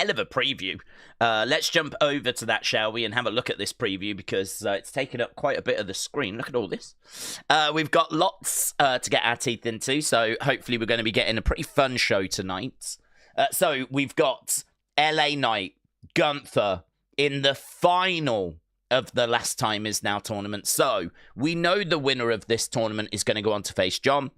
hell of a preview. Let's jump over to that, shall we, and have a look at this preview, because it's taken up quite a bit of the screen. Look at all this. We've got lots to get our teeth into, so hopefully we're going to be getting a pretty fun show tonight. So we've got LA Knight, Gunther, in the final of the Last Time Is Now tournament. So we know the winner of this tournament is going to go on to face John.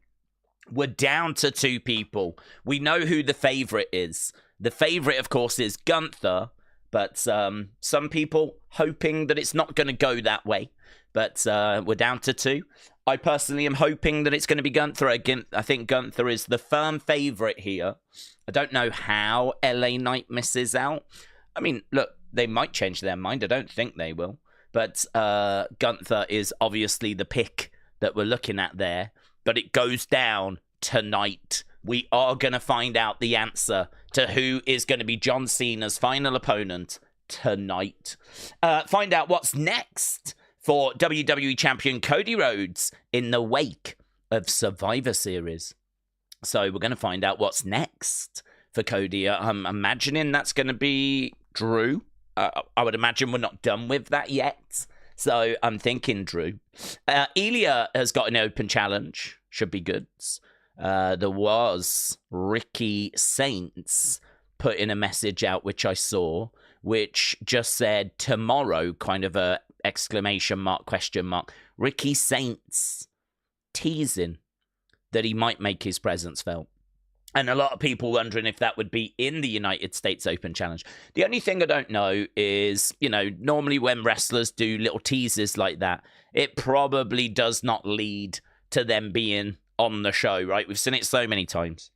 We're down to 2 people. We know who the favourite is. The favourite, of course, is Gunther, but some people hoping that it's not going to go that way. But we're down to 2. I personally am hoping that it's going to be Gunther. Again, I think Gunther is the firm favourite here. I don't know how LA Knight misses out. I mean, look, they might change their mind. I don't think they will. But Gunther is obviously the pick that we're looking at there. But it goes down tonight. We are going to find out the answer to who is going to be John Cena's final opponent tonight. Find out what's next for WWE Champion Cody Rhodes in the wake of Survivor Series. So we're going to find out what's next for Cody. I'm imagining that's going to be Drew. I would imagine we're not done with that yet. So I'm thinking Drew. Ilya has got an open challenge. Should be good. There was Ricky Saints put in a message out, which I saw, which just said tomorrow, kind of a exclamation mark, question mark. Ricky Saints teasing that he might make his presence felt. And a lot of people wondering if that would be in the United States Open Challenge. The only thing I don't know is, normally when wrestlers do little teases like that, it probably does not lead to them being on the show, right? We've seen it so many times.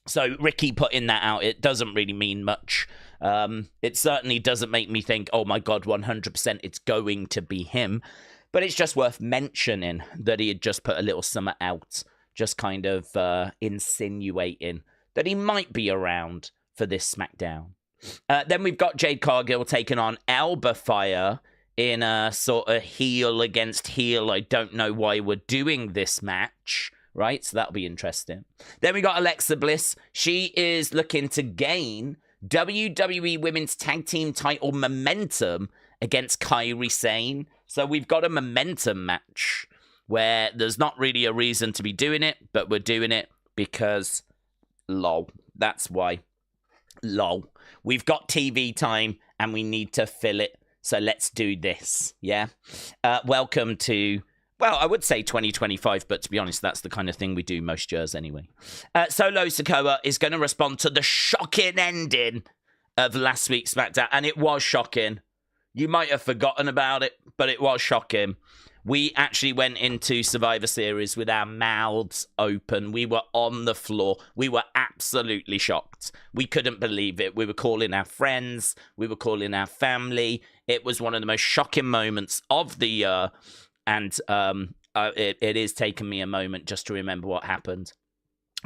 So Ricky putting that out, it doesn't really mean much. It certainly doesn't make me think, oh my God, 100% it's going to be him. But it's just worth mentioning that he had just put a little summer out, just kind of insinuating that he might be around for this SmackDown. Then we've got Jade Cargill taking on Alba Fire in a sort of heel against heel. I don't know why we're doing this match, right? So that'll be interesting. Then we got Alexa Bliss. She is looking to gain WWE Women's Tag Team title momentum against Kairi Sane. So we've got a momentum match where there's not really a reason to be doing it, but we're doing it because lol. That's why. Lol. We've got TV time and we need to fill it. So let's do this. Yeah. Welcome to, well, I would say 2025, but to be honest, that's the kind of thing we do most years anyway. Solo Sikoa is going to respond to the shocking ending of last week's SmackDown. And it was shocking. You might have forgotten about it, but it was shocking. We actually went into Survivor Series with our mouths open. We were on the floor. We were absolutely shocked. We couldn't believe it. We were calling our friends. We were calling our family. It was one of the most shocking moments of the year. And it is taking me a moment just to remember what happened.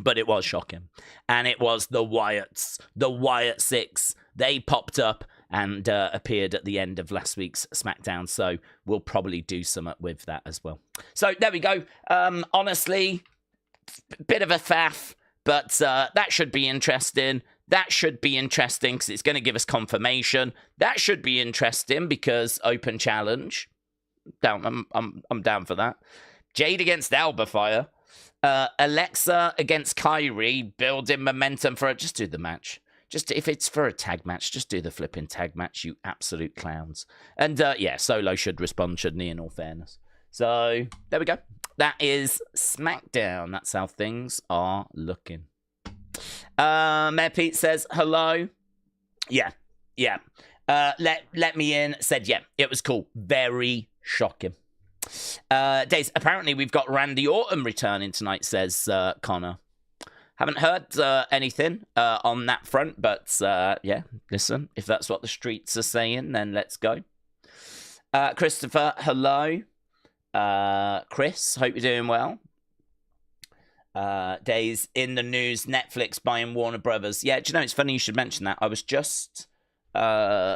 But it was shocking. And it was the Wyatts. The Wyatt Six. They popped up and appeared at the end of last week's SmackDown. So we'll probably do something with that as well. So there we go. Honestly, bit of a faff, but that should be interesting. That should be interesting because it's going to give us confirmation. That should be interesting because Open Challenge. Down, I'm down for that. Jade against Alba Fire. Alexa against Kairi, building momentum for it. Just do the match. Just if it's for a tag match, just do the flipping tag match, you absolute clowns. And yeah, Solo should respond, shouldn't he, in all fairness. So there we go. That is SmackDown. That's how things are looking. Mayor Pete says, hello. Yeah. Let me in. Said, yeah, it was cool. Very shocking. Daze, apparently we've got Randy Orton returning tonight, says Connor. Haven't heard anything on that front, but yeah, listen, if that's what the streets are saying, then let's go. Christopher, hello. Chris, hope you're doing well. Days in the news, Netflix buying Warner Brothers. Yeah, do you know, it's funny you should mention that. I was just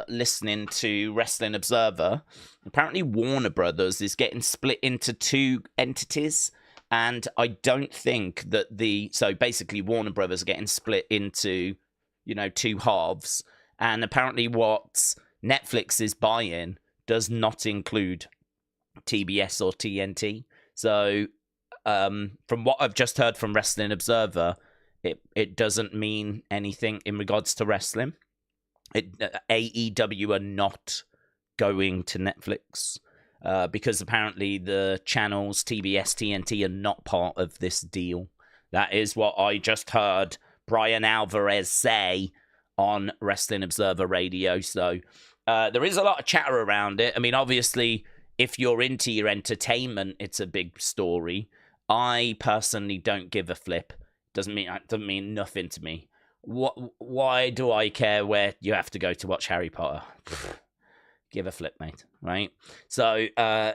listening to Wrestling Observer. Apparently Warner Brothers is getting split into 2 entities. And I don't think that so basically Warner Brothers are getting split into, 2 halves. And apparently what Netflix is buying does not include TBS or TNT. So from what I've just heard from Wrestling Observer, it doesn't mean anything in regards to wrestling. AEW are not going to Netflix because apparently the channels TBS, TNT are not part of this deal. That is what I just heard Brian Alvarez say on Wrestling Observer Radio. So there is a lot of chatter around it. I mean, obviously, if you're into your entertainment, it's a big story. I personally don't give a flip. Doesn't mean nothing to me. Why do I care where you have to go to watch Harry Potter? Give a flip, mate, right? So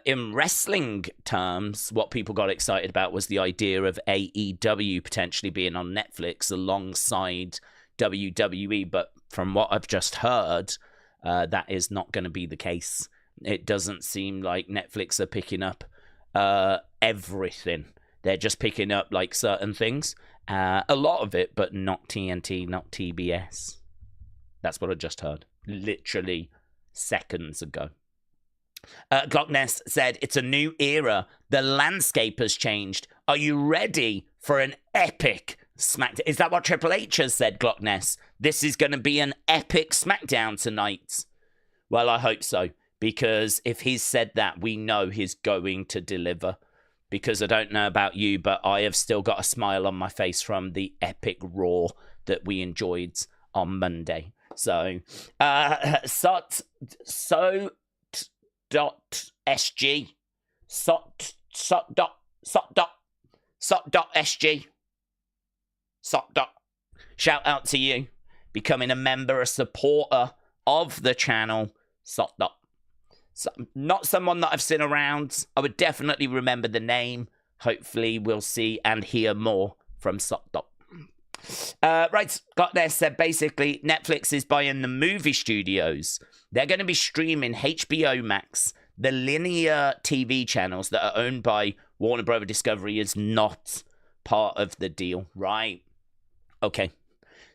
in wrestling terms, what people got excited about was the idea of AEW potentially being on Netflix alongside WWE. But from what I've just heard, that is not going to be the case. It doesn't seem like Netflix are picking up everything. They're just picking up like certain things. A lot of it, but not TNT, not TBS. That's what I just heard. Literally seconds ago. Glockness said, it's a new era. The landscape has changed. Are you ready for an epic Smackdown? Is that what Triple H has said, Glockness? This is going to be an epic Smackdown tonight. Well, I hope so. Because if he's said that, we know he's going to deliver. Because I don't know about you, but I have still got a smile on my face from the epic Raw that we enjoyed on Monday. So, SG, SG. Shout out to you, becoming a member, a supporter of the channel, SOT. So, not someone that I've seen around. I would definitely remember the name. Hopefully we'll see and hear more from SOT. Right, got there, said basically Netflix is buying the movie studios. They're going to be streaming HBO Max. The linear TV channels that are owned by Warner Bros. Discovery is not part of the deal, right? Okay.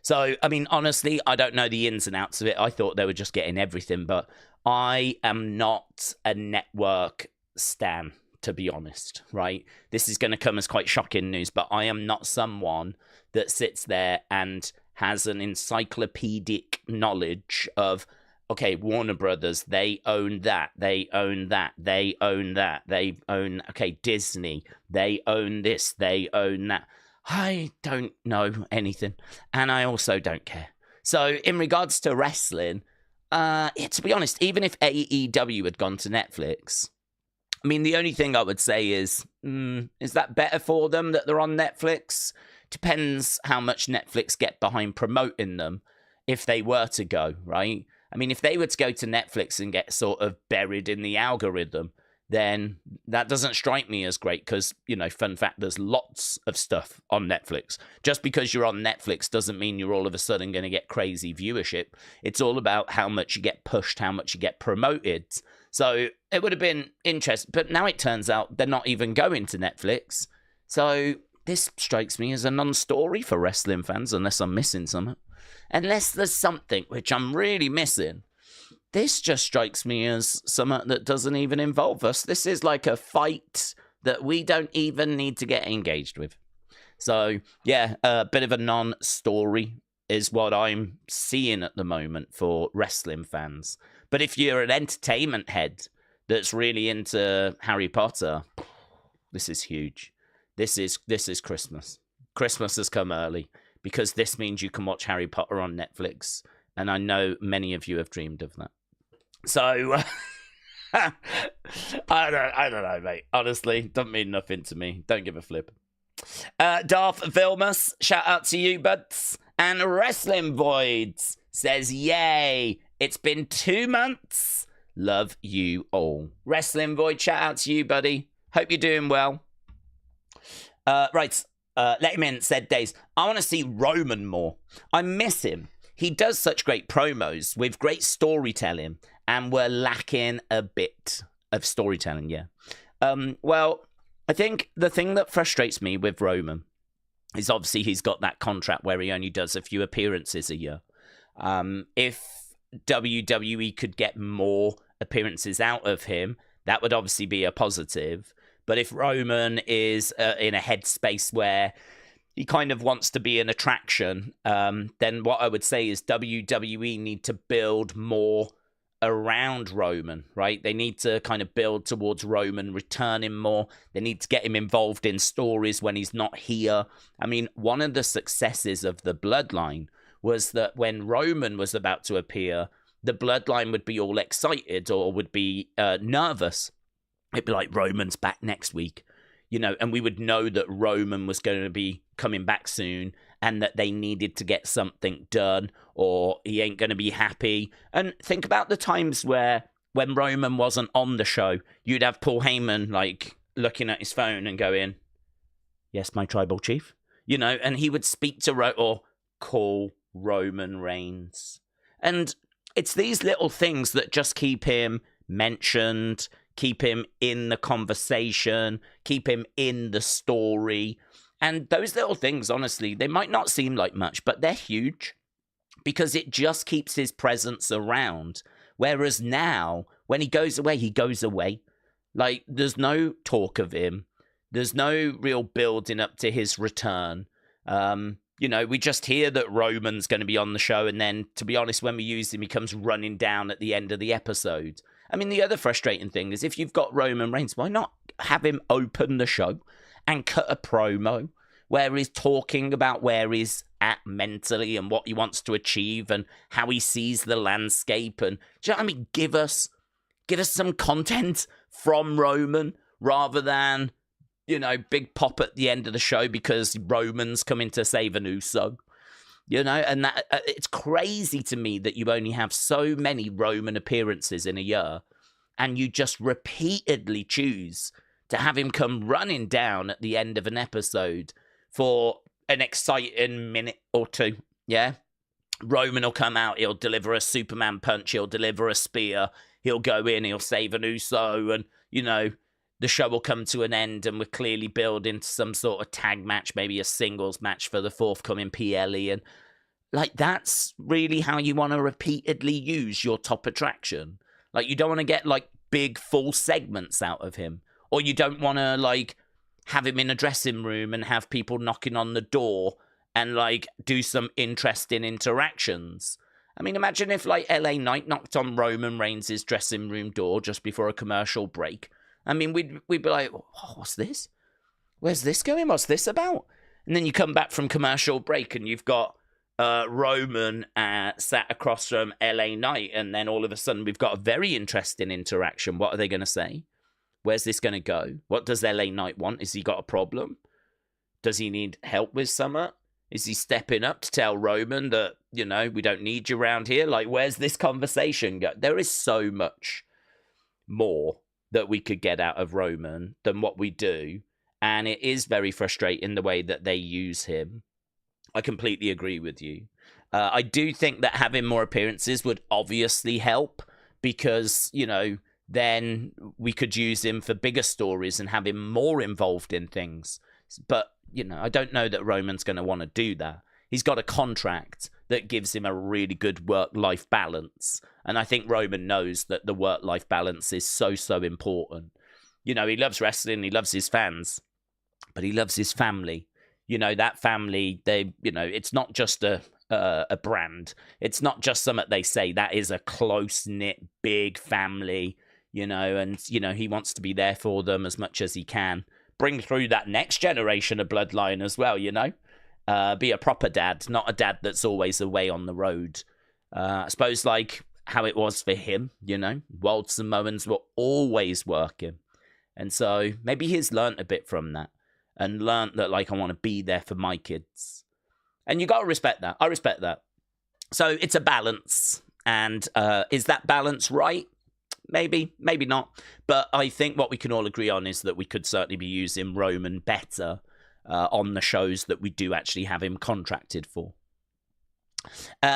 So, I mean, honestly, I don't know the ins and outs of it. I thought they were just getting everything, but I am not a network stan, to be honest, right? This is going to come as quite shocking news, but I am not someone that sits there and has an encyclopedic knowledge of, okay, Warner Brothers, they own that, they own that, they own that, they own, okay, Disney, they own this, they own that. I don't know anything, and I also don't care. So in regards to wrestling, to be honest, even if AEW had gone to Netflix, I mean, the only thing I would say is that better for them that they're on Netflix? Depends how much Netflix get behind promoting them if they were to go, right? I mean, if they were to go to Netflix and get sort of buried in the algorithm, then that doesn't strike me as great because, you know, fun fact, there's lots of stuff on Netflix. Just because you're on Netflix doesn't mean you're all of a sudden going to get crazy viewership. It's all about how much you get pushed, how much you get promoted. So it would have been interesting, but now it turns out they're not even going to Netflix. So this strikes me as a non-story for wrestling fans, unless I'm missing something. Unless there's something which I'm really missing. This just strikes me as something that doesn't even involve us. This is like a fight that we don't even need to get engaged with. So, yeah, a bit of a non-story is what I'm seeing at the moment for wrestling fans. But if you're an entertainment head that's really into Harry Potter, this is huge. This is Christmas. Christmas has come early because this means you can watch Harry Potter on Netflix. And I know many of you have dreamed of that. So, I don't know, mate. Honestly, doesn't mean nothing to me. Don't give a flip. Darth Vilmus, shout out to you, buds. And Wrestling Voids says, yay, it's been 2 months. Love you all. Wrestling Void, shout out to you, buddy. Hope you're doing well. Right, let him in, said Daze. I want to see Roman more. I miss him. He does such great promos with great storytelling, and we're lacking a bit of storytelling, yeah. Well, I think the thing that frustrates me with Roman is obviously he's got that contract where he only does a few appearances a year. If WWE could get more appearances out of him, that would obviously be a positive. But if Roman is in a headspace where he kind of wants to be an attraction, then what I would say is WWE need to build more around Roman, right? They need to kind of build towards Roman returning more. They need to get him involved in stories when he's not here. I mean, one of the successes of the Bloodline was that when Roman was about to appear, the Bloodline would be all excited or would be nervous. It'd be like, Roman's back next week, you know, and we would know that Roman was going to be coming back soon and that they needed to get something done or he ain't going to be happy. And think about the times where when Roman wasn't on the show, you'd have Paul Heyman like looking at his phone and going, yes, my tribal chief, you know, and he would speak to or call Roman Reigns. And it's these little things that just keep him mentioned, keep him in the conversation, keep him in the story. And those little things, honestly, they might not seem like much, but they're huge because it just keeps his presence around. Whereas now, when he goes away, he goes away. Like, there's no talk of him. There's no real building up to his return. You know, we just hear that Roman's going to be on the show, and then, to be honest, when we use him, he comes running down at the end of the episode. I mean, the other frustrating thing is if you've got Roman Reigns, why not have him open the show and cut a promo where he's talking about where he's at mentally and what he wants to achieve and how he sees the landscape? And do you know what I mean? Give us some content from Roman rather than, you know, big pop at the end of the show because Roman's coming to save an Uso. You know, and that it's crazy to me that you only have so many Roman appearances in a year and you just repeatedly choose to have him come running down at the end of an episode for an exciting minute or two. Yeah. Roman will come out, he'll deliver a Superman punch, he'll deliver a spear, he'll go in, he'll save an Uso, and, you know, the show will come to an end and we're clearly building to some sort of tag match, maybe a singles match for the forthcoming PLE. And like, that's really how you want to repeatedly use your top attraction. Like, you don't want to get like big full segments out of him, or you don't want to like have him in a dressing room and have people knocking on the door and like do some interesting interactions. I mean, imagine if like LA Knight knocked on Roman Reigns' dressing room door just before a commercial break. I mean, we'd be like, oh, what's this? Where's this going? What's this about? And then you come back from commercial break and you've got Roman sat across from LA Knight, and then all of a sudden we've got a very interesting interaction. What are they going to say? Where's this going to go? What does LA Knight want? Has he got a problem? Does he need help with something? Is he stepping up to tell Roman that, you know, we don't need you around here? Like, where's this conversation go? There is so much more that we could get out of Roman than what we do. And it is very frustrating the way that they use him. I completely agree with you. I do think that having more appearances would obviously help because, you know, then we could use him for bigger stories and have him more involved in things. But, you know, I don't know that Roman's going to want to do that. He's got a contract that gives him a really good work-life balance. And I think Roman knows that the work-life balance is so, so important. You know, he loves wrestling, he loves his fans, but he loves his family. You know, that family, they, you know, it's not just a brand. It's not just something they say. That is a close-knit, big family, you know, and, you know, he wants to be there for them as much as he can. Bring through that next generation of bloodline as well, you know. Be a proper dad, not a dad that's always away on the road. I suppose like how it was for him, you know. Wild Samoans were always working. And so maybe he's learnt a bit from that and learnt that, like, I want to be there for my kids. And you got to respect that. I respect that. So it's a balance. And is that balance right? Maybe, maybe not. But I think what we can all agree on is that we could certainly be using Roman better on the shows that we do actually have him contracted for.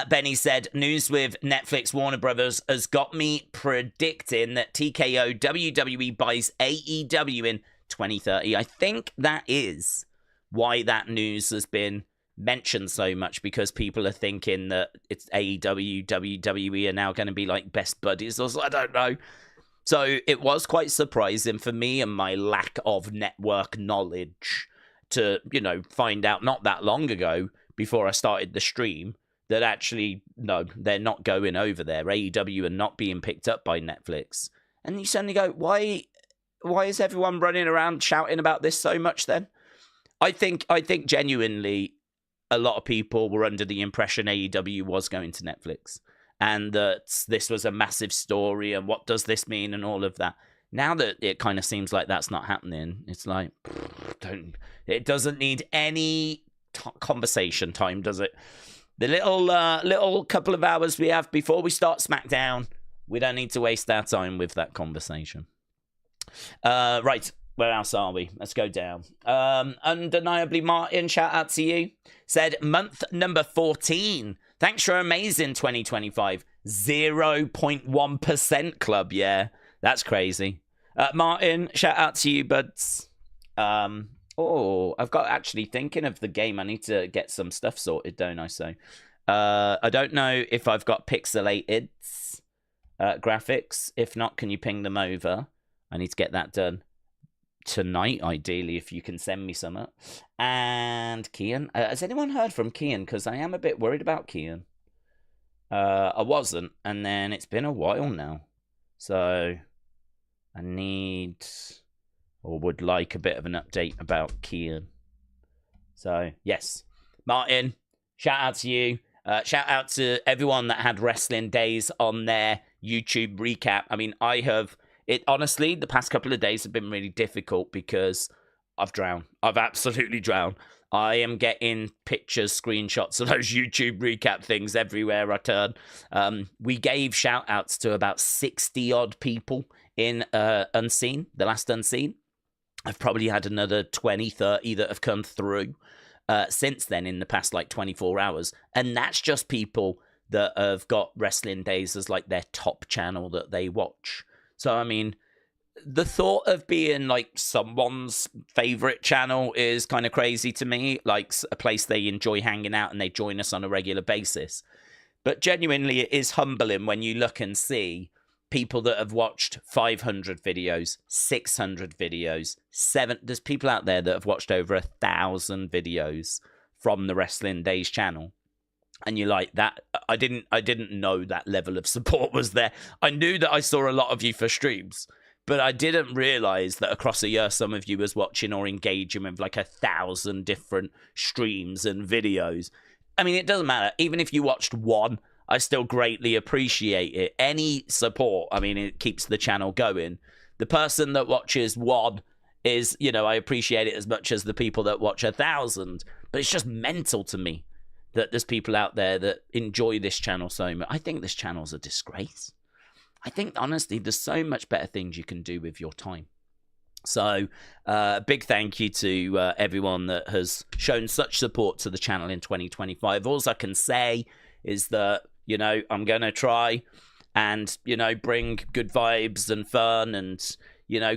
Benny said, news with Netflix Warner Brothers has got me predicting that TKO WWE buys AEW in 2030. I think that is why that news has been mentioned so much because people are thinking that it's AEW, WWE are now going to be like best buddies, or I don't know. So it was quite surprising for me and my lack of network knowledge to, find out not that long ago before I started the stream that actually, no, they're not going over there. AEW are not being picked up by Netflix. And you suddenly go, why is everyone running around shouting about this so much then? I think genuinely a lot of people were under the impression AEW was going to Netflix and that this was a massive story and what does this mean and all of that. Now that it kind of seems like that's not happening, it's like, it doesn't need any conversation time, does it? The little couple of hours we have before we start SmackDown, we don't need to waste our time with that conversation. Right, where else are we? Let's go down. Undeniably, Martin, shout out to you. Said, month number 14. Thanks for amazing 2025. 0.1% club, yeah. That's crazy. Martin, shout out to you, buds. I've got actually thinking of the game. I need to get some stuff sorted, don't I? So, I don't know if I've got pixelated graphics. If not, can you ping them over? I need to get that done tonight, ideally, if you can send me some. And Kian, has anyone heard from Kian? Because I am a bit worried about Kian. I wasn't, and then it's been a while now. So, I need... or would like a bit of an update about Kian. So, yes. Martin, shout out to you. Shout out to everyone that had Wrestling Daze on their YouTube recap. I mean, honestly, the past couple of days have been really difficult because I've drowned. I've absolutely drowned. I am getting pictures, screenshots of those YouTube recap things everywhere I turn. We gave shout outs to about 60 odd people in Unseen, the last Unseen. I've probably had another 20, 30 that have come through since then in the past, 24 hours. And that's just people that have got Wrestling Daze as, their top channel that they watch. So, I mean, the thought of being, someone's favorite channel is kind of crazy to me. A place they enjoy hanging out and they join us on a regular basis. But genuinely, it is humbling when you look and see people that have watched 500 videos, 600 videos, there's people out there that have watched over 1,000 videos from the Wrestling Daze channel. And you're like, that, I didn't know that level of support was there. I knew that I saw a lot of you for streams, but I didn't realize that across a year, some of you was watching or engaging with 1,000 different streams and videos. I mean, it doesn't matter. Even if you watched one, I still greatly appreciate it. Any support, I mean, it keeps the channel going. The person that watches one is, I appreciate it as much as the people that watch 1,000. But it's just mental to me that there's people out there that enjoy this channel so much. I think this channel's a disgrace. I think, honestly, there's so much better things you can do with your time. So, big thank you to everyone that has shown such support to the channel in 2025. All I can say is that, I'm going to try and, bring good vibes and fun and,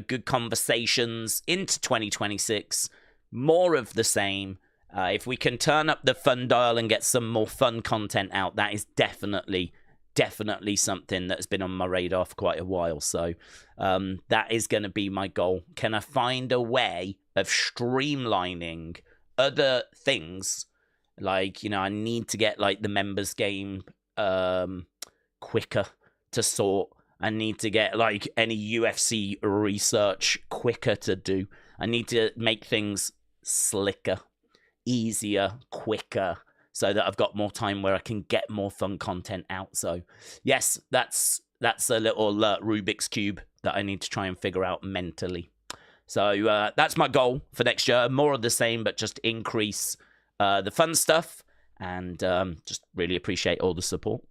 good conversations into 2026. More of the same. If we can turn up the fun dial and get some more fun content out, that is definitely something that's been on my radar for quite a while. So that is going to be my goal. Can I find a way of streamlining other things? I need to get the members game quicker to sort. I need to get any UFC research quicker to do. I need to make things slicker, easier, quicker, so that I've got more time where I can get more fun content out. So, yes, that's a little Rubik's Cube that I need to try and figure out mentally. So, that's my goal for next year. More of the same, but just increase the fun stuff and just really appreciate all the support.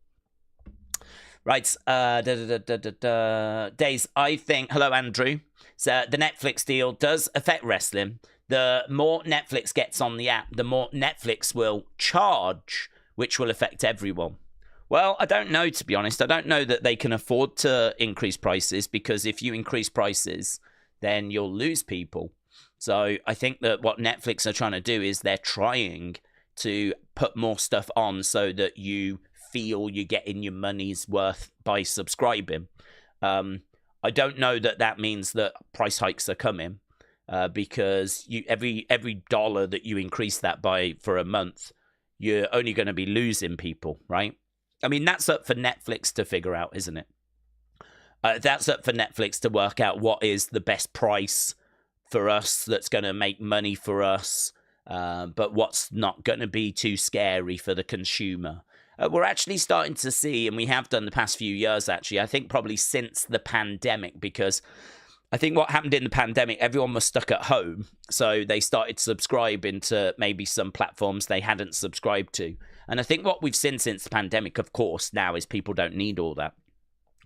Right, Daze, I think, hello, Andrew. So, the Netflix deal does affect wrestling. The more Netflix gets on the app, the more Netflix will charge, which will affect everyone. Well, I don't know, to be honest. I don't know that they can afford to increase prices, because if you increase prices, then you'll lose people. So I think that what Netflix are trying to do is they're trying to put more stuff on so that you feel you're getting your money's worth by subscribing. I don't know that means that price hikes are coming, because every dollar that you increase that by for a month, you're only going to be losing people, right? I mean, that's up for Netflix to figure out, isn't it? That's up for Netflix to work out what is the best price for us that's going to make money for us, but what's not going to be too scary for the consumer. We're actually starting to see, and we have done the past few years, actually, I think probably since the pandemic, because I think what happened in the pandemic, everyone was stuck at home, so they started subscribing to maybe some platforms they hadn't subscribed to. And I think what we've seen since the pandemic, of course, now is people don't need all that.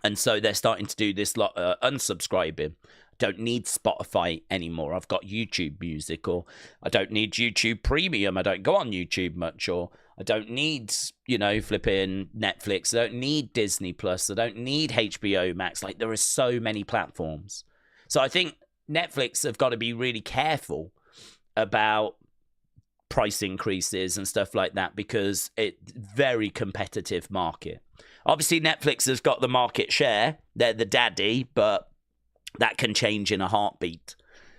And so they're starting to do this lot unsubscribing. Don't need Spotify anymore. I've got YouTube Music, or I don't need YouTube Premium. I don't go on YouTube much, or I don't need, flipping Netflix. I don't need Disney Plus. I don't need HBO Max. Like, there are so many platforms. So I think Netflix have got to be really careful about price increases and stuff like that, because it's very competitive market. Obviously, Netflix has got the market share. They're the daddy, but that can change in a heartbeat.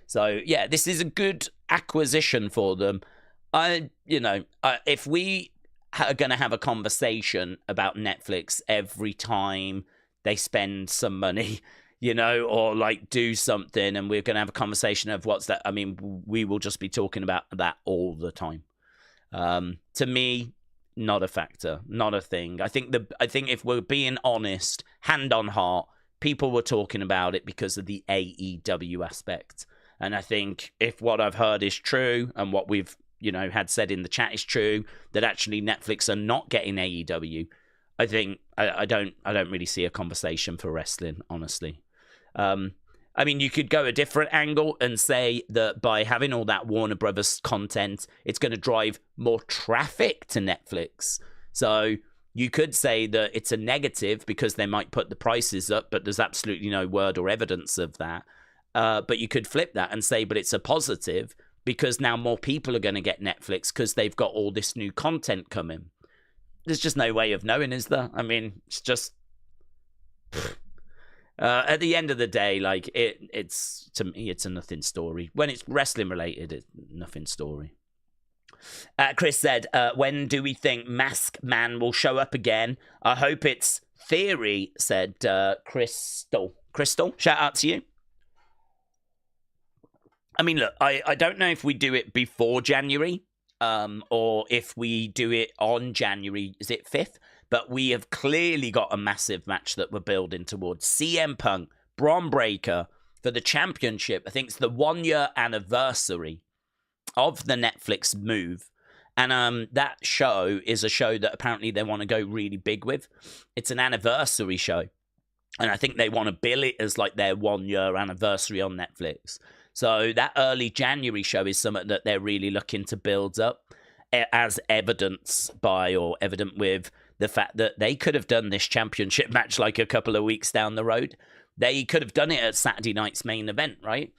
So, yeah, this is a good acquisition for them. If we are going to have a conversation about Netflix every time they spend some money, or like do something, and we're going to have a conversation of what's that. I mean, we will just be talking about that all the time. To me, not a factor, not a thing. I think if we're being honest, hand on heart, people were talking about it because of the AEW aspect. And I think if what I've heard is true, and what we've, had said in the chat is true, that actually Netflix are not getting AEW, I think I don't really see a conversation for wrestling, honestly. I mean, you could go a different angle and say that by having all that Warner Brothers content, it's going to drive more traffic to Netflix. So you could say that it's a negative because they might put the prices up, but there's absolutely no word or evidence of that. But you could flip that and say, but it's a positive because now more people are going to get Netflix because they've got all this new content coming. There's just no way of knowing, is there? I mean, it's just... at the end of the day, like, it's to me, it's a nothing story. When it's wrestling related, it's nothing story. Chris said, when do we think Mask Man will show up again? I hope it's Theory, said Crystal. Crystal, shout out to you. I mean, look, I don't know if we do it before January, or if we do it on January, is it 5th? But we have clearly got a massive match that we're building towards. CM Punk, Braun Breaker for the championship. I think it's the 1-year anniversary of the Netflix move. And that show is a show that apparently they want to go really big with. It's an anniversary show. And I think they want to bill it as like their 1-year anniversary on Netflix. So that early January show is something that they're really looking to build up, as evident with the fact that they could have done this championship match like a couple of weeks down the road. They could have done it at Saturday night's main event, right?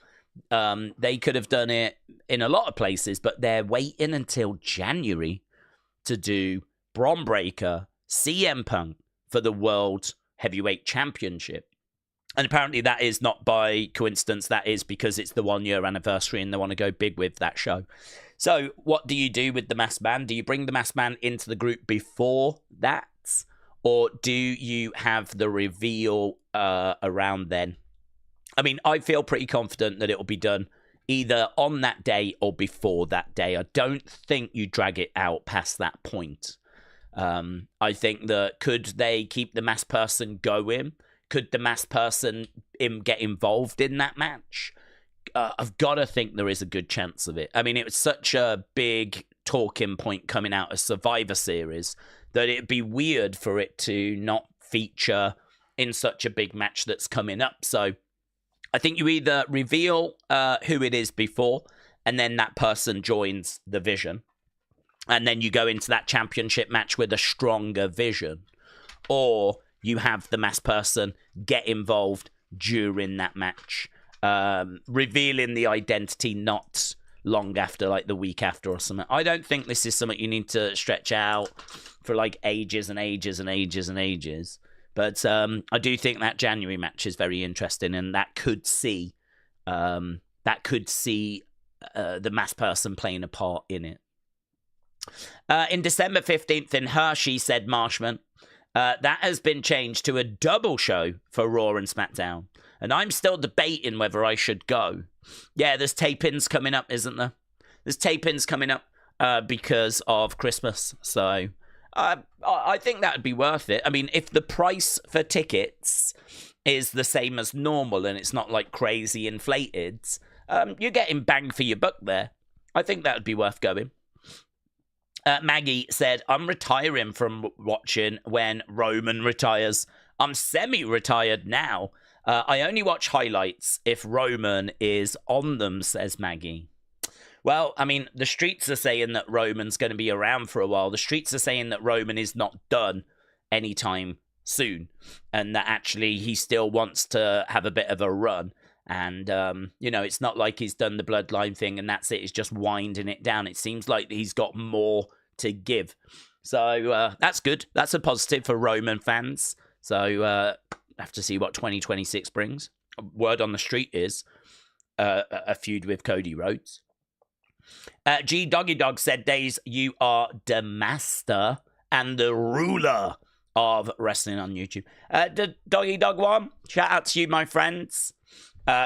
They could have done it in a lot of places, but they're waiting until January to do Braun Breaker, CM Punk for the World Heavyweight Championship. And apparently that is not by coincidence. That is because it's the 1-year anniversary and they want to go big with that show. So what do you do with the Masked Man? Do you bring the Masked Man into the group before that? Or do you have the reveal around then? I mean, I feel pretty confident that it will be done either on that day or before that day. I don't think you drag it out past that point. I think that could they keep the masked person going? Could the masked person get involved in that match? I've got to think there is a good chance of it. I mean, it was such a big talking point coming out of Survivor Series that it'd be weird for it to not feature in such a big match that's coming up. So I think you either reveal who it is before, and then that person joins the Vision, and then you go into that championship match with a stronger Vision, or you have the masked person get involved during that match, revealing the identity, not long after, like the week after or something. I don't think this is something you need to stretch out for like ages and ages and ages and ages. But I do think that January match is very interesting, and that could see the masked person playing a part in it. In December 15th in Hershey, said Marshman, that has been changed to a double show for Raw and SmackDown. And I'm still debating whether I should go. Yeah, there's tape-ins coming up, isn't there? There's tape-ins coming up because of Christmas. So I think that would be worth it. I mean, if the price for tickets is the same as normal and it's not like crazy inflated, you're getting bang for your buck there. I think that would be worth going. Maggie said, I'm retiring from watching when Roman retires. I'm semi-retired now. I only watch highlights if Roman is on them, says Maggie. Well, I mean, the streets are saying that Roman's going to be around for a while. The streets are saying that Roman is not done anytime soon, and that actually he still wants to have a bit of a run. And, it's not like he's done the bloodline thing and that's it. He's just winding it down. It seems like he's got more to give. So that's good. That's a positive for Roman fans. So have to see what 2026 brings. Word on the street is a feud with Cody Rhodes. G Doggy Dog said, Daze, you are the master and the ruler of wrestling on YouTube. The Doggy Dog one, shout out to you, my friends.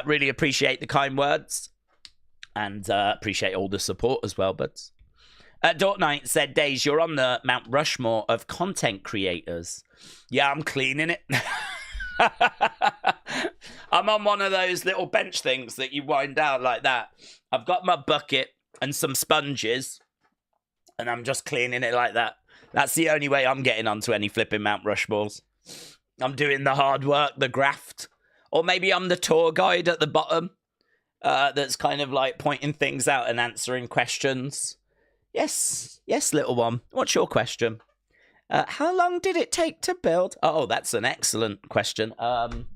Really appreciate the kind words. And appreciate all the support as well, buds. Dort Knight said, Daze, you're on the Mount Rushmore of content creators. Yeah, I'm cleaning it. I'm on one of those little bench things that you wind down like that. I've got my bucket and some sponges, and I'm just cleaning it like that. That's the only way I'm getting onto any flipping Mount Rushmores. I'm doing the hard work, the graft. Or maybe I'm the tour guide at the bottom that's kind of like pointing things out and answering questions. Yes, little one. What's your question? How long did it take to build? Oh, that's an excellent question. 10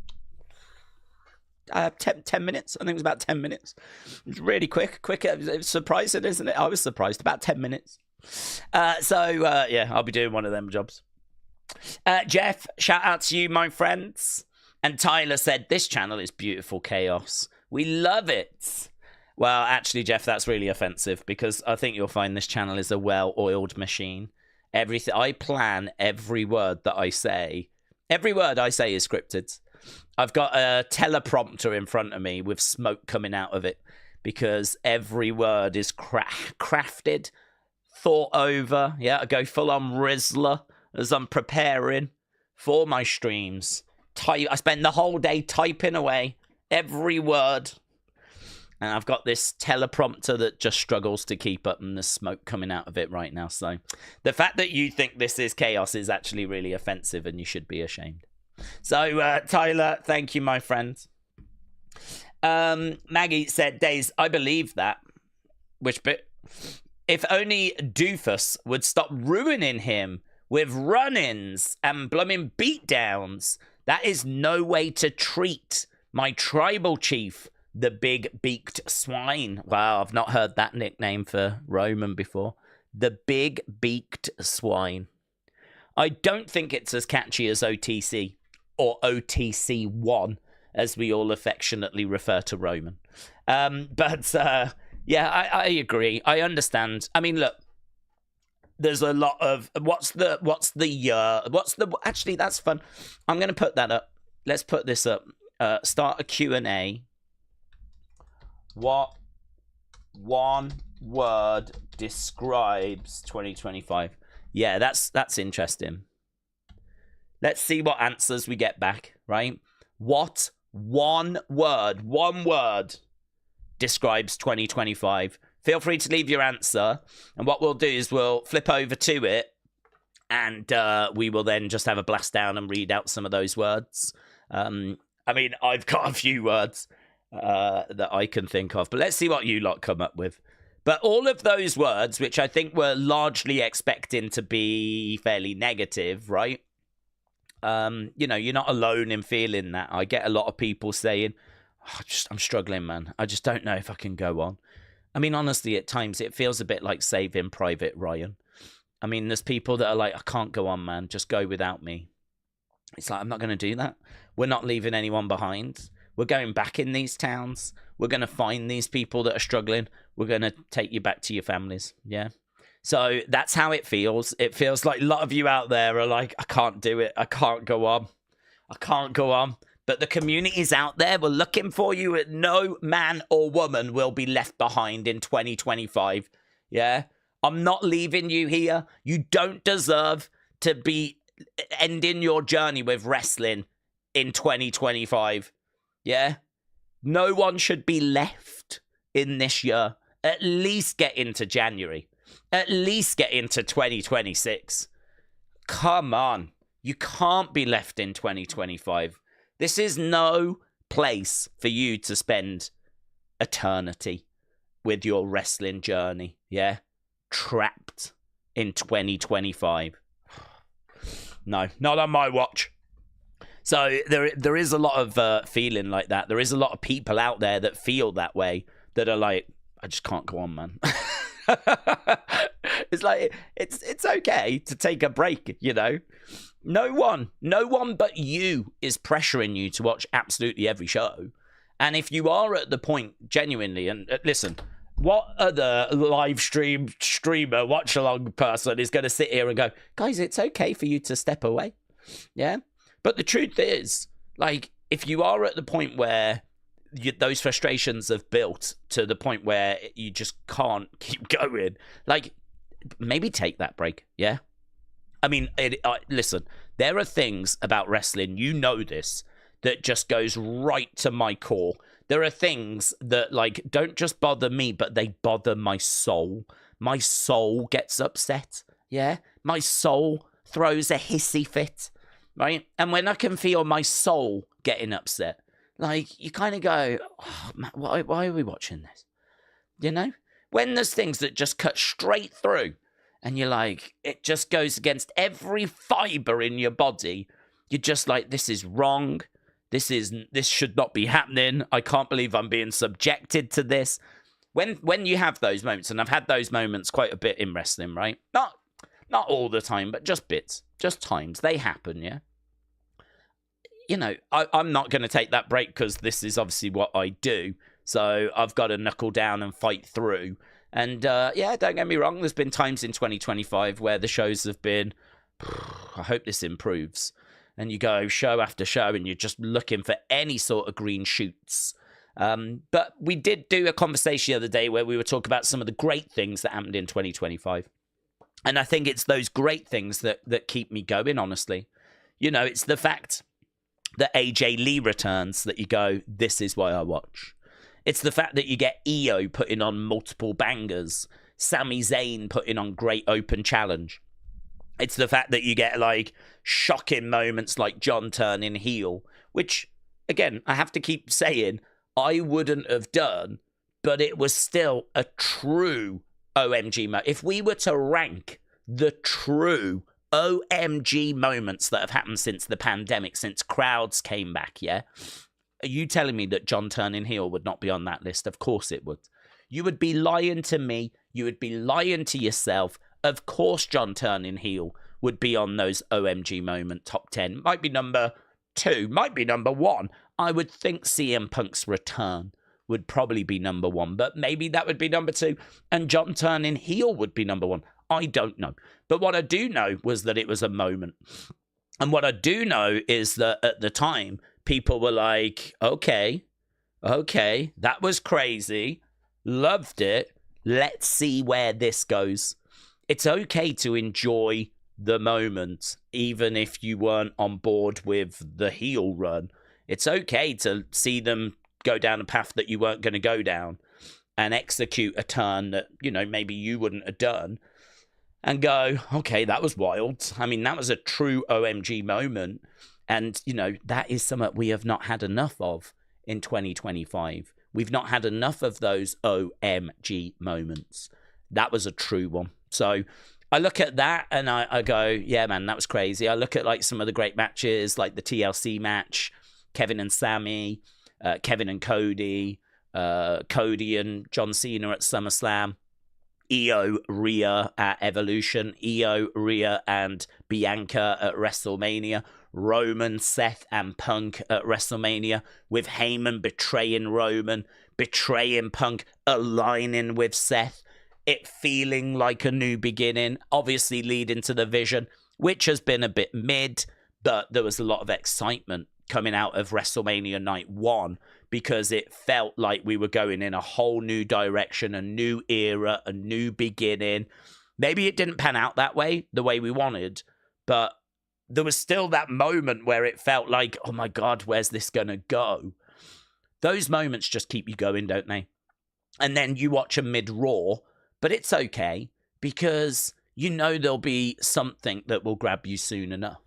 minutes. I think it was about 10 minutes. It was really quick. It was surprising, isn't it? I was surprised. About 10 minutes. Yeah, I'll be doing one of them jobs. Jeff, shout out to you, my friends. And Tyler said, this channel is beautiful chaos. We love it. Well, actually, Jeff, that's really offensive because I think you'll find this channel is a well-oiled machine. Everything I plan, every word that I say, every word I say is scripted. I've got a teleprompter in front of me with smoke coming out of it because every word is crafted, thought over. Yeah, I go full on Rizzler as I'm preparing for my streams. I spend the whole day typing away every word. And I've got this teleprompter that just struggles to keep up, and there's smoke coming out of it right now. So the fact that you think this is chaos is actually really offensive, and you should be ashamed. So, Tyler, thank you, my friend. Maggie said, Daze, I believe that. Which bit? If only Doofus would stop ruining him with run-ins and blooming beatdowns. That is no way to treat my tribal chief, the big beaked swine. Wow, I've not heard that nickname for Roman before. The big beaked swine. I don't think it's as catchy as OTC or OTC1, as we all affectionately refer to Roman. Yeah, I agree. I understand. I mean, look, there's a lot of actually, that's fun. I'm going to put that up. Let's put this up. Start a Q&A. What one word describes 2025? Yeah, that's interesting. Let's see what answers we get back, right? What one word describes 2025? Feel free to leave your answer. And what we'll do is we'll flip over to it and we will then just have a blast down and read out some of those words. I mean, I've got a few words that I can think of, but let's see what you lot come up with. But all of those words, which I think we're largely expecting to be fairly negative, right? You're not alone in feeling that. I get a lot of people saying, I'm struggling, man. I just don't know if I can go on. I mean, honestly, at times it feels a bit like Saving Private Ryan. I mean, there's people that are like, I can't go on, man. Just go without me. It's like, I'm not going to do that. We're not leaving anyone behind. We're going back in these towns. We're going to find these people that are struggling. We're going to take you back to your families. Yeah. So that's how it feels. It feels like a lot of you out there are like, I can't do it. I can't go on. I can't go on. But the communities out there were looking for you. No man or woman will be left behind in 2025. Yeah. I'm not leaving you here. You don't deserve to be ending your journey with wrestling in 2025. Yeah. No one should be left in this year. At least get into January. At least get into 2026. Come on. You can't be left in 2025. This is no place for you to spend eternity with your wrestling journey. Yeah. Trapped in 2025. No, not on my watch. So there is a lot of feeling like that. There is a lot of people out there that feel that way, that are like, I just can't go on, man. It's like, it's okay to take a break, you know. No one but you is pressuring you to watch absolutely every show. And if you are at the point, genuinely, and listen, what other live streamer, watch along person is going to sit here and go, guys, it's okay for you to step away? Yeah. But the truth is, like, if you are at the point where those frustrations have built to the point where you just can't keep going, like, maybe take that break. Yeah. I mean, listen, there are things about wrestling, you know this, that just goes right to my core. There are things that, like, don't just bother me, but they bother my soul. My soul gets upset. Yeah. My soul throws a hissy fit. Right. And when I can feel my soul getting upset, like, you kind of go, oh, man, why are we watching this? You know, when there's things that just cut straight through and you're like, it just goes against every fiber in your body. You're just like, this is wrong. This should not be happening. I can't believe I'm being subjected to this. When you have those moments, and I've had those moments quite a bit in wrestling, right? Not all the time, but just bits, just times. They happen, yeah? You know, I'm not going to take that break because this is obviously what I do. So I've got to knuckle down and fight through. And yeah, don't get me wrong. There's been times in 2025 where the shows have been, I hope this improves. And you go show after show and you're just looking for any sort of green shoots. But we did do a conversation the other day where we were talking about some of the great things that happened in 2025. And I think it's those great things that keep me going, honestly. You know, it's the fact that AJ Lee returns that you go, this is why I watch. It's the fact that you get EO putting on multiple bangers, Sami Zayn putting on great open challenge. It's the fact that you get, like, shocking moments like John turning heel, which, again, I have to keep saying, I wouldn't have done, but it was still a true OMG moment. If we were to rank the true OMG moments that have happened since the pandemic, since crowds came back, yeah? Are you telling me that John turning heel would not be on that list? Of course it would. You would be lying to me. You would be lying to yourself. Of course John turning heel would be on those OMG moment top 10. Might be number 2, might be number 1. I would think CM Punk's return would probably be number 1, but maybe that would be number 2, and John turning heel would be number 1. I don't know. But what I do know was that it was a moment. And what I do know is that at the time, people were like, okay, that was crazy. Loved it. Let's see where this goes. It's okay to enjoy the moment, even if you weren't on board with the heel run. It's okay to see them go down a path that you weren't going to go down and execute a turn that, you know, maybe you wouldn't have done and go, okay, that was wild. I mean, that was a true OMG moment. And, you know, that is something we have not had enough of in 2025. We've not had enough of those OMG moments. That was a true one. So I look at that and I go, yeah, man, that was crazy. I look at, like, some of the great matches, like the TLC match, Kevin and Sammy, Kevin and Cody, Cody and John Cena at SummerSlam, Io, Rhea at Evolution, Io, Rhea, and Bianca at WrestleMania, Roman, Seth, and Punk at WrestleMania, with Heyman betraying Roman, betraying Punk, aligning with Seth, it feeling like a new beginning, obviously leading to the Vision, which has been a bit mid, but there was a lot of excitement coming out of WrestleMania Night 1 because it felt like we were going in a whole new direction, a new era, a new beginning. Maybe it didn't pan out that way, the way we wanted, but there was still that moment where it felt like, oh my God, where's this going to go? Those moments just keep you going, don't they? And then you watch a mid-Raw, but it's okay because you know there'll be something that will grab you soon enough.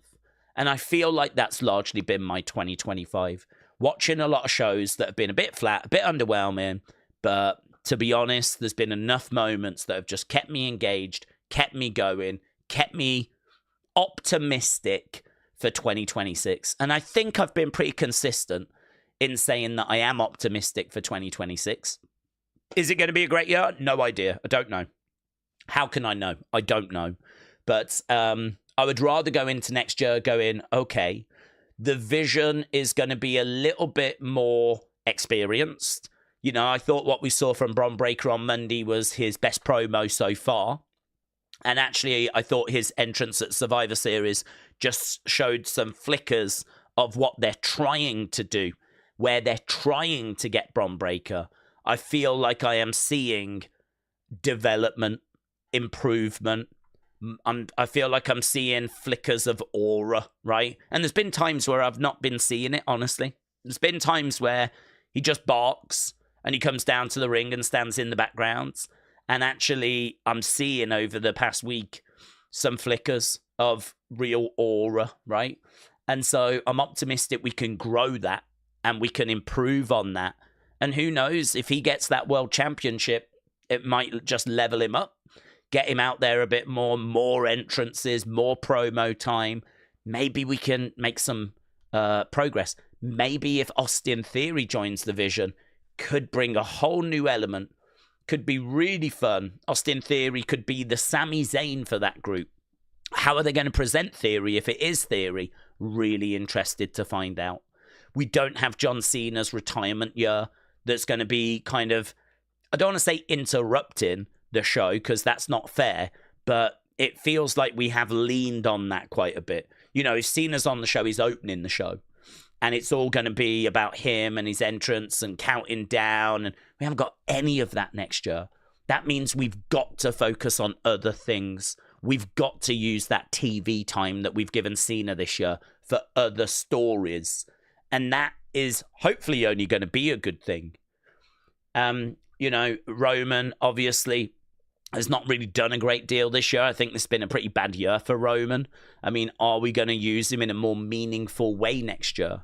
And I feel like that's largely been my 2025. Watching a lot of shows that have been a bit flat, a bit underwhelming, but to be honest, there's been enough moments that have just kept me engaged, kept me going, kept me optimistic for 2026. And I think I've been pretty consistent in saying that I am optimistic for 2026. Is it going to be a great year? No idea. I don't know. How can I know? I don't know. But I would rather go into next year going, okay, the Vision is going to be a little bit more experienced. You know, I thought what we saw from Bron Breakker on Monday was his best promo so far. And actually, I thought his entrance at Survivor Series just showed some flickers of what they're trying to do, where they're trying to get Bron Breakker. I feel like I am seeing development, improvement. I feel like I'm seeing flickers of aura, right? And there's been times where I've not been seeing it, honestly. There's been times where he just barks and he comes down to the ring and stands in the background. And actually, I'm seeing over the past week some flickers of real aura, right? And so I'm optimistic we can grow that and we can improve on that. And who knows, if he gets that world championship, it might just level him up, get him out there a bit more entrances, more promo time. Maybe we can make some progress. Maybe if Austin Theory joins the Vision, could bring a whole new element, could be really fun. Austin Theory could be the Sami Zayn for that group. How are they going to present Theory if it is Theory? Really interested to find out. We don't have John Cena's retirement year that's going to be kind of, I don't want to say interrupting the show because that's not fair, but it feels like we have leaned on that quite a bit. You know, if Cena's on the show, he's opening the show. And it's all going to be about him and his entrance and counting down. And we haven't got any of that next year. That means we've got to focus on other things. We've got to use that TV time that we've given Cena this year for other stories. And that is hopefully only going to be a good thing. You know, Roman obviously has not really done a great deal this year. I think this has been a pretty bad year for Roman. I mean, are we going to use him in a more meaningful way next year?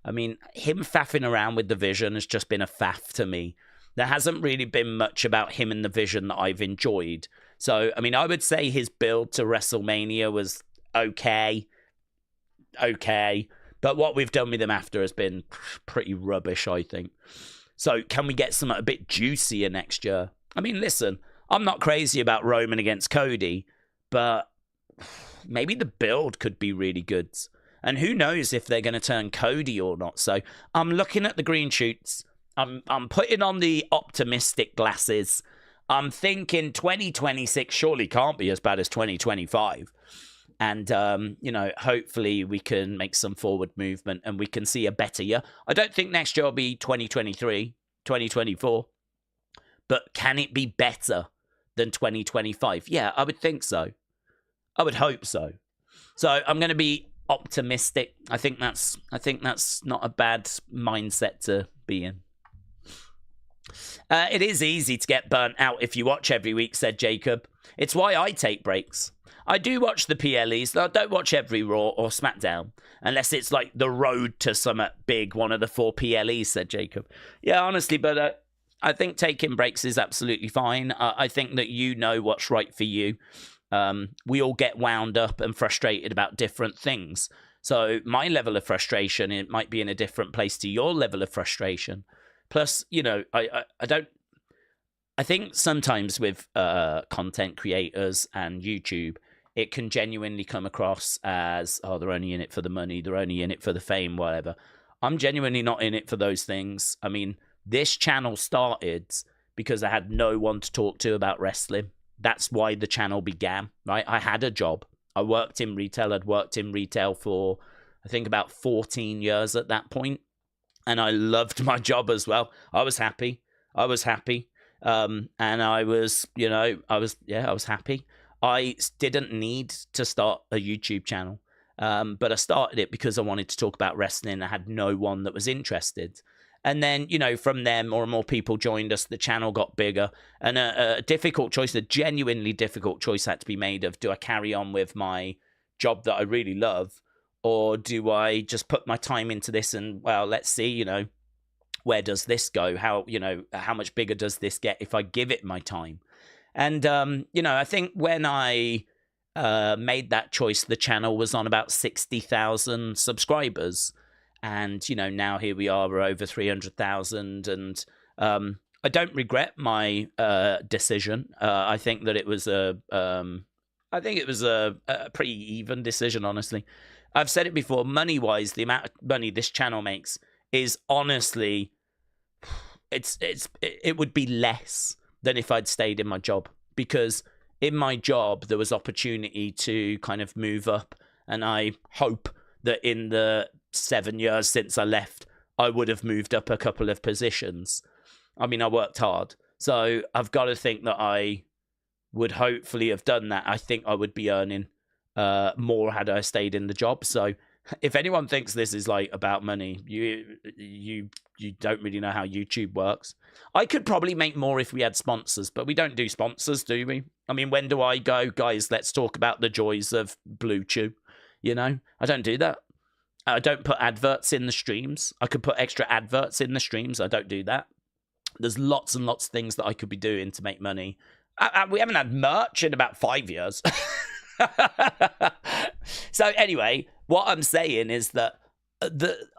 I mean, him faffing around with the Vision has just been a faff to me. There hasn't really been much about him in the Vision that I've enjoyed. So, I mean, I would say his build to WrestleMania was okay. But what we've done with him after has been pretty rubbish, I think. So, can we get something a bit juicier next year? I mean, listen, I'm not crazy about Roman against Cody, but maybe the build could be really good. And who knows if they're going to turn Cody or not. So I'm looking at the green shoots. I'm putting on the optimistic glasses. I'm thinking 2026 surely can't be as bad as 2025. And, you know, hopefully we can make some forward movement and we can see a better year. I don't think next year will be 2023, 2024. But can it be better than 2025? Yeah, I would think so. I would hope so. So I'm going to be optimistic. I think that's not a bad mindset to be in. It is easy to get burnt out if you watch every week, said Jacob. It's why I take breaks. I do watch the PLEs, though I don't watch every Raw or SmackDown, unless it's like the road to something big, one of the 4 PLEs, said Jacob. Yeah, honestly, but I think taking breaks is absolutely fine. I think that you know what's right for you. We all get wound up and frustrated about different things. So my level of frustration, it might be in a different place to your level of frustration. Plus, you know, I don't. I think sometimes with content creators and YouTube, it can genuinely come across as, oh, they're only in it for the money, they're only in it for the fame, whatever. I'm genuinely not in it for those things. I mean, this channel started because I had no one to talk to about wrestling. That's why the channel began, right? I had a job. I worked in retail. I'd worked in retail for, I think, about 14 years at that point. And I loved my job as well. I was happy. And I was, you know, I was happy. I didn't need to start a YouTube channel. But I started it because I wanted to talk about wrestling. I had no one that was interested. And then, you know, from there, more and more people joined us. The channel got bigger. And a difficult choice, a genuinely difficult choice had to be made of, do I carry on with my job that I really love? Or do I just put my time into this and, well, let's see, you know, where does this go? How, you know, how much bigger does this get if I give it my time? And, you know, I think when I made that choice, the channel was on about 60,000 subscribers. And, you know, now here we are, we're over 300,000. And I don't regret my decision. I think that it was a pretty even decision, honestly. I've said it before, money-wise, the amount of money this channel makes is honestly, it would be less than if I'd stayed in my job. Because in my job, there was opportunity to kind of move up. And I hope that in the 7 years since I left, I would have moved up a couple of positions. I mean, I worked hard. So I've got to think that I would hopefully have done that. I think I would be earning more had I stayed in the job. So if anyone thinks this is like about money, you don't really know how YouTube works. I could probably make more if we had sponsors, but we don't do sponsors, do we? I mean, when do I go, guys, let's talk about the joys of Blue Chew? You know, I don't do that. I don't put adverts in the streams. I could put extra adverts in the streams. I don't do that. There's lots and lots of things that I could be doing to make money. We haven't had merch in about 5 years. So anyway, what I'm saying is that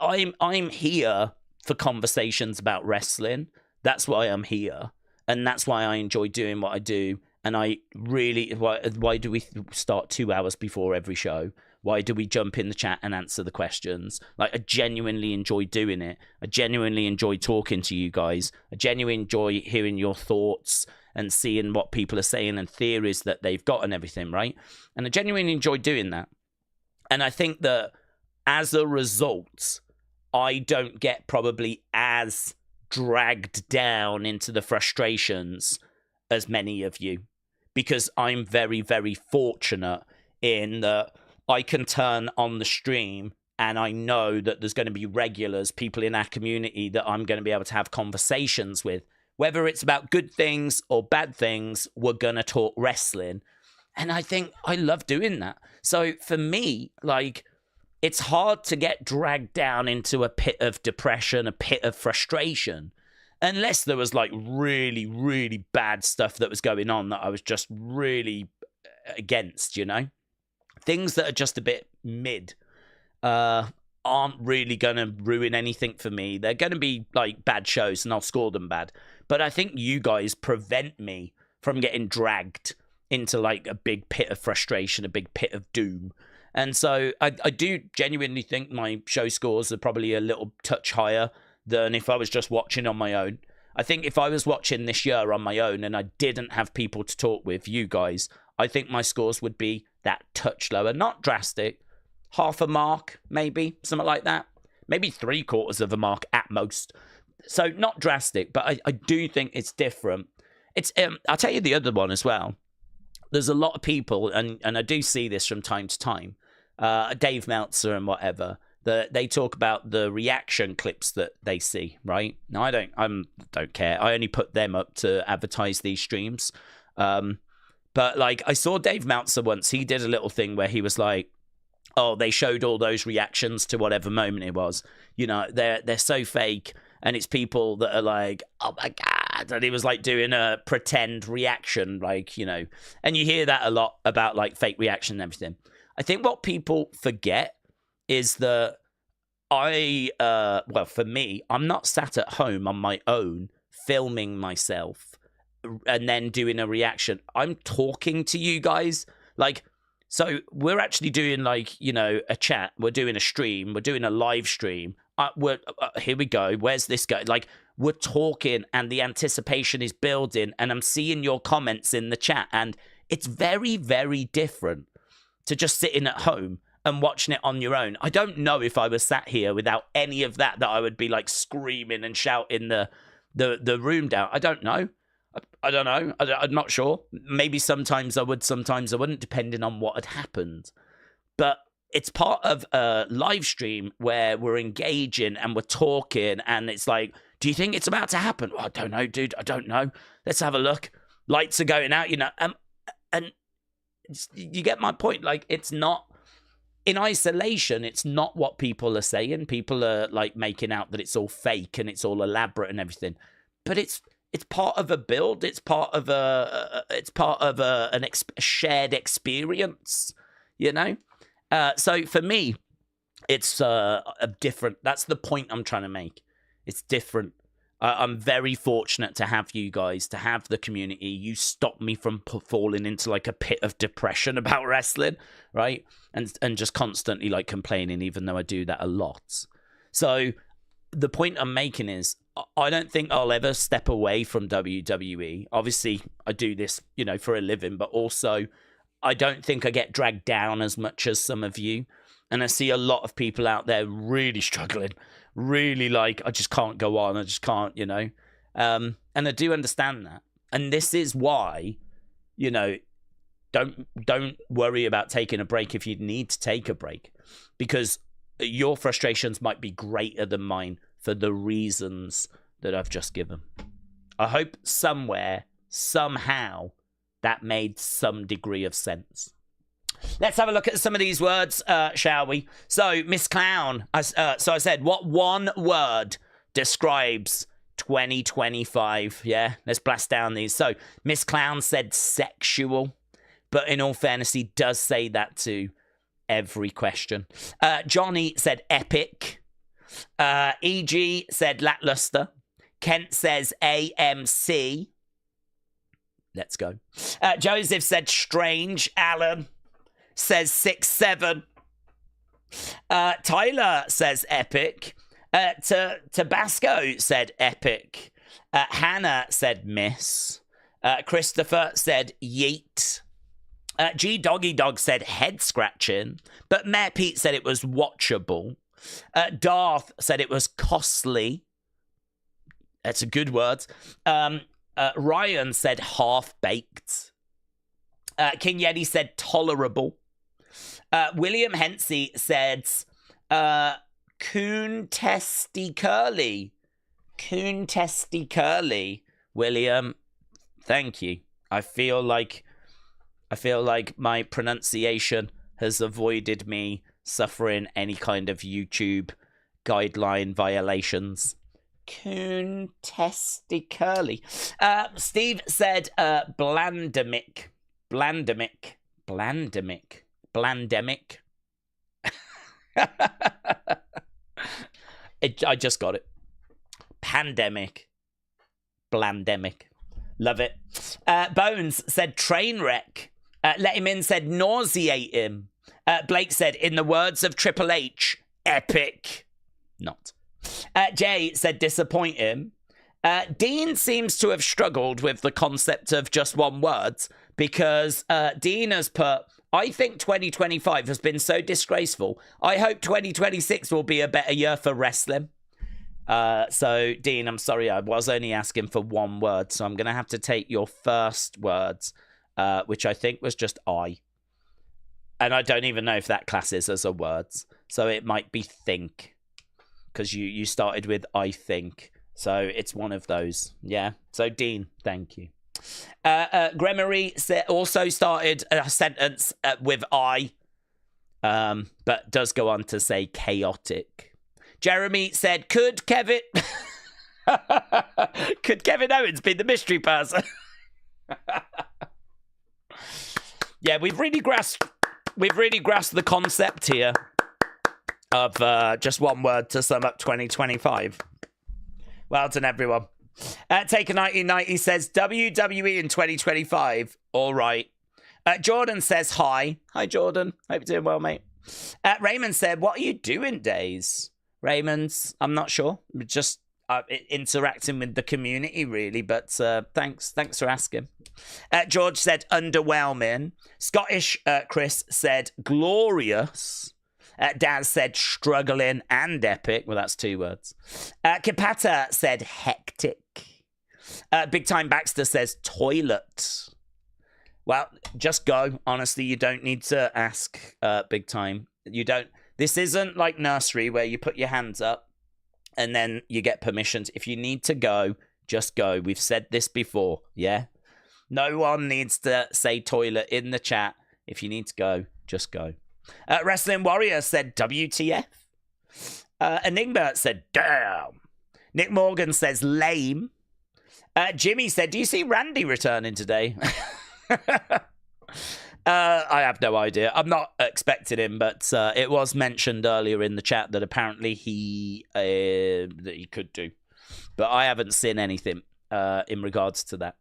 I'm here for conversations about wrestling. That's why I'm here, and that's why I enjoy doing what I do. And I really, why do we start 2 hours before every show? Why do we jump in the chat and answer the questions? Like, I genuinely enjoy doing it. I genuinely enjoy talking to you guys. I genuinely enjoy hearing your thoughts and seeing what people are saying and theories that they've got and everything, right? And I genuinely enjoy doing that. And I think that as a result, I don't get probably as dragged down into the frustrations as many of you, because I'm very, very fortunate in that I can turn on the stream and I know that there's going to be regulars, people in our community that I'm going to be able to have conversations with. Whether it's about good things or bad things, we're going to talk wrestling. And I think I love doing that. So for me, like, it's hard to get dragged down into a pit of depression, a pit of frustration, unless there was like really, really bad stuff that was going on that I was just really against, you know? Things that are just a bit mid aren't really going to ruin anything for me. They're going to be like bad shows and I'll score them bad. But I think you guys prevent me from getting dragged into like a big pit of frustration, a big pit of doom. And so I do genuinely think my show scores are probably a little touch higher than if I was just watching on my own. I think if I was watching this year on my own and I didn't have people to talk with, you guys, I think my scores would be that touch lower. Not drastic. Half a mark, maybe. Something like that. Maybe 3/4 of a mark at most. So not drastic, but I do think it's different. It's I'll tell you the other one as well. There's a lot of people, and I do see this from time to time, Dave Meltzer and whatever, that they talk about the reaction clips that they see, right? Now, I don't care. I only put them up to advertise these streams. But like, I saw Dave Meltzer once. He did a little thing where he was like, oh, they showed all those reactions to whatever moment it was. You know, they're so fake. And it's people that are like, oh my God. And he was like doing a pretend reaction, like, you know, and you hear that a lot about like fake reaction and everything. I think what people forget is that well, for me, I'm not sat at home on my own filming myself and then doing a reaction. I'm talking to you guys. Like, so we're actually doing like, you know, a chat. We're doing a stream. We're doing a live stream. Here we go. Where's this go? Like, we're talking and the anticipation is building and I'm seeing your comments in the chat. And it's very, very different to just sitting at home and watching it on your own. I don't know if I was sat here without any of that I would be like screaming and shouting the room down. I don't know. I don't know. I'm not sure. Maybe sometimes I would, sometimes I wouldn't, depending on what had happened. But it's part of a live stream where we're engaging and we're talking and it's like, do you think it's about to happen? Well, I don't know, dude. I don't know. Let's have a look. Lights are going out, you know. And you get my point. Like, it's not, in isolation, it's not what people are saying. People are like making out that it's all fake and it's all elaborate and everything. But it's part of a build. It's part of a shared experience, you know? So for me, it's a different, that's the point I'm trying to make. It's different. I'm very fortunate to have you guys, to have the community. You stop me from falling into like a pit of depression about wrestling, right? And just constantly like complaining, even though I do that a lot. So the point I'm making is, I don't think I'll ever step away from WWE. Obviously, I do this, you know, for a living, but also I don't think I get dragged down as much as some of you. And I see a lot of people out there really struggling, really like, I just can't go on. I just can't, you know. And I do understand that. And this is why, you know, don't worry about taking a break if you need to take a break, because your frustrations might be greater than mine for the reasons that I've just given. I hope somewhere, somehow, that made some degree of sense. Let's have a look at some of these words, shall we? So, Miss Clown, so I said, what one word describes 2025? Yeah, let's blast down these. So, Miss Clown said sexual, but in all fairness, he does say that to every question. Johnny said epic. EG said lackluster. Kent says AMC. Let's go. Joseph said strange. Alan says 6-7. Tyler says epic. Tabasco said epic. Hannah said miss. Christopher said yeet. G Doggy Dog said head scratching. But Mayor Pete said it was watchable. Darth said it was costly. That's a good word. Ryan said half-baked. King Yeti said tolerable. William Hensey said coon testy curly. Coon testy curly. William, thank you. I feel like my pronunciation has avoided me suffering any kind of YouTube guideline violations. Coon testy curly. Steve said blandemic. Blandemic. I just got it. Pandemic. Blandemic. Love it. Bones said train wreck. Let him in said nauseate him. Blake said, in the words of Triple H, epic. Not. Jay said disappoint him. Dean seems to have struggled with the concept of just one word, because Dean has put, I think 2025 has been so disgraceful. I hope 2026 will be a better year for wrestling. So, Dean, I'm sorry, I was only asking for one word, so I'm going to have to take your first words, which I think was just I. And I don't even know if that classes as a word. So it might be think, because you started with I think. So it's one of those. Yeah. So, Dean, thank you. Gremery also started a sentence with I, but does go on to say chaotic. Jeremy said, could Kevin Owens be the mystery person? Yeah, we've really grasped the concept here. of just one word to sum up 2025. Well done, everyone. Taker 1990 says WWE in 2025. All right. Jordan says hi. Hi, Jordan. Hope you're doing well, mate. Raymond said, "What are you doing, Daze?" Raymond, I'm not sure. Just interacting with the community, really. But thanks for asking. George said, "Underwhelming." Scottish Chris said, "Glorious." Daz said, "Struggling and epic." Well, that's 2 words. Kipata said, "Hectic." Big Time Baxter says, "Toilet." Well, just go. Honestly, you don't need to ask, Big Time. You don't. This isn't like nursery where you put your hands up and then you get permissions. If you need to go, just go. We've said this before, yeah? No one needs to say toilet in the chat. If you need to go, just go. Wrestling Warrior said WTF. Enigma said damn. Nick Morgan says lame. Jimmy said, "Do you see Randy returning today?" I have no idea. I'm not expecting him, but it was mentioned earlier in the chat that apparently he could do. But I haven't seen anything in regards to that.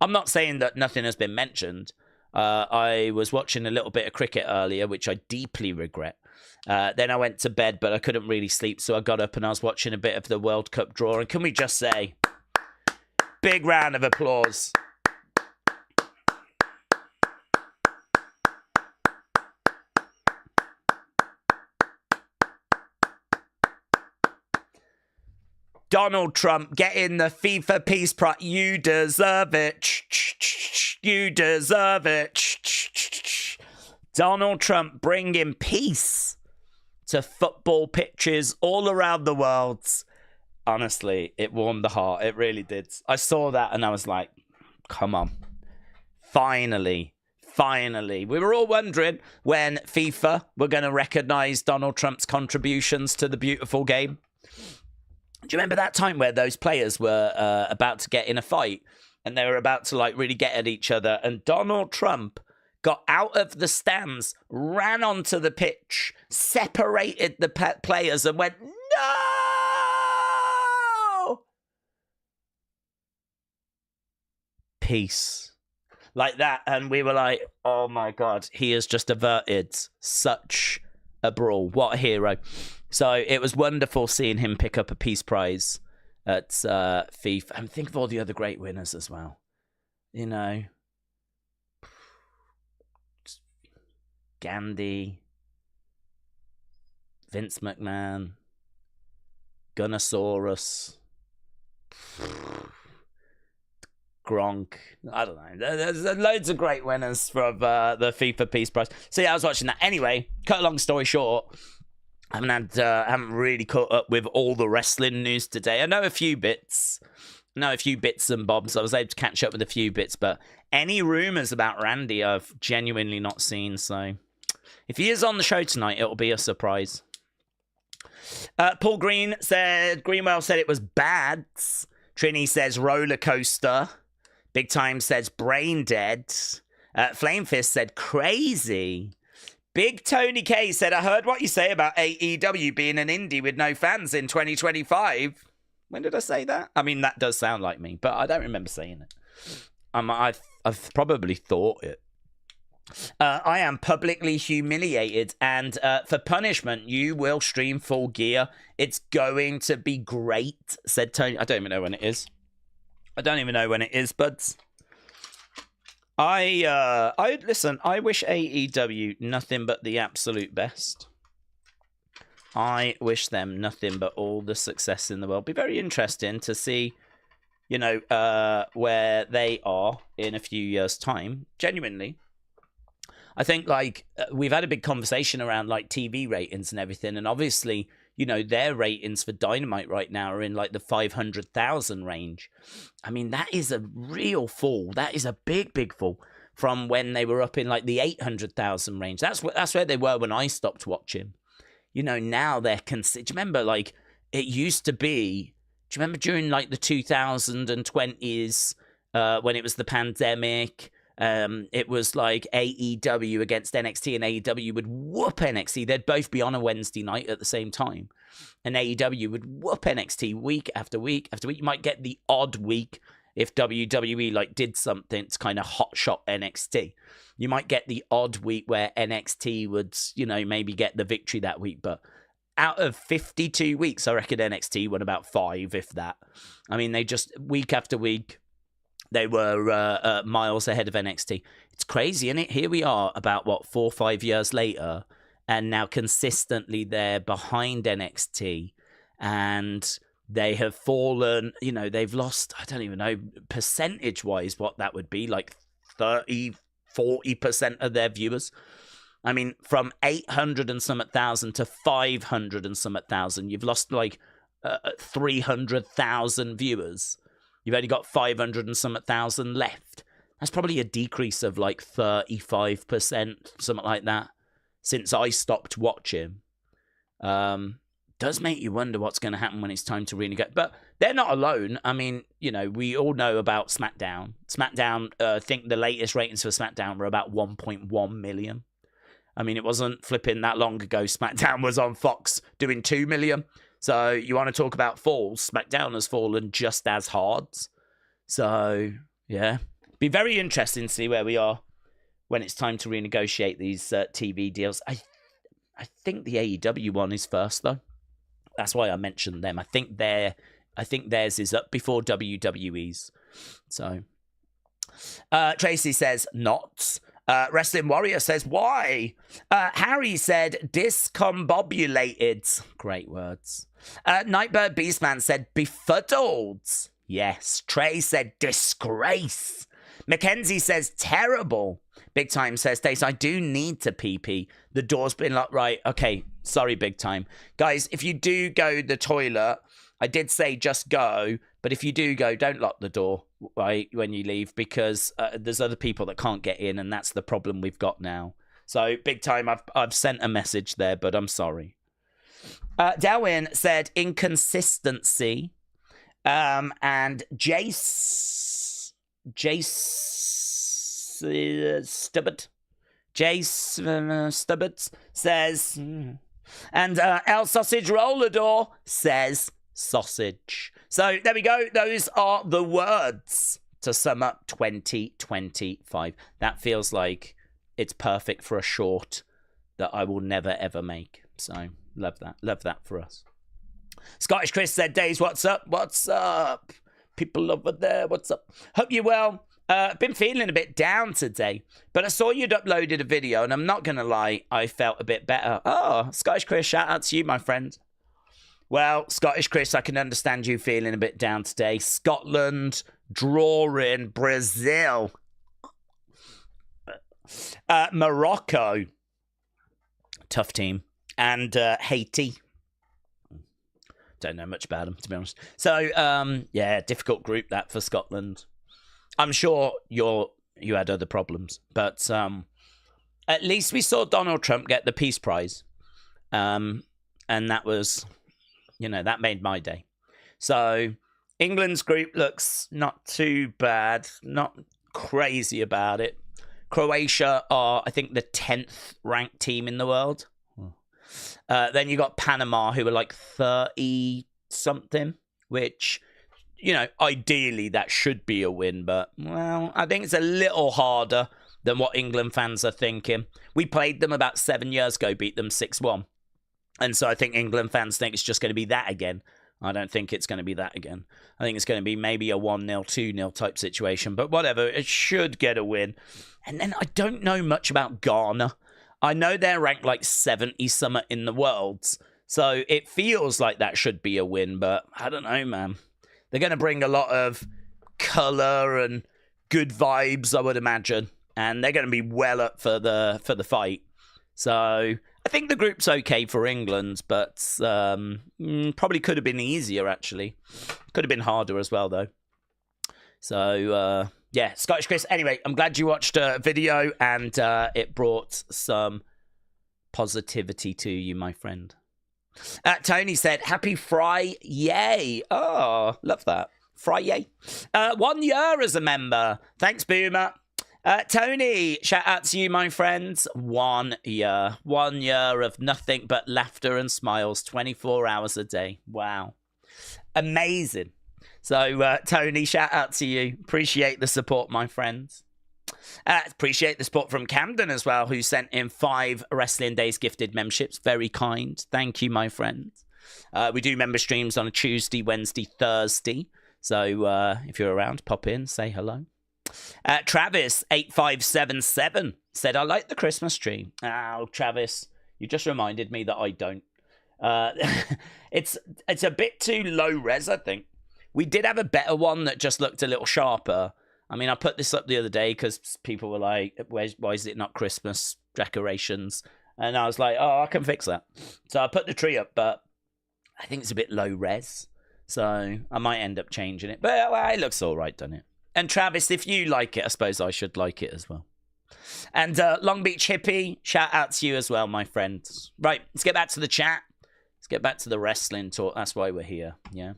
I'm not saying that nothing has been mentioned. I was watching a little bit of cricket earlier, which I deeply regret. Then I went to bed, but I couldn't really sleep, so I got up and I was watching a bit of the World Cup draw. And can we just say, big round of applause. Donald Trump getting the FIFA Peace Prize. You deserve it. You deserve it. Donald Trump bringing peace to football pitches all around the world. Honestly, it warmed the heart. It really did. I saw that and I was like, come on. Finally. We were all wondering when FIFA were going to recognize Donald Trump's contributions to the beautiful game. Do you remember that time where those players were about to get in a fight and they were about to like really get at each other, and Donald Trump got out of the stands, ran onto the pitch, separated the players and went, "No!" Peace. Like that. And we were like, oh my God, he has just averted such a brawl. What a hero. So it was wonderful seeing him pick up a peace prize at FIFA. And think of all the other great winners as well. You know, Gandhi, Vince McMahon, Gunnosaurus, Gronk. I don't know. There's loads of great winners from the FIFA Peace Prize. So yeah, I was watching that. Anyway, cut a long story short, I haven't really caught up with all the wrestling news today. I know a few bits. And bobs. I was able to catch up with a few bits, but any rumors about Randy I've genuinely not seen. So if he is on the show tonight, it'll be a surprise. Paul Greenwell said it was bad. Trini says roller coaster. Big Time says brain dead. Flamefist said crazy. Big Tony K said, I heard what you say about AEW being an indie with no fans in 2025. When did I say that? I mean, that does sound like me, but I don't remember saying it. I've probably thought it. I am publicly humiliated, and for punishment, you will stream Full Gear. It's going to be great, said Tony. I don't even know when it is. But listen, I wish AEW nothing but the absolute best. I wish them nothing but all the success in the world. Be very interesting to see, you know, where they are in a few years' time. Genuinely. I think, like, we've had a big conversation around, like, TV ratings and everything. And obviously, you know, their ratings for Dynamite right now are in, like, the 500,000 range. I mean, that is a real fall. That is a big, big fall from when they were up in, like, the 800,000 range. That's where they were when I stopped watching. You know, now they're do you remember, like, it used to be, do you remember during, like, the 2020s when it was the pandemic, It was like AEW against NXT, and AEW would whoop NXT. They'd both be on a Wednesday night at the same time. And AEW would whoop NXT week after week after week. You might get the odd week if WWE like did something to kind of hotshot NXT. You might get the odd week where NXT would, maybe get the victory that week. But out of 52 weeks, I reckon NXT won about 5, if that. I mean, they just, week after week, they were miles ahead of NXT. It's crazy, isn't it? Here we are about, 4 or 5 years later, and now consistently they're behind NXT, and they have fallen, they've lost, I don't even know, percentage-wise what that would be, like 30, 40% of their viewers. I mean, from 800 and some thousand to 500 and some thousand, you've lost like 300,000 viewers. You've only got 500 and some thousand left. That's probably a decrease of like 35%, something like that, since I stopped watching. Does make you wonder what's going to happen when it's time to renegotiate. But they're not alone. I mean, we all know about SmackDown. SmackDown, I think the latest ratings for SmackDown were about 1.1 million. I mean, it wasn't flipping that long ago. SmackDown was on Fox doing 2 million. So you want to talk about falls? SmackDown has fallen just as hard. So, yeah. Be very interesting to see where we are when it's time to renegotiate these TV deals. I think the AEW one is first, though. That's why I mentioned them. I think theirs is up before WWE's. So, Tracy says not. Wrestling Warrior says, why? Harry said, discombobulated. Great words. Nightbird Beastman said, befuddled. Yes. Trey said, disgrace. Mackenzie says, terrible. Big Time says, Dace, I do need to pee-pee. The door's been locked. Right, okay. Sorry, Big Time. Guys, if you do go to the toilet, I did say just go, but if you do go, don't lock the door, right, when you leave, because there's other people that can't get in, and that's the problem we've got now. So, Big Time, I've sent a message there, but I'm sorry. Darwin said inconsistency, and Jace Stubbard says, and El Sausage Rollador says sausage. So there we go. Those are the words to sum up 2025. That feels like it's perfect for a short that I will never ever make. So love that. Love that for us. Scottish Chris said, Days, what's up? What's up? People over there, what's up? Hope you're well. Been feeling a bit down today, but I saw you'd uploaded a video, and I'm not going to lie, I felt a bit better. Oh, Scottish Chris, shout out to you, my friend. Well, Scottish Chris, I can understand you feeling a bit down today. Scotland drawing Brazil. Morocco. Tough team. And Haiti. Don't know much about them, to be honest. So, yeah, difficult group that for Scotland. I'm sure you had other problems, but at least we saw Donald Trump get the Peace Prize. And that was, that made my day. So England's group looks not too bad, not crazy about it. Croatia are, I think, the 10th ranked team in the world. Then you got Panama, who are like 30-something, which, ideally that should be a win. But, well, I think it's a little harder than what England fans are thinking. We played them about 7 years ago, beat them 6-1. And so I think England fans think it's just going to be that again. I don't think it's going to be that again. I think it's going to be maybe a 1-0, 2-0 type situation. But whatever, it should get a win. And then I don't know much about Ghana. I know they're ranked like 70-something in the world. So it feels like that should be a win. But I don't know, man. They're going to bring a lot of colour and good vibes, I would imagine. And they're going to be well up for the fight. So I think the group's okay for England, but probably could have been easier, actually. Could have been harder as well, though. So, yeah, Scottish Chris. Anyway, I'm glad you watched a video and it brought some positivity to you, my friend. Tony said, happy Fry, yay. Oh, love that. Fry, yay. 1 year as a member. Thanks, Boomer. Tony, shout out to you, my friends. 1 year. 1 year of nothing but laughter and smiles 24 hours a day. Wow. Amazing. So, Tony, shout out to you. Appreciate the support, my friends. Appreciate the support from Camden as well, who sent in 5 Wrestling Daze gifted memberships. Very kind. Thank you, my friends. We do member streams on a Tuesday, Wednesday, Thursday. So if you're around, pop in, say hello. Travis8577 said, I like the Christmas tree. Oh, Travis, you just reminded me that I don't. It's a bit too low res, I think. We did have a better one that just looked a little sharper. I mean, I put this up the other day because people were like, why is it not Christmas decorations? And I was like, oh, I can fix that. So I put the tree up, but I think it's a bit low res. So I might end up changing it. But well, it looks all right, doesn't it? And Travis, if you like it, I suppose I should like it as well. And Long Beach Hippie, shout out to you as well, my friends. Right, let's get back to the chat. Let's get back to the wrestling talk. That's why we're here, yeah.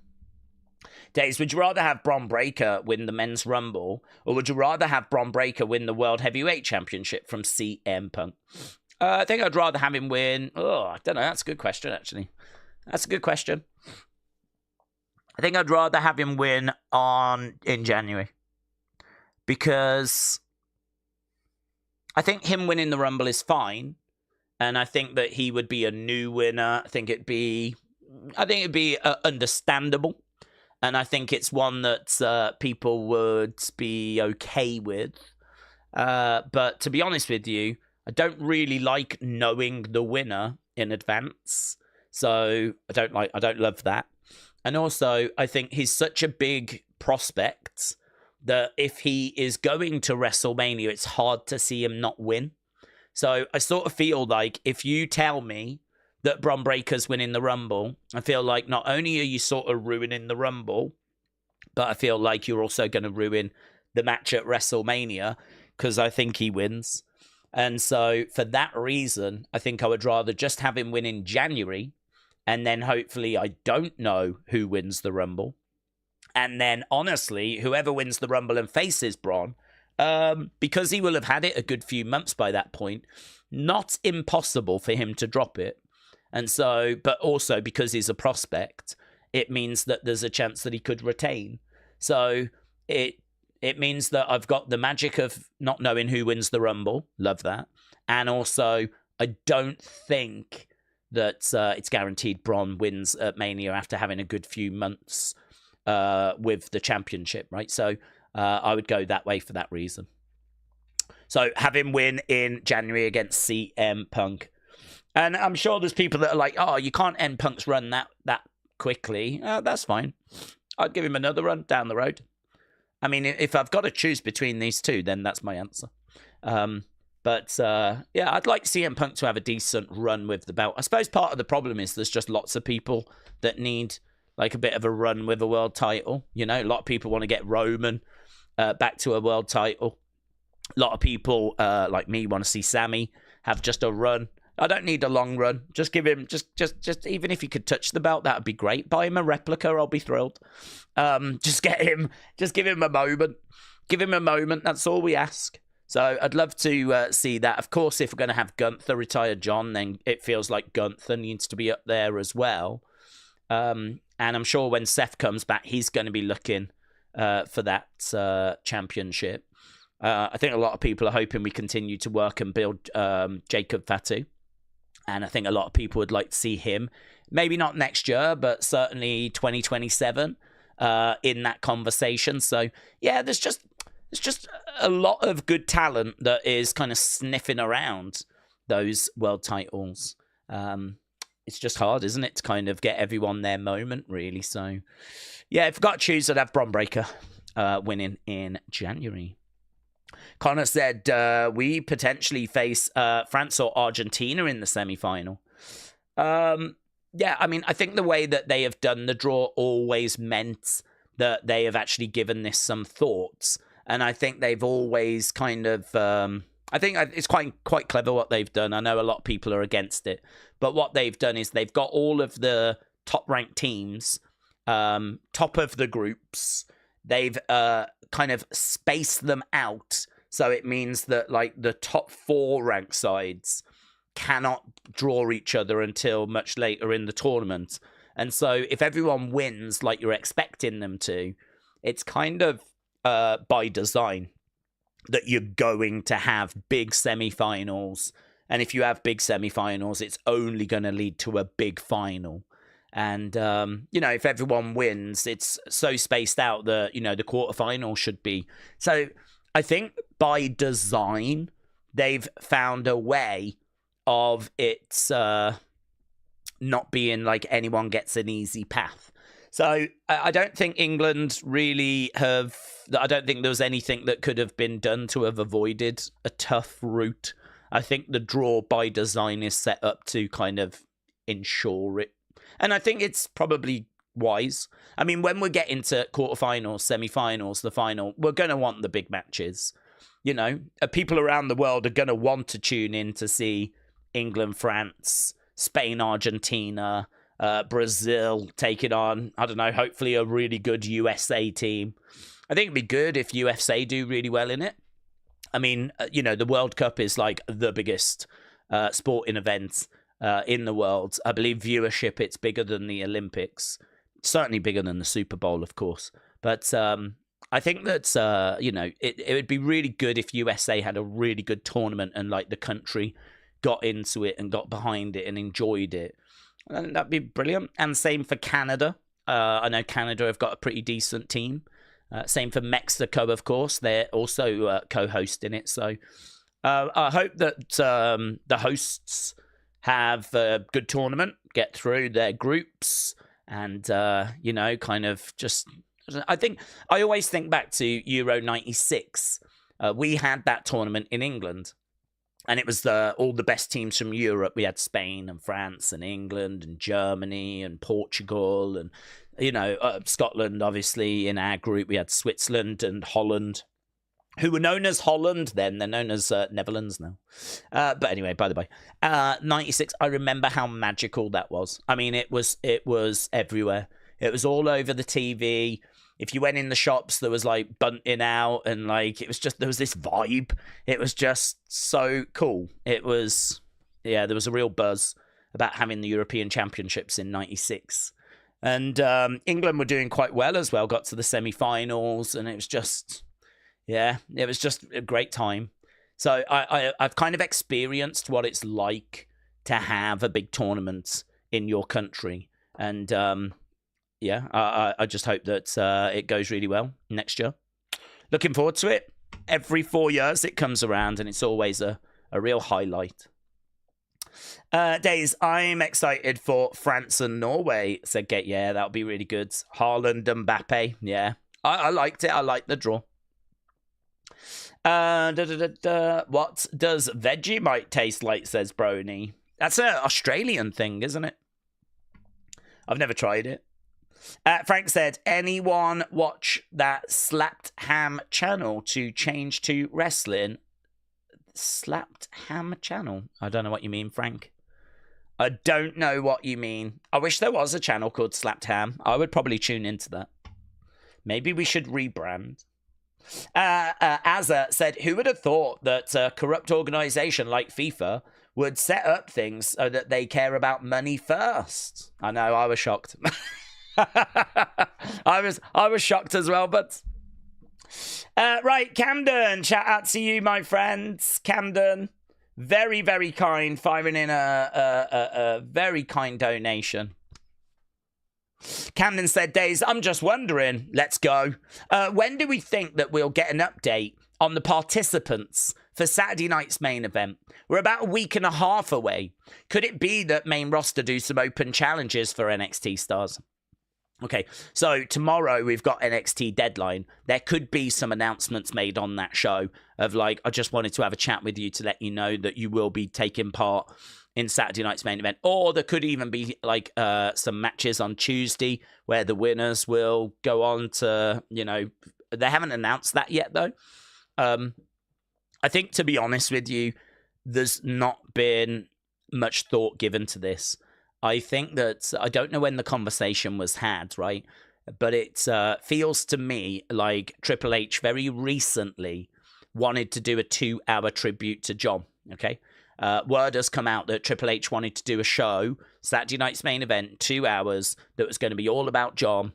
Daze, would you rather have Bron Breakker win the Men's Rumble, or would you rather have Bron Breakker win the World Heavyweight Championship from CM Punk? I think I'd rather have him win. Oh, I don't know. That's a good question, actually. That's a good question. I think I'd rather have him win in January. Because I think him winning the Rumble is fine. And I think that he would be a new winner. I think it'd be understandable. And I think it's one that people would be okay with. But to be honest with you, I don't really like knowing the winner in advance. So I don't love that. And also, I think he's such a big prospect that if he is going to WrestleMania, it's hard to see him not win. So I sort of feel like if you tell me that Bron Breakker's winning the Rumble, I feel like not only are you sort of ruining the Rumble, but I feel like you're also going to ruin the match at WrestleMania because I think he wins. And so for that reason, I think I would rather just have him win in January, and then hopefully I don't know who wins the Rumble. And then honestly, whoever wins the Rumble and faces Bron, because he will have had it a good few months by that point, not impossible for him to drop it. And so, but also because he's a prospect, it means that there's a chance that he could retain. So it means that I've got the magic of not knowing who wins the Rumble. Love that. And also, I don't think that it's guaranteed Bron wins at Mania after having a good few months with the championship, right? So I would go that way for that reason. So have him win in January against CM Punk. And I'm sure there's people that are like, oh, you can't end Punk's run that quickly. That's fine. I'd give him another run down the road. I mean, if I've got to choose between these two, then that's my answer. But I'd like CM Punk to have a decent run with the belt. I suppose part of the problem is there's just lots of people that need like a bit of a run with a world title. You know, a lot of people want to get Roman back to a world title. A lot of people like me want to see Sammy have just a run. I don't need a long run. Just give him, just even if he could touch the belt, that would be great. Buy him a replica, I'll be thrilled. Just give him a moment. Give him a moment, that's all we ask. So I'd love to see that. Of course, if we're going to have Gunther retire John, then it feels like Gunther needs to be up there as well. And I'm sure when Seth comes back, he's going to be looking for that championship. I think a lot of people are hoping we continue to work and build Jacob Fatu. And I think a lot of people would like to see him, maybe not next year, but certainly 2027 in that conversation. So, yeah, there's just a lot of good talent that is kind of sniffing around those world titles. It's just hard, isn't it, to kind of get everyone their moment, really. So, yeah, if I've got to choose, I'd have Bron Breakker winning in January. Connor said, we potentially face France or Argentina in the semi-final. Yeah, I mean, I think the way that they have done the draw always meant that they have actually given this some thoughts. And I think they've always kind of... I think it's quite clever what they've done. I know a lot of people are against it. But what they've done is they've got all of the top-ranked teams, top of the groups. They've kind of spaced them out So it means that like the top 4 ranked sides cannot draw each other until much later in the tournament. And so if everyone wins like you're expecting them to, it's kind of by design that you're going to have big semi-finals. And if you have big semi-finals, it's only going to lead to a big final. And, if everyone wins, it's so spaced out that, the quarterfinal should be. So I think by design, they've found a way of it not being like anyone gets an easy path. So I don't think England really have... I don't think there was anything that could have been done to have avoided a tough route. I think the draw by design is set up to kind of ensure it. And I think it's probably wise. I mean, when we're getting to quarterfinals, semi-finals, the final, we're going to want the big matches. People around the world are going to want to tune in to see England, France, Spain, Argentina, Brazil taking on, I don't know, hopefully a really good USA team. I think it'd be good if USA do really well in it. I mean, the World Cup is like the biggest sporting event in the world. I believe viewership, it's bigger than the Olympics. Certainly bigger than the Super Bowl, of course. But I think that, it would be really good if USA had a really good tournament and like the country got into it and got behind it and enjoyed it. And that'd be brilliant. And same for Canada. I know Canada have got a pretty decent team. Same for Mexico, of course. They're also co-hosting it. So I hope that the hosts have a good tournament, get through their groups, and, kind of just... I always think back to Euro 96. We had that tournament in England. And it was all the best teams from Europe. We had Spain and France and England and Germany and Portugal and, Scotland, obviously, in our group. We had Switzerland and Holland, who were known as Holland then. They're known as Netherlands now. But anyway, by the way, 96, I remember how magical that was. I mean, it was everywhere. It was all over the TV. If you went in the shops, there was like bunting out and like, there was this vibe. It was just so cool. There was a real buzz about having the European Championships in 96. And England were doing quite well as well, got to the semi-finals, and it was just a great time. So I've kind of experienced what it's like to have a big tournament in your country. And I just hope that it goes really well next year. Looking forward to it. Every 4 years it comes around, and it's always a real highlight. Daze, I'm excited for France and Norway, said Gate. Yeah, that'll be really good. Haaland and Mbappe. Yeah, I liked it. I liked the draw. What does Vegemite taste like, says Brony. That's an Australian thing, isn't it? I've never tried it. Frank said, anyone watch that Slapped Ham channel to change to wrestling? Slapped Ham channel? I don't know what you mean, Frank. I don't know what you mean. I wish there was a channel called Slapped Ham. I would probably tune into that. Maybe we should rebrand. Azza said, who would have thought that a corrupt organization like FIFA would set up things so that they care about money first? I know, I was shocked. I was shocked as well, but right, Camden, shout out to you, my friends. Camden, very, very kind, firing in a very kind donation. Camden said, Daze, I'm just wondering, let's go. When do we think that we'll get an update on the participants for Saturday night's main event? We're about a week and a half away. Could it be that main roster do some open challenges for NXT stars? Okay, so tomorrow we've got NXT Deadline. There could be some announcements made on that show of like, I just wanted to have a chat with you to let you know that you will be taking part in Saturday night's main event. Or there could even be like some matches on Tuesday where the winners will go on to, they haven't announced that yet though. I think, to be honest with you, there's not been much thought given to this. I think that, I don't know when the conversation was had, right? But it feels to me like Triple H very recently wanted to do a 2-hour tribute to John. Okay. Word has come out that Triple H wanted to do a show, Saturday night's main event, 2 hours, that was going to be all about John.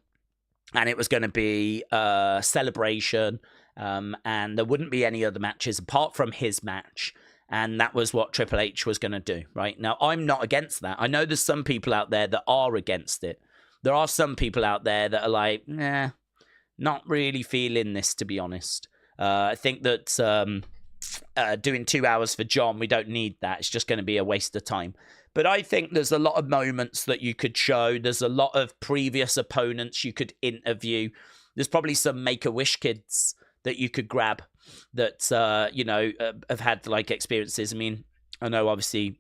And it was going to be a celebration. And there wouldn't be any other matches apart from his match. And that was what Triple H was going to do, right? Now, I'm not against that. I know there's some people out there that are against it. There are some people out there that are like, nah, not really feeling this, to be honest. I think that doing 2 hours for John, we don't need that. It's just going to be a waste of time. But I think there's a lot of moments that you could show. There's a lot of previous opponents you could interview. There's probably some Make-A-Wish kids that you could grab that, you know, have had, like, experiences. I mean, I know, obviously,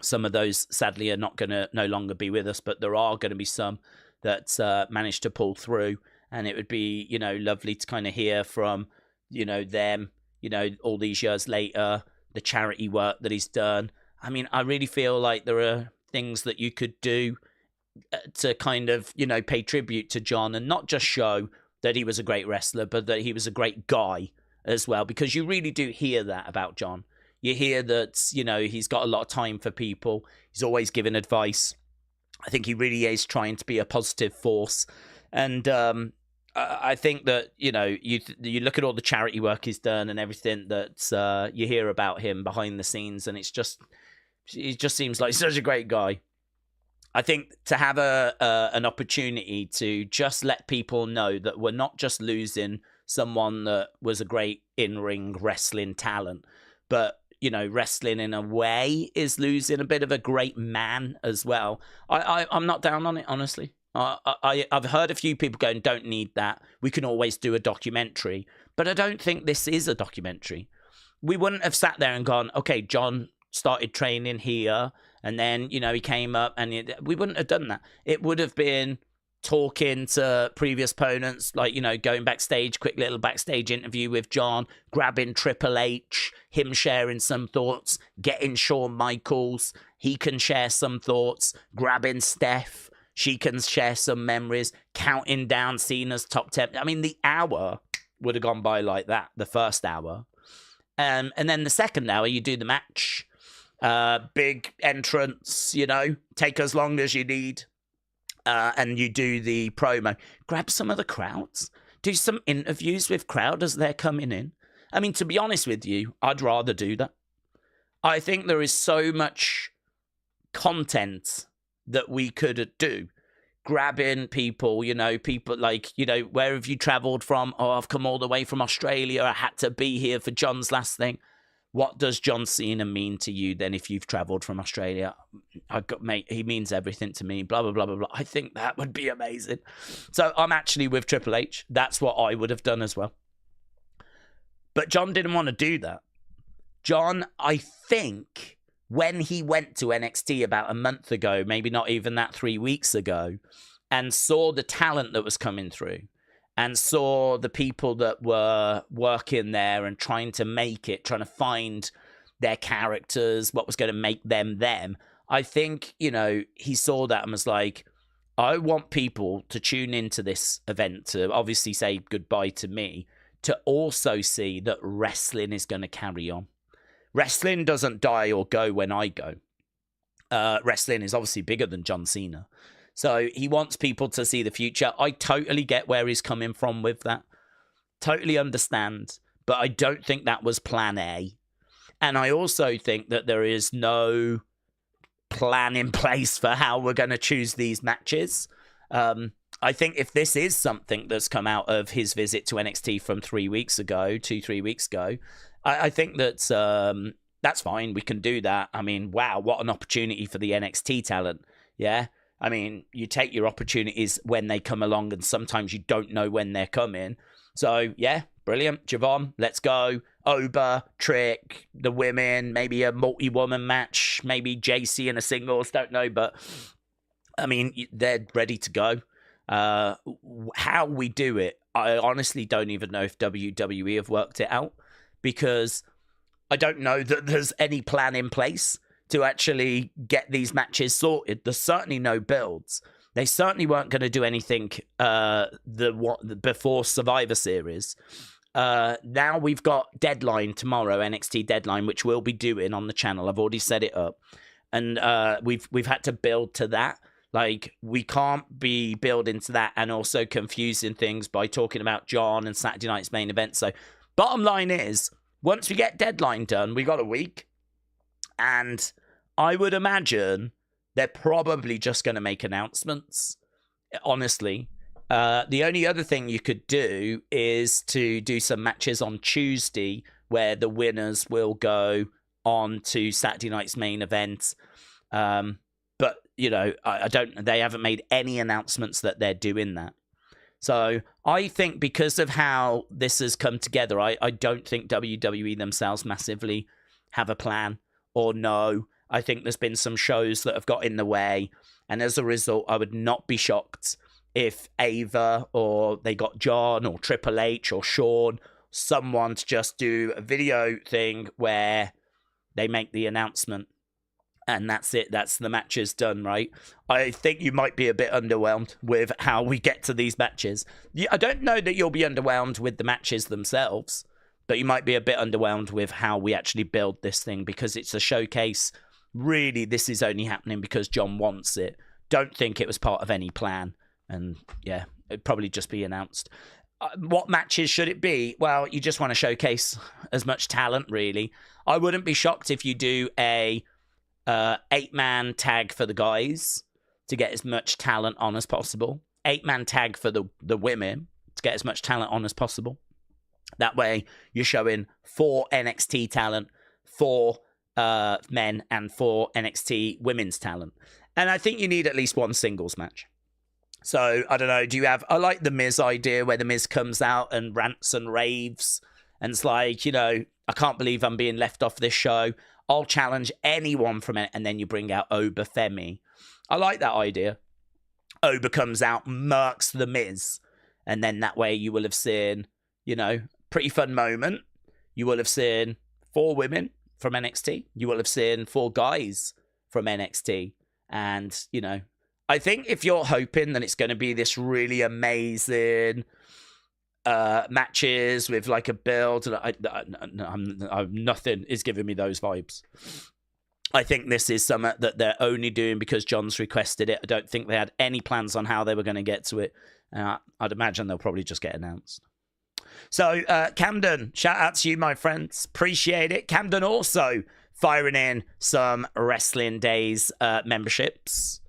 some of those, sadly, are not going to no longer be with us, but there are going to be some that managed to pull through. And it would be, you know, lovely to kind of hear from, you know, them, you know, all these years later, the charity work that he's done. I mean, I really feel like there are things that you could do to kind of, you know, pay tribute to John and not just show that he was a great wrestler, but that he was a great guy as well, because you really do hear that about John. You hear that, you know, he's got a lot of time for people. He's always giving advice. I think he really is trying to be a positive force. And I think that, you know, you look at all the charity work he's done and everything that you hear about him behind the scenes, and he just seems like such a great guy. I think to have an opportunity to just let people know that we're not just losing someone that was a great in-ring wrestling talent, but, you know, wrestling in a way is losing a bit of a great man as well. I'm not down on it, honestly. I've heard a few people going, don't need that. We can always do a documentary. But I don't think this is a documentary. We wouldn't have sat there and gone, okay, John started training here, and then, you know, he came up, and we wouldn't have done that. It would have been talking to previous opponents, like, you know, going backstage, quick little backstage interview with John, grabbing Triple H, him sharing some thoughts, getting Shawn Michaels, he can share some thoughts, grabbing Steph, she can share some memories, counting down Cena's top 10. I mean, the hour would have gone by like that, the first hour. And then the second hour, you do the match. Big entrance, you know, take as long as you need. And you do the promo. Grab some of the crowds. Do some interviews with crowd as they're coming in. I mean, to be honest with you, I'd rather do that. I think there is so much content that we could do. Grabbing people, you know, people like, you know, where have you traveled from? Oh, I've come all the way from Australia. I had to be here for John's last thing. What does John Cena mean to you then if you've traveled from Australia? Mate, he means everything to me, blah, blah, blah, blah, blah. I think that would be amazing. So I'm actually with Triple H. That's what I would have done as well. But John didn't want to do that. John, I think, when he went to NXT about a month ago, maybe not even that, 3 weeks ago, and saw the talent that was coming through, and saw the people that were working there and trying to make it, trying to find their characters, what was going to make them them. I think, you know, he saw that and was like, I want people to tune into this event to obviously say goodbye to me, to also see that wrestling is going to carry on. Wrestling doesn't die or go when I go. Wrestling is obviously bigger than John Cena. So he wants people to see the future. I totally get where he's coming from with that. Totally understand. But I don't think that was plan A. And I also think that there is no plan in place for how we're going to choose these matches. I think if this is something that's come out of his visit to NXT from 3 weeks ago, 2-3 weeks ago, I think that that's fine. We can do that. I mean, wow, what an opportunity for the NXT talent. Yeah. I mean, you take your opportunities when they come along, and sometimes you don't know when they're coming. So, yeah, brilliant. Javon, let's go. Oba, Trick, the women, maybe a multi-woman match, maybe JC in a singles, don't know. But, I mean, they're ready to go. How we do it, I honestly don't even know if WWE have worked it out, because I don't know that there's any plan in place to actually get these matches sorted. There's certainly no builds. They certainly weren't going to do anything before Survivor Series. now we've got Deadline tomorrow, NXT Deadline, which we'll be doing on the channel. I've already set it up. And we've had to build to that. Like, we can't be building to that and also confusing things by talking about John and Saturday night's main event. So, bottom line is, once we get Deadline done, we got a week. And I would imagine they're probably just going to make announcements, honestly. The only other thing you could do is to do some matches on Tuesday where the winners will go on to Saturday night's main event. But, you know, they haven't made any announcements that they're doing that. So I think because of how this has come together, I don't think WWE themselves massively have a plan or know. I think there's been some shows that have got in the way. And as a result, I would not be shocked if Ava or they got John or Triple H or Shawn, someone to just do a video thing where they make the announcement. And that's it. That's the matches done, right? I think you might be a bit underwhelmed with how we get to these matches. I don't know that you'll be underwhelmed with the matches themselves, but you might be a bit underwhelmed with how we actually build this thing because it's a showcase. Really, this is only happening because John wants it. Don't think it was part of any plan. And yeah, it'd probably just be announced. What matches should it be? Well, you just want to showcase as much talent, really. I wouldn't be shocked if you do a 8-man tag for the guys to get as much talent on as possible. 8-man tag for the women to get as much talent on as possible. That way, you're showing 4 NXT talent, 4 men, and 4 NXT women's talent. And I think you need at least one singles match. So, I don't know, do you have... I like the Miz idea where the Miz comes out and rants and raves. And it's like, you know, I can't believe I'm being left off this show. I'll challenge anyone from it. And then you bring out Oba Femi. I like that idea. Oba comes out, murks the Miz. And then that way you will have seen, you know, pretty fun moment. You will have seen 4 women from NXT. You will have seen 4 guys from NXT. And, you know, I think if you're hoping that it's going to be this really amazing matches with like a build, nothing is giving me those vibes. I think this is something that they're only doing because John's requested it. I don't think they had any plans on how they were going to get to it. I'd imagine they'll probably just get announced. So, Camden, shout out to you, my friends. Appreciate it. Camden also firing in some Wrestling Daze memberships.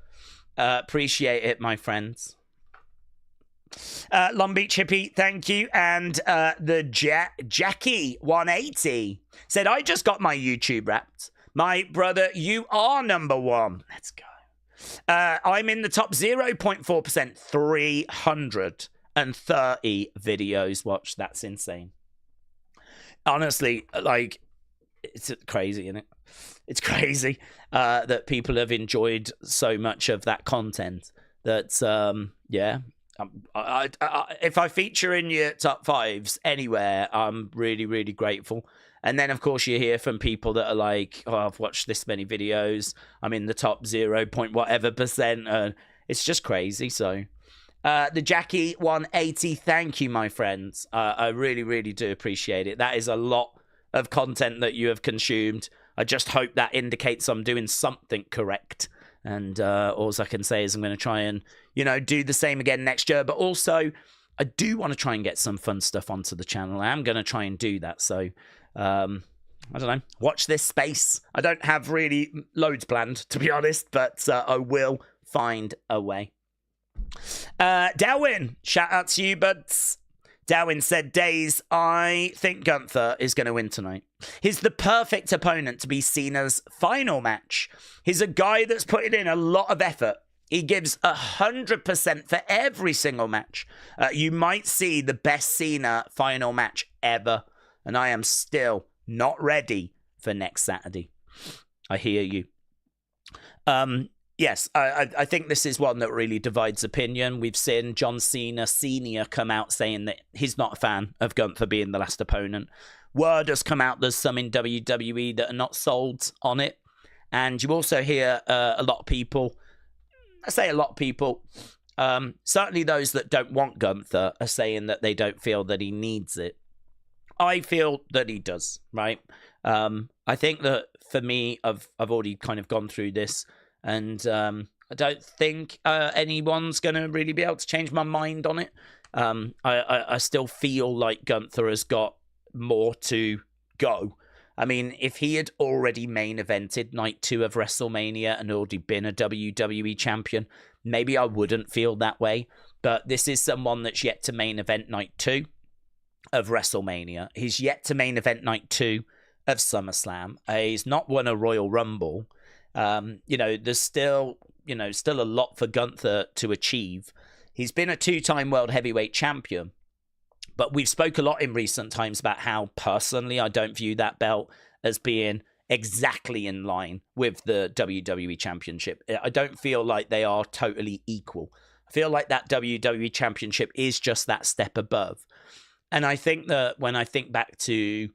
Appreciate it, my friends. Long Beach Hippie, thank you. And the Jackie180 said, I just got my YouTube wrapped. My brother, you are #1. Let's go. I'm in the top 0.4%, 330 videos watched. That's insane. Honestly, like, it's crazy, isn't it? It's crazy that people have enjoyed so much of that content. That, yeah. If I feature in your top 5s anywhere, I'm really, really grateful. And then, of course, you hear from people that are like, oh, I've watched this many videos. I'm in the top 0. whatever %. It's just crazy. So, the Jackie180, thank you, my friends. I really, really do appreciate it. That is a lot of content that you have consumed. I just hope that indicates I'm doing something correct. And all I can say is I'm going to try and, you know, do the same again next year. But also, I do want to try and get some fun stuff onto the channel. I am going to try and do that. So, I don't know. Watch this space. I don't have really loads planned, to be honest. But I will find a way. Darwin, shout out to you, buds. Darwin said, Daze, I think Gunther is going to win tonight. He's the perfect opponent to be Cena's final match. He's a guy that's putting in a lot of effort. He gives 100% for every single match. You might see the best Cena final match ever. And I am still not ready for next Saturday. I hear you. Yes, I think this is one that really divides opinion. We've seen John Cena Sr. come out saying that he's not a fan of Gunther being the last opponent. Word has come out there's some in WWE that are not sold on it. And you also hear a lot of people, I say a lot of people, certainly those that don't want Gunther are saying that they don't feel that he needs it. I feel that he does, right? I think that for me, I've already kind of gone through this, and I don't think anyone's going to really be able to change my mind on it. I still feel like Gunther has got more to go. I mean, if he had already main evented night 2 of WrestleMania and already been a WWE champion, maybe I wouldn't feel that way. But this is someone that's yet to main event night 2 of WrestleMania. He's yet to main event night 2 of SummerSlam. He's not won a Royal Rumble. There's still a lot for Gunther to achieve. He's been a 2-time world heavyweight champion. But we've spoke a lot in recent times about how personally I don't view that belt as being exactly in line with the WWE Championship. I don't feel like they are totally equal. I feel like that WWE Championship is just that step above. And I think that when I think back to,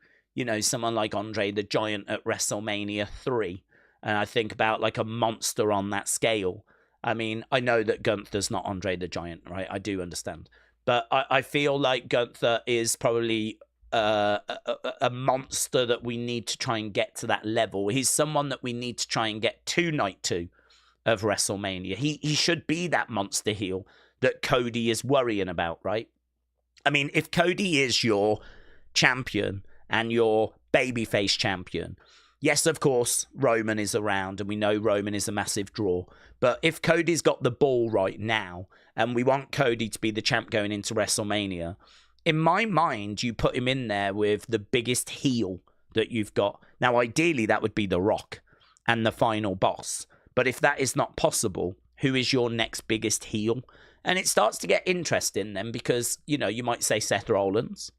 someone like Andre the Giant at WrestleMania 3, and I think about like a monster on that scale. I mean, I know that Gunther's not Andre the Giant, right? I do understand. But I feel like Gunther is probably a monster that we need to try and get to that level. He's someone that we need to try and get to night 2 of WrestleMania. He should be that monster heel that Cody is worrying about, right? I mean, if Cody is your champion and your babyface champion, yes, of course, Roman is around, and we know Roman is a massive draw. But if Cody's got the ball right now, and we want Cody to be the champ going into WrestleMania, in my mind, you put him in there with the biggest heel that you've got. Now, ideally, that would be The Rock and the final boss. But if that is not possible, who is your next biggest heel? And it starts to get interesting then, because, you might say Seth Rollins,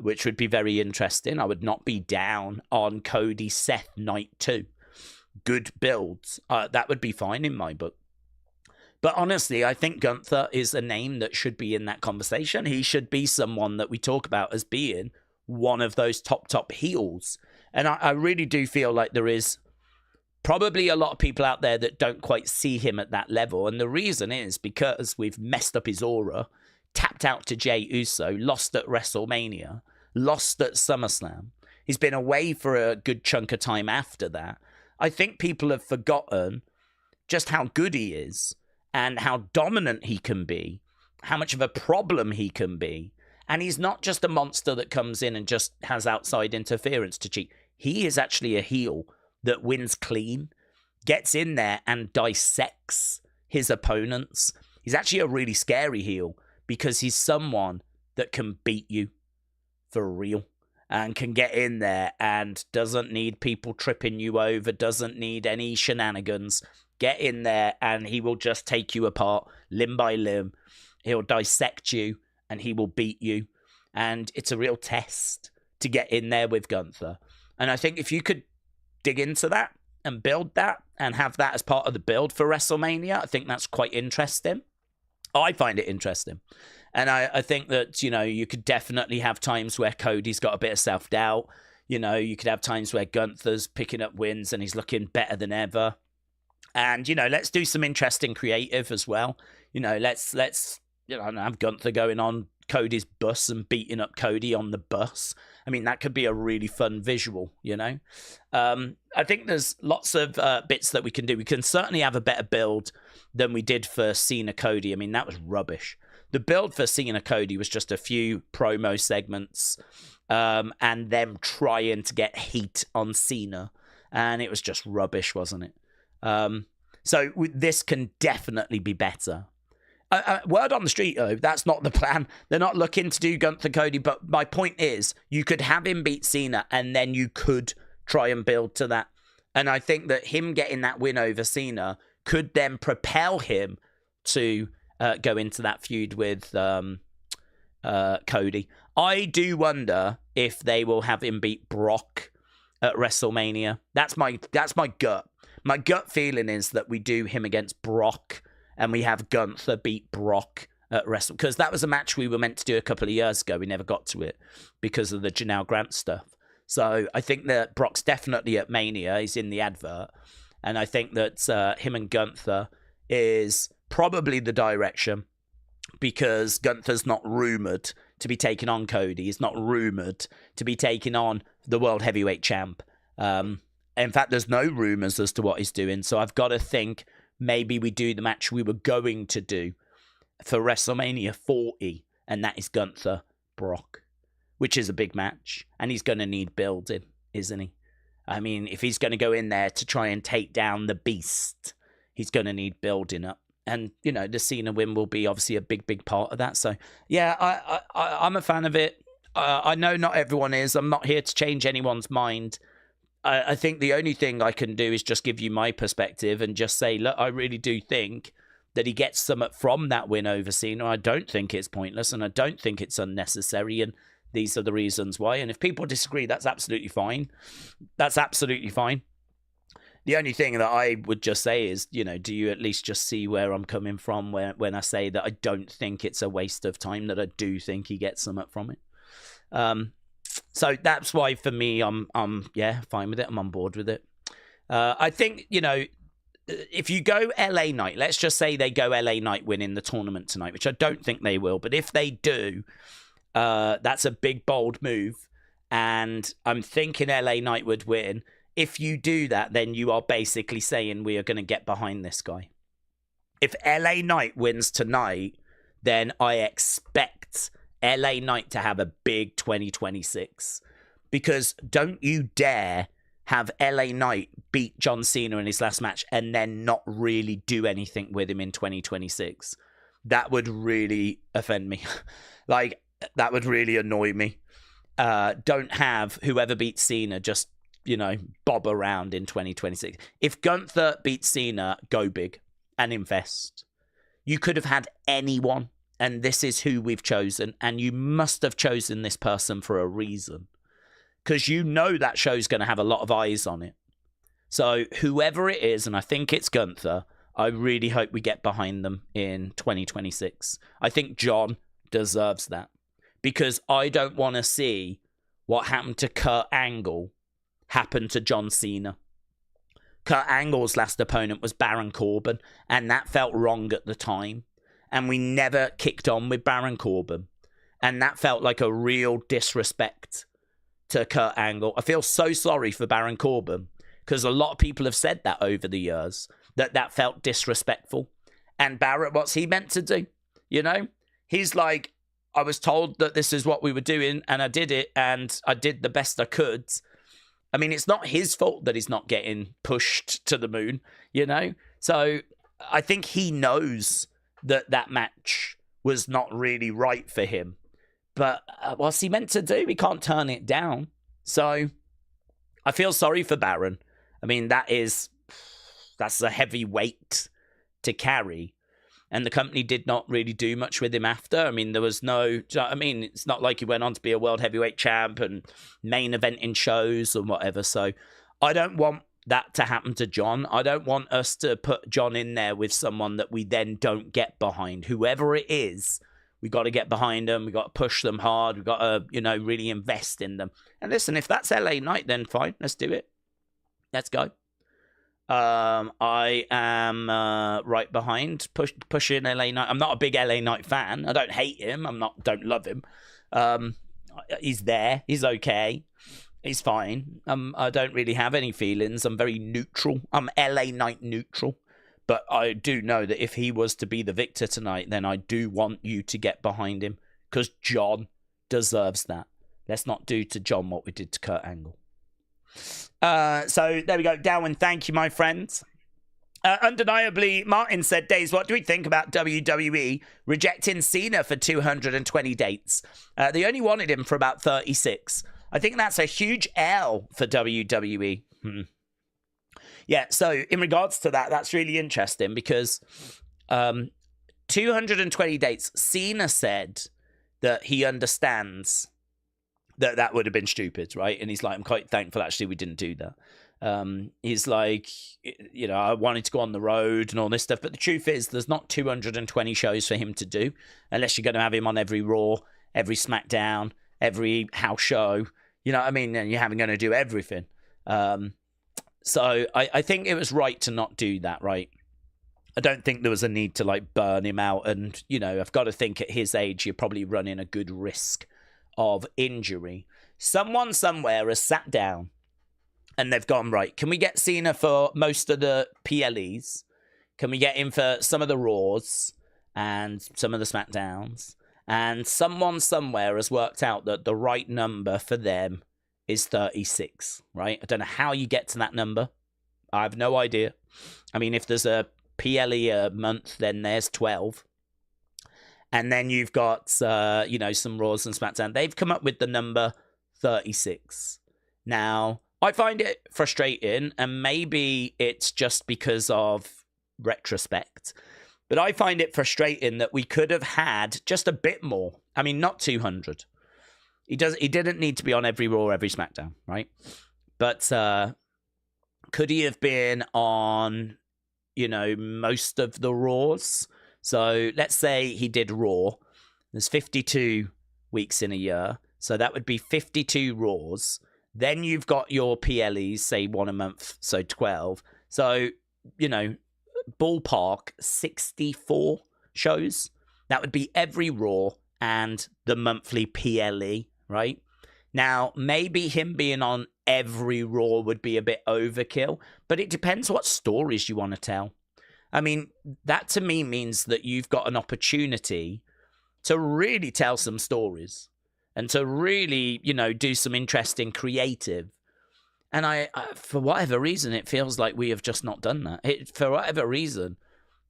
which would be very interesting. I would not be down on Cody Seth night 2. Good builds. That would be fine in my book. But honestly, I think Gunther is a name that should be in that conversation. He should be someone that we talk about as being one of those top heels. And I really do feel like there is probably a lot of people out there that don't quite see him at that level. And the reason is because we've messed up his aura, tapped out to Jey Uso, lost at WrestleMania, lost at SummerSlam. He's been away for a good chunk of time after that. I think people have forgotten just how good he is and how dominant he can be, how much of a problem he can be. And he's not just a monster that comes in and just has outside interference to cheat. He is actually a heel that wins clean, gets in there and dissects his opponents. He's actually a really scary heel because he's someone that can beat you for real and can get in there and doesn't need people tripping you over, doesn't need any shenanigans. Get in there and he will just take you apart limb by limb. He'll dissect you and he will beat you. And it's a real test to get in there with Gunther. And I think if you could dig into that and build that and have that as part of the build for WrestleMania, I think that's quite interesting. I find it interesting. And I think that, you could definitely have times where Cody's got a bit of self-doubt. You could have times where Gunther's picking up wins and he's looking better than ever. And, let's do some interesting creative as well. Let's have Gunther going on Cody's bus and beating up Cody on the bus. I mean, that could be a really fun visual, I think there's lots of bits that we can do. We can certainly have a better build than we did for Cena Cody. I mean, that was rubbish. The build for Cena Cody was just a few promo segments and them trying to get heat on Cena. And it was just rubbish, wasn't it? So this can definitely be better. Word on the street, though, that's not the plan. They're not looking to do Gunther Cody, but my point is you could have him beat Cena and then you could try and build to that. And I think that him getting that win over Cena could then propel him to go into that feud with Cody. I do wonder if they will have him beat Brock at WrestleMania. That's my gut. My gut feeling is that we do him against Brock and we have Gunther beat Brock at Wrestle, because that was a match we were meant to do a couple of years ago. We never got to it because of the Janelle Grant stuff. So I think that Brock's definitely at Mania. He's in the advert. And I think that him and Gunther is probably the direction. because Gunther's not rumored to be taking on Cody. He's not rumored to be taking on the World Heavyweight Champ. In fact, there's no rumors as to what he's doing. So I've got to think maybe we do the match we were going to do for WrestleMania 40, and that is Gunther Brock, which is a big match, and he's going to need building, isn't he? I mean, if he's going to go in there to try and take down the beast, he's going to need building up. And, you know, the Cena win will be obviously a big part of that. So, yeah, I'm a fan of it. I know not everyone is. I'm not here to change anyone's mind. I think the only thing I can do is just give you my perspective and just say, look, I really do think that he gets something from that win over Cena. I don't think it's pointless, and I don't think it's unnecessary, and these are the reasons why. And if people disagree, that's absolutely fine. That's absolutely fine. The only thing that I would just say is, you know, do you at least just see where I'm coming from when I say that I don't think it's a waste of time, that I do think he gets something from it. So that's why for me, I'm fine with it. I'm on board with it. I think, you know, if you go LA Knight, let's just say they go LA Knight winning the tournament tonight, which I don't think they will, but if they do, that's a big, bold move. And I'm thinking LA Knight would win. If you do that, then you are basically saying we are going to get behind this guy. If LA Knight wins tonight, then I expect LA Knight to have a big 2026. Because don't you dare have LA Knight beat John Cena in his last match and then not really do anything with him in 2026. That would really offend me. Like, that would really annoy me. Don't have whoever beats Cena just, you know, bob around in 2026. If Gunther beats Cena, go big and invest. You could have had anyone, and this is who we've chosen, and you must have chosen this person for a reason, because you know that show's going to have a lot of eyes on it. So whoever it is, and I think it's Gunther, I really hope we get behind them in 2026. I think John deserves that, because I don't want to see what happened to Kurt Angle happen to John Cena. Kurt Angle's last opponent was Baron Corbin, and that felt wrong at the time. And we never kicked on with Baron Corbin. And that felt like a real disrespect to Kurt Angle. I feel so sorry for Baron Corbin, because a lot of people have said that over the years, that felt disrespectful. And Barrett, what's he meant to do? You know? He's like, I was told that this is what we were doing, and I did it, and I did the best I could. I mean, it's not his fault that he's not getting pushed to the moon, you know? So I think he knows that match was not really right for him. But what's he meant to do? He can't turn it down. So I feel sorry for Baron. I mean, that's a heavy weight to carry. And the company did not really do much with him after. I mean, there was no... I mean, it's not like he went on to be a world heavyweight champ and main event in shows and whatever. So I don't want that to happen to John. I don't want us to put John in there with someone that we then don't get behind. Whoever it is, we got to get behind them. We got to push them hard. We got to, you know, really invest in them. And listen, if that's LA Knight, then fine. Let's do it. Let's go. I am right behind pushing LA Knight. I'm not a big LA Knight fan. I don't hate him. Don't love him. He's there. He's okay. He's fine. I don't really have any feelings. I'm very neutral. I'm LA Knight neutral. But I do know that if he was to be the victor tonight, then I do want you to get behind him, because John deserves that. Let's not do to John what we did to Kurt Angle. So there we go. Darwin, thank you, my friends. Undeniably, Martin said, Daze, what do we think about WWE rejecting Cena for 220 dates? They only wanted him for about 36. I think that's a huge L for WWE. Yeah, so in regards to that, that's really interesting, because 220 dates, Cena said that he understands that would have been stupid, right? And he's like, I'm quite thankful, actually, we didn't do that. He's like, you know, I wanted to go on the road and all this stuff. But the truth is, there's not 220 shows for him to do, unless you're going to have him on every Raw, every Smackdown, every house show. You know what I mean? And you're having going to do everything. So I think it was right to not do that, right? I don't think there was a need to like burn him out. And, you know, I've got to think at his age, you're probably running a good risk of injury. Someone somewhere has sat down and they've gone, right, can we get Cena for most of the PLEs? Can we get him for some of the Raws and some of the Smackdowns? And someone somewhere has worked out that the right number for them is 36, right? I don't know how you get to that number. I have no idea. I mean, if there's a PLE a month, then there's 12. And then you've got, you know, some Raws and SmackDown. They've come up with the number 36. Now, I find it frustrating, and maybe it's just because of retrospect, but I find it frustrating that we could have had just a bit more. I mean, not 200. He didn't need to be on every Raw, every SmackDown, right? But could he have been on, you know, most of the Raws? So let's say he did Raw. There's 52 weeks in a year. So that would be 52 Raws. Then you've got your PLEs, say 1 a month, so 12. So, you know, ballpark 64 shows. That would be every Raw and the monthly PLE, right? Now, maybe him being on every Raw would be a bit overkill, but it depends what stories you want to tell. I mean, that to me means that you've got an opportunity to really tell some stories and to really, you know, do some interesting creative. And I for whatever reason, it feels like we have just not done that. For whatever reason,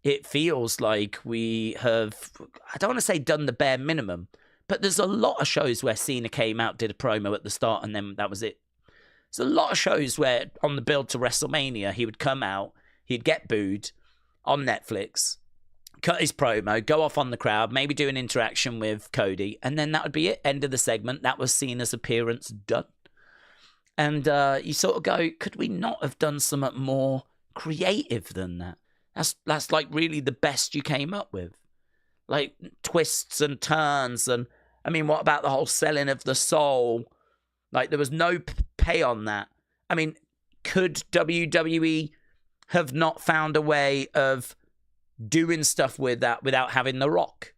it feels like we have, I don't want to say done the bare minimum, but there's a lot of shows where Cena came out, did a promo at the start, and then that was it. There's a lot of shows where on the build to WrestleMania, he would come out, he'd get booed on Netflix, cut his promo, go off on the crowd, maybe do an interaction with Cody, and then that would be it. End of the segment. That was Cena's appearance done. And you sort of go, could we not have done something more creative than that? That's like really the best you came up with. Like twists and turns. And I mean, what about the whole selling of the soul? Like there was no pay on that. I mean, could WWE have not found a way of doing stuff with that without having The Rock?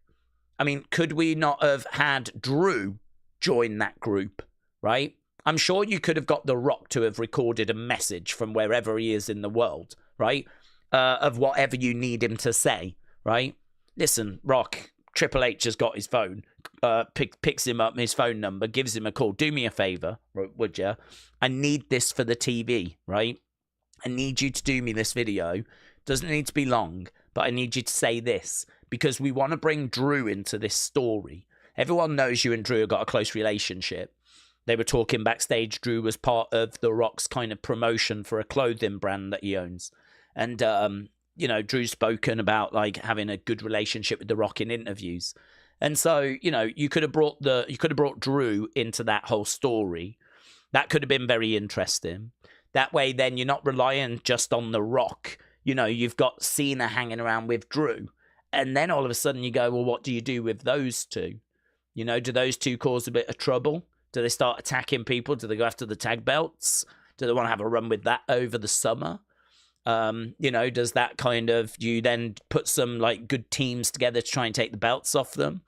I mean, could we not have had Drew join that group, right? I'm sure you could have got The Rock to have recorded a message from wherever he is in the world, right? Of whatever you need him to say, right? Listen, Rock, Triple H has got his phone, picks him up, his phone number, gives him a call. Do me a favor, would you? I need this for the TV, right? I need you to do me this video. Doesn't need to be long, but I need you to say this because we want to bring Drew into this story. Everyone knows you and Drew have got a close relationship. They were talking backstage. Drew was part of The Rock's kind of promotion for a clothing brand that he owns. And, you know, Drew's spoken about like having a good relationship with The Rock in interviews. And so, you know, you could have brought Drew into that whole story. That could have been very interesting. That way, then you're not relying just on The Rock. You know, you've got Cena hanging around with Drew. And then all of a sudden you go, well, what do you do with those two? You know, do those two cause a bit of trouble? Do they start attacking people? Do they go after the tag belts? Do they want to have a run with that over the summer? You know, does that kind of, you then put some like good teams together to try and take the belts off them?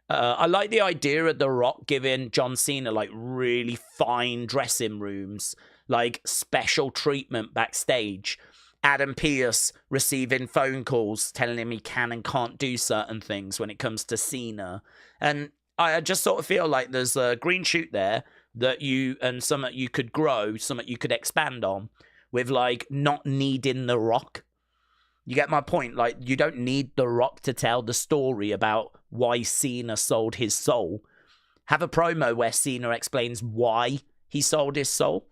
I like the idea of The Rock giving John Cena like really fine dressing rooms, like special treatment backstage. Adam Pearce receiving phone calls telling him he can and can't do certain things when it comes to Cena. And I just sort of feel like there's a green shoot there that something you could grow, something you could expand on with like not needing The Rock. You get my point? Like you don't need The Rock to tell the story about why Cena sold his soul. Have a promo where Cena explains why he sold his soul.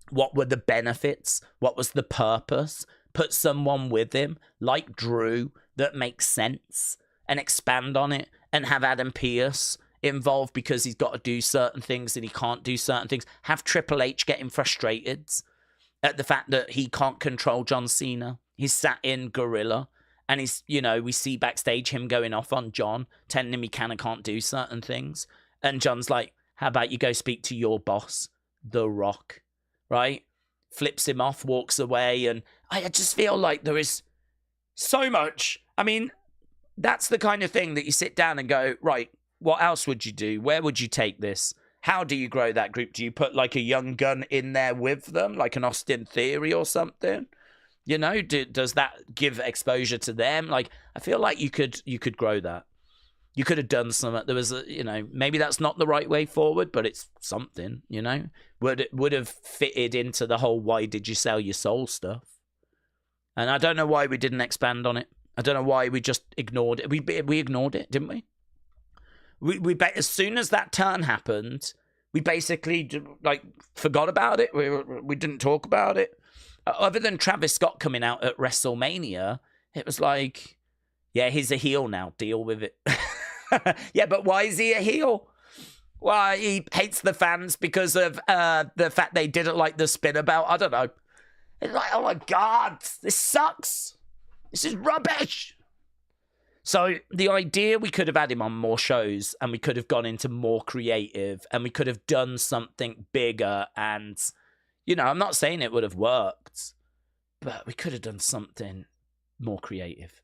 What were the benefits? What was the purpose? Put someone with him, like Drew, that makes sense and expand on it and have Adam Pearce involved because he's got to do certain things and he can't do certain things. Have Triple H getting frustrated at the fact that he can't control John Cena. He's sat in Gorilla and he's, you know, we see backstage him going off on John, telling him he can and can't do certain things. And John's like, how about you go speak to your boss, The Rock, right? Flips him off, walks away. And I just feel like there is So much. I mean, that's the kind of thing that you sit down and go, right, what else would you do? Where would you take this? How do you grow that group? Do you put like a young gun in there with them, like an Austin Theory or something? You know, does that give exposure to them? Like, I feel like you could grow that. You could have done something. There was, maybe that's not the right way forward, but it's something. Would have fitted into the whole "why did you sell your soul" stuff. And I don't know why we didn't expand on it. I don't know why we just ignored it. We ignored it, didn't we? We as soon as that turn happened, we basically forgot about it. We didn't talk about it. Other than Travis Scott coming out at WrestleMania, it was like, yeah, he's a heel now. Deal with it. Yeah, but why is he a heel? Why, he hates the fans because of the fact they didn't like the spinner belt. I don't know. It's like, oh my God, this sucks. This is rubbish. So the idea, we could have had him on more shows and we could have gone into more creative and we could have done something bigger. And, I'm not saying it would have worked, but we could have done something more creative.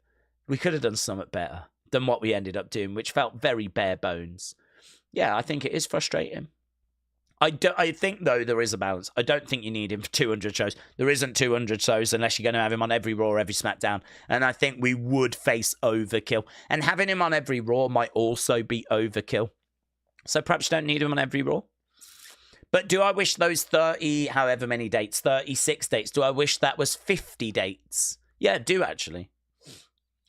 We could have done something better than what we ended up doing, which felt very bare bones. Yeah, I think it is frustrating. I think, though, there is a balance. I don't think you need him for 200 shows. There isn't 200 shows unless you're going to have him on every Raw, every SmackDown. And I think we would face overkill. And having him on every Raw might also be overkill. So perhaps you don't need him on every Raw. But do I wish those 30, however many dates, 36 dates, do I wish that was 50 dates? Yeah, I do, actually.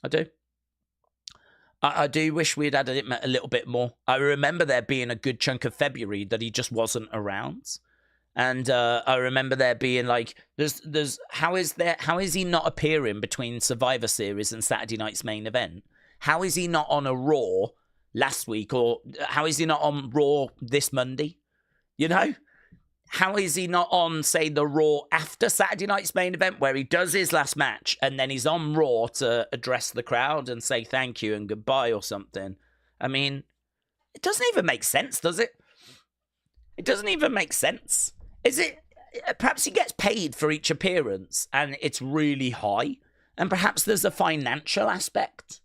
I do. I do wish we'd added him a little bit more. I remember there being a good chunk of February that he just wasn't around. And I remember there being how is he not appearing between Survivor Series and Saturday night's main event? How is he not on a Raw last week? Or how is he not on Raw this Monday? How is he not on, say, the Raw after Saturday night's main event where he does his last match and then he's on Raw to address the crowd and say thank you and goodbye or something? I mean, it doesn't even make sense, does it? It doesn't even make sense. Is it? Perhaps he gets paid for each appearance and it's really high. And perhaps there's a financial aspect.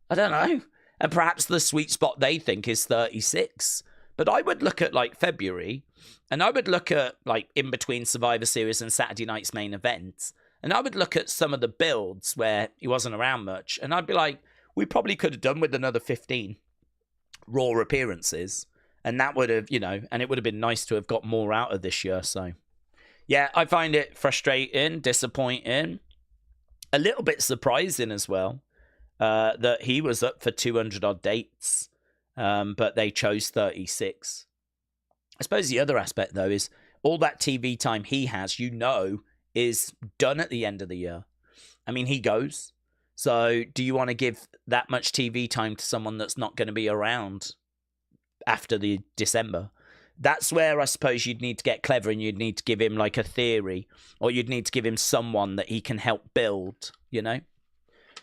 I don't know. And perhaps the sweet spot they think is 36. But I would look at February, and I would look at in between Survivor Series and Saturday night's main event, and I would look at some of the builds where he wasn't around much, and I'd be like, we probably could have done with another 15 Raw appearances, and that would have, and it would have been nice to have got more out of this year. So, yeah, I find it frustrating, disappointing, a little bit surprising as well that he was up for 200 odd dates. But they chose 36. I suppose the other aspect, though, is all that TV time he has, is done at the end of the year. I mean, he goes. So do you want to give that much TV time to someone that's not going to be around after the December? That's where I suppose you'd need to get clever and you'd need to give him a theory, or you'd need to give him someone that he can help build,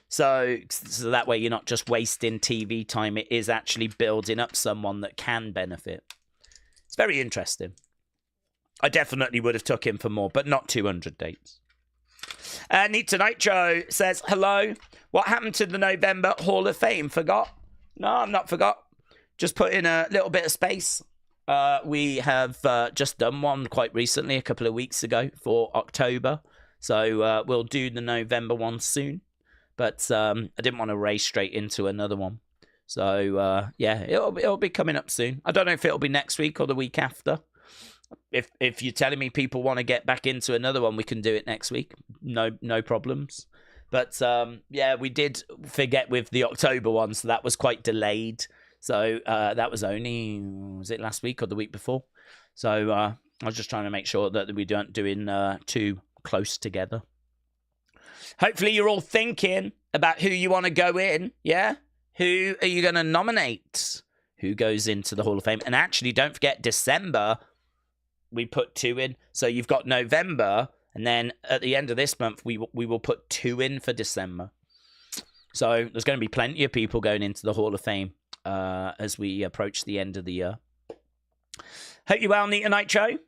So that way you're not just wasting TV time. It is actually building up someone that can benefit. It's very interesting. I definitely would have took him for more, but not 200 dates. Nita Nitro says, hello. What happened to the November Hall of Fame? Forgot? No, I'm not forgot. Just put in a little bit of space. We have just done one quite recently, a couple of weeks ago for October. So we'll do the November one soon. But I didn't want to race straight into another one. So, yeah, it'll be coming up soon. I don't know if it'll be next week or the week after. If you're telling me people want to get back into another one, we can do it next week. No problems. But, yeah, we did forget with the October one, so that was quite delayed. So that was it last week or the week before? So I was just trying to make sure that we don't doing too close together. Hopefully you're all thinking about who you want to go in, yeah? Who are you going to nominate? Who goes into the Hall of Fame? And actually, don't forget, December, we put 2 in. So you've got November, and then at the end of this month, we will put 2 in for December. So there's going to be plenty of people going into the Hall of Fame as we approach the end of the year. Hope you're well, Nita Nitro.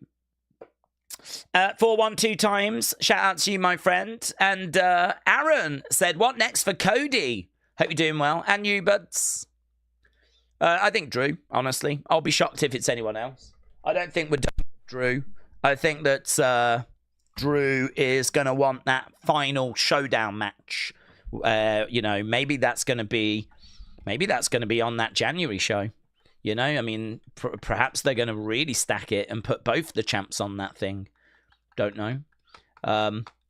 412 times. Shout out to you, my friend. And Aaron said, what next for Cody? Hope you're doing well. And you, buds. I think Drew, honestly. I'll be shocked if it's anyone else. I don't think we're done with Drew. I think that Drew is going to want that final showdown match. You know, maybe that's going to be on that January show. You know, I mean, perhaps they're going to really stack it and put both the champs on that thing. Don't know.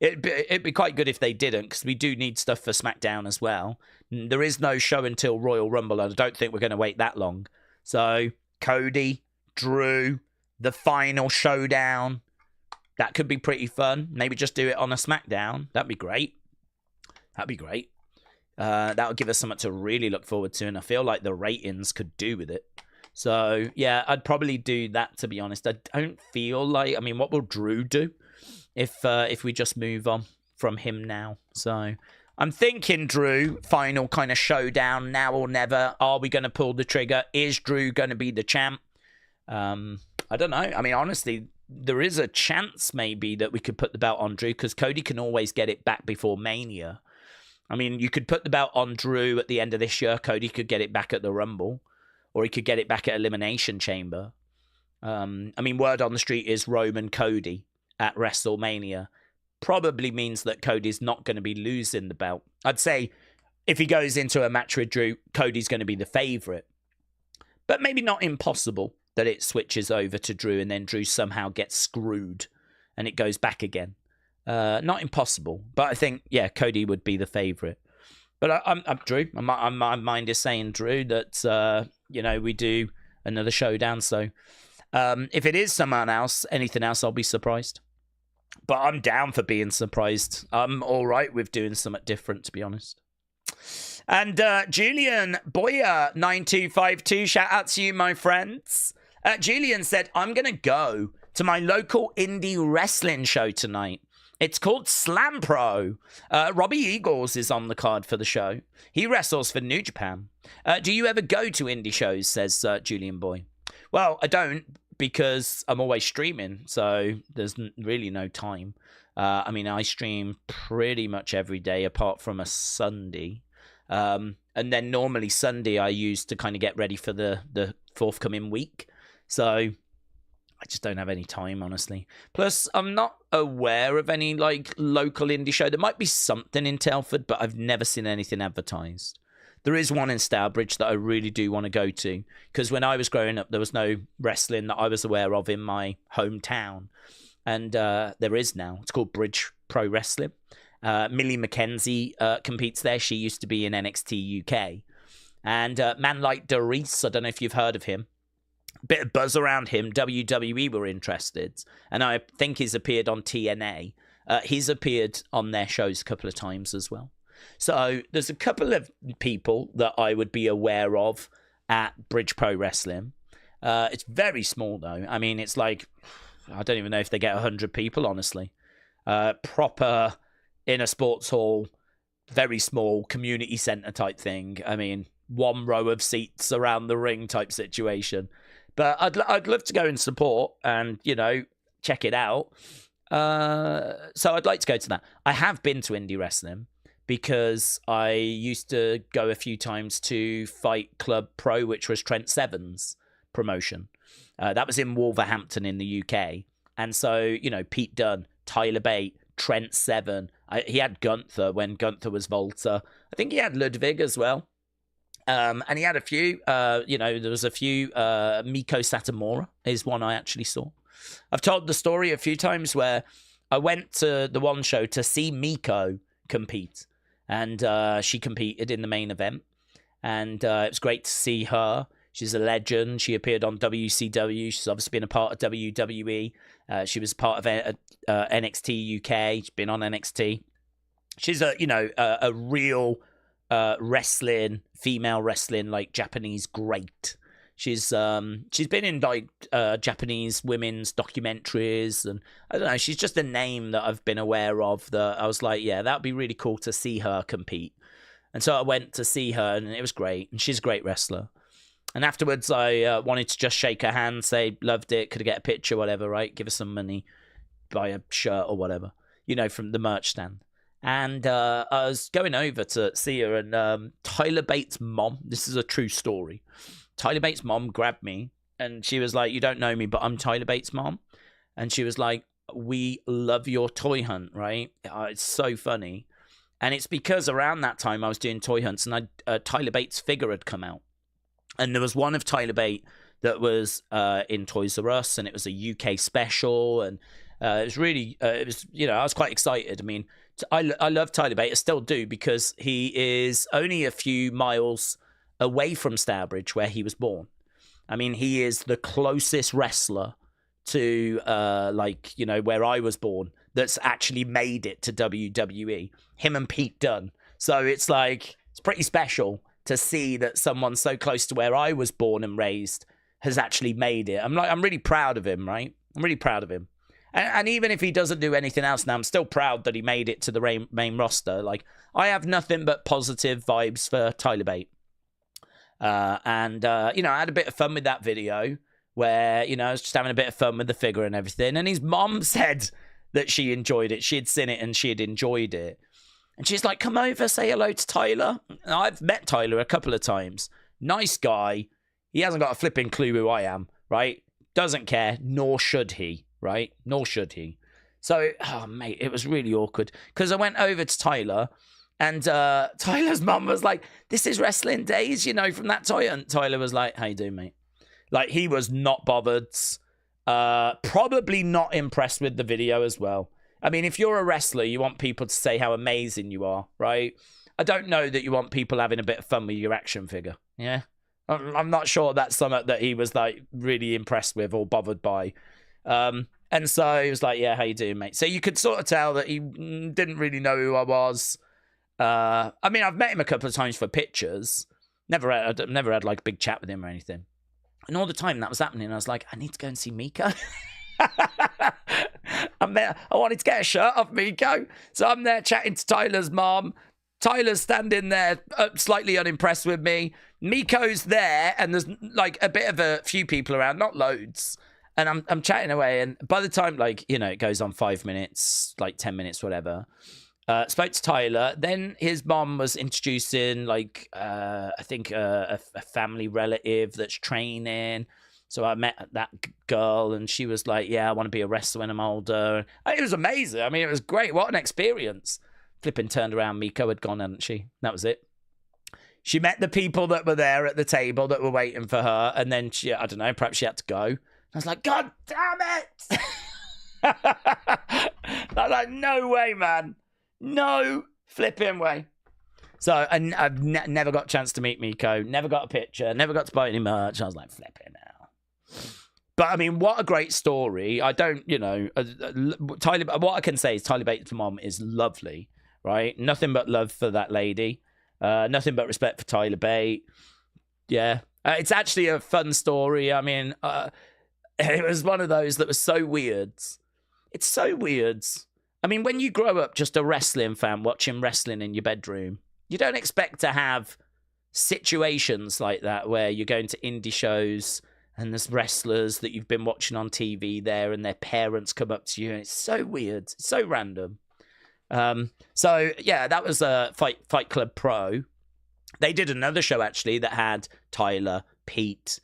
It'd be quite good if they didn't, because we do need stuff for SmackDown as well. There is no show until Royal Rumble, and I don't think we're going to wait that long. So, Cody, Drew, the final showdown. That could be pretty fun. Maybe just do it on a SmackDown. That'd be great. That'd be great. That would give us something to really look forward to, and I feel like the ratings could do with it. So, yeah, I'd probably do that, to be honest. I don't feel like... I mean, what will Drew do if we just move on from him now? So, I'm thinking Drew, final kind of showdown, now or never. Are we going to pull the trigger? Is Drew going to be the champ? I don't know. I mean, honestly, there is a chance maybe that we could put the belt on Drew, because Cody can always get it back before Mania. I mean, you could put the belt on Drew at the end of this year. Cody could get it back at the Rumble, or he could get it back at Elimination Chamber. I mean, word on the street is Roman Cody at WrestleMania. Probably means that Cody's not going to be losing the belt. I'd say if he goes into a match with Drew, Cody's going to be the favorite. But maybe not impossible that it switches over to Drew and then Drew somehow gets screwed and it goes back again. Not impossible, but I think, yeah, Cody would be the favorite. But I'm Drew. My mind is saying Drew that, you know, we do another showdown. So if it is someone else, anything else, I'll be surprised. But I'm down for being surprised. I'm all right with doing something different, to be honest. And Julian Boyer 9252, shout out to you, my friends. Julian said, I'm going to go to my local indie wrestling show tonight. It's called Slam Pro. Robbie Eagles is on the card for the show. He wrestles for New Japan. Do you ever go to indie shows, says Julian Boy. Well, I don't, because I'm always streaming, so there's really no time. I mean, I stream pretty much every day apart from a Sunday. And then normally Sunday I use to kind of get ready for the forthcoming week. So I just don't have any time, honestly. Plus, I'm not aware of any like local indie show. There might be something in Telford, but I've never seen anything advertised. There is one in Stourbridge that I really do want to go to, because when I was growing up, there was no wrestling that I was aware of in my hometown. And there is now. It's called Bridge Pro Wrestling. Millie McKenzie competes there. She used to be in NXT UK. And man like Doris, I don't know if you've heard of him. Bit of buzz around him. WWE were interested. And I think he's appeared on TNA. He's appeared on their shows a couple of times as well. So there's a couple of people that I would be aware of at Bridge Pro Wrestling. It's very small, though. I mean, it's like, I don't even know if they get 100 people, honestly. Proper in a sports hall, very small community centre type thing. I mean, one row of seats around the ring type situation. But I'd love to go and support and, you know, check it out. So I'd like to go to that. I have been to indie wrestling because I used to go a few times to Fight Club Pro, which was Trent Seven's promotion. That was in Wolverhampton in the UK. And so, you know, Pete Dunne, Tyler Bate, Trent Seven. He had Gunther when Gunther was Volta. I think he had Ludwig as well. And he had a few, you know, there was a few, Miko Satomura is one I actually saw. I've told the story a few times where I went to the one show to see Miko compete. And she competed in the main event. And it was great to see her. She's a legend. She appeared on WCW. She's obviously been a part of WWE. She was part of NXT UK. She's been on NXT. She's a real wrestling, female wrestling, like Japanese great. She's been in like Japanese women's documentaries, and I don't know. She's just a name that I've been aware of. That I was like, yeah, that'd be really cool to see her compete. And so I went to see her, and it was great. And she's a great wrestler. And afterwards, I wanted to just shake her hand, say loved it, could I get a picture, whatever, right? Give her some money. buy a shirt or whatever, from the merch stand. And I was going over to see her, and Tyler Bates' mom, this is a true story. Tyler Bates' mom grabbed me, and she was like, "You don't know me, but I'm Tyler Bates' mom." And she was like, "We love your toy hunt, right?" It's so funny. And it's because around that time I was doing toy hunts, and Tyler Bates' figure had come out. And there was one of Tyler Bate that was in Toys R Us, and it was a UK special, and it was really, I was quite excited. I mean, I love Tyler Bate, I still do, because he is only a few miles away from Stourbridge, where he was born. I mean, he is the closest wrestler to, where I was born that's actually made it to WWE. Him and Pete Dunne. So it's pretty special to see that someone so close to where I was born and raised has actually made it. I'm really proud of him, right? I'm really proud of him. And even if he doesn't do anything else now, I'm still proud that he made it to the main roster. I have nothing but positive vibes for Tyler Bate. I had a bit of fun with that video where, I was just having a bit of fun with the figure and everything. And his mom said that she enjoyed it. She had seen it and she had enjoyed it. And she's like, "Come over, say hello to Tyler." And I've met Tyler a couple of times. Nice guy. He hasn't got a flipping clue who I am, right? Doesn't care, nor should he, right? Nor should he. So, mate, it was really awkward. Because I went over to Tyler, and Tyler's mum was like, "This is Wrestling Daze, from that toy." And Tyler was like, "How you doing, mate?" He was not bothered. Probably not impressed with the video as well. I mean, if you're a wrestler, you want people to say how amazing you are, right? I don't know that you want people having a bit of fun with your action figure, yeah? I'm not sure that's something that he was, really impressed with or bothered by. And so he was like, "Yeah, how you doing, mate?" So you could sort of tell that he didn't really know who I was. I mean, I've met him a couple of times for pictures. Never had a big chat with him or anything. And all the time that was happening, I was like, I need to go and see Miko. I wanted to get a shirt off Miko. So I'm there chatting to Tyler's mom. Tyler's standing there slightly unimpressed with me. Miko's there, and there's a bit of a few people around, not loads. And I'm chatting away, and by the time it goes on 5 minutes, 10 minutes, whatever. Spoke to Tyler. Then his mom was introducing I think a family relative that's training. So I met that girl, and she was like, "Yeah, I want to be a wrestler when I'm older." It was amazing. I mean, it was great. What an experience. Flipping turned around, Miko had gone, hadn't she? That was it. She met the people that were there at the table that were waiting for her, and then I don't know, perhaps she had to go. I was like, "God damn it!" I was like, "No way, man. No flipping way." So I've never got a chance to meet Miko, never got a picture, never got to buy any merch. I was like, flipping out. But I mean, what a great story. I don't, Tyler, what I can say is Tyler Bates' mom is lovely, right? Nothing but love for that lady. Nothing but respect for Tyler Bate. Yeah. It's actually a fun story. I mean, it was one of those that was so weird. It's so weird. I mean, when you grow up just a wrestling fan watching wrestling in your bedroom, you don't expect to have situations like that where you're going to indie shows and there's wrestlers that you've been watching on TV there and their parents come up to you, and it's so weird. It's so random. So, yeah, that was a Fight Club Pro. They did another show, actually, that had Tyler, Pete,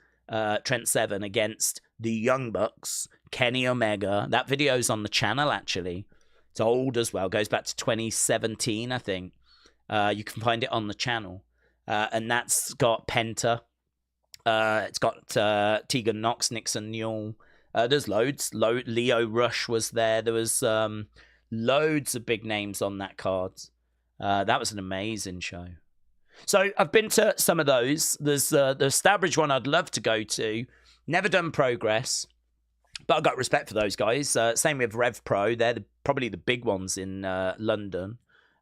Trent Seven against the Young Bucks, Kenny Omega. That video's on the channel, actually. It's old as well. Goes back to 2017, I think. You can find it on the channel. And that's got Penta. It's got Tegan Knox, Nixon Newell. There's loads. Leo Rush was there. There was loads of big names on that card. That was an amazing show. So I've been to some of those. There's the Stourbridge one I'd love to go to. Never done Progress. But I've got respect for those guys. Same with Rev Pro. They're probably the big ones in London.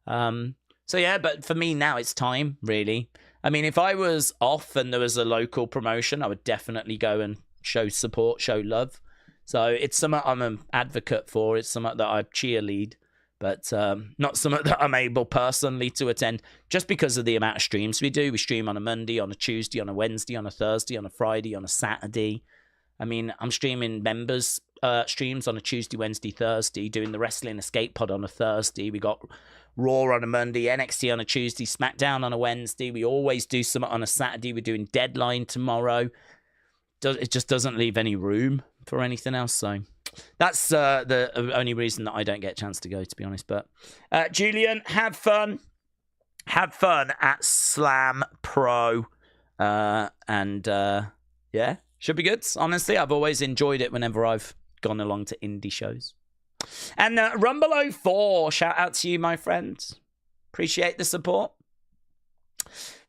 So yeah, but for me now it's time, really. I mean, if I was off and there was a local promotion, I would definitely go and show support, show love. So it's something I'm an advocate for. It's something that I cheerlead, but not something that I'm able personally to attend just because of the amount of streams we do. We stream on a Monday, on a Tuesday, on a Wednesday, on a Thursday, on a Friday, on a Saturday. I mean, I'm streaming members streams on a Tuesday, Wednesday, Thursday, doing the Wrestling Escape Pod on a Thursday. We got Raw on a Monday, NXT on a Tuesday, SmackDown on a Wednesday. We always do something on a Saturday. We're doing Deadline tomorrow. It just doesn't leave any room for anything else. So that's the only reason that I don't get a chance to go, to be honest. But Julian, have fun. Have fun at Slam Pro. And yeah, should be good. Honestly, I've always enjoyed it whenever I've gone along to indie shows. And Rumble04, shout out to you, my friend. Appreciate the support.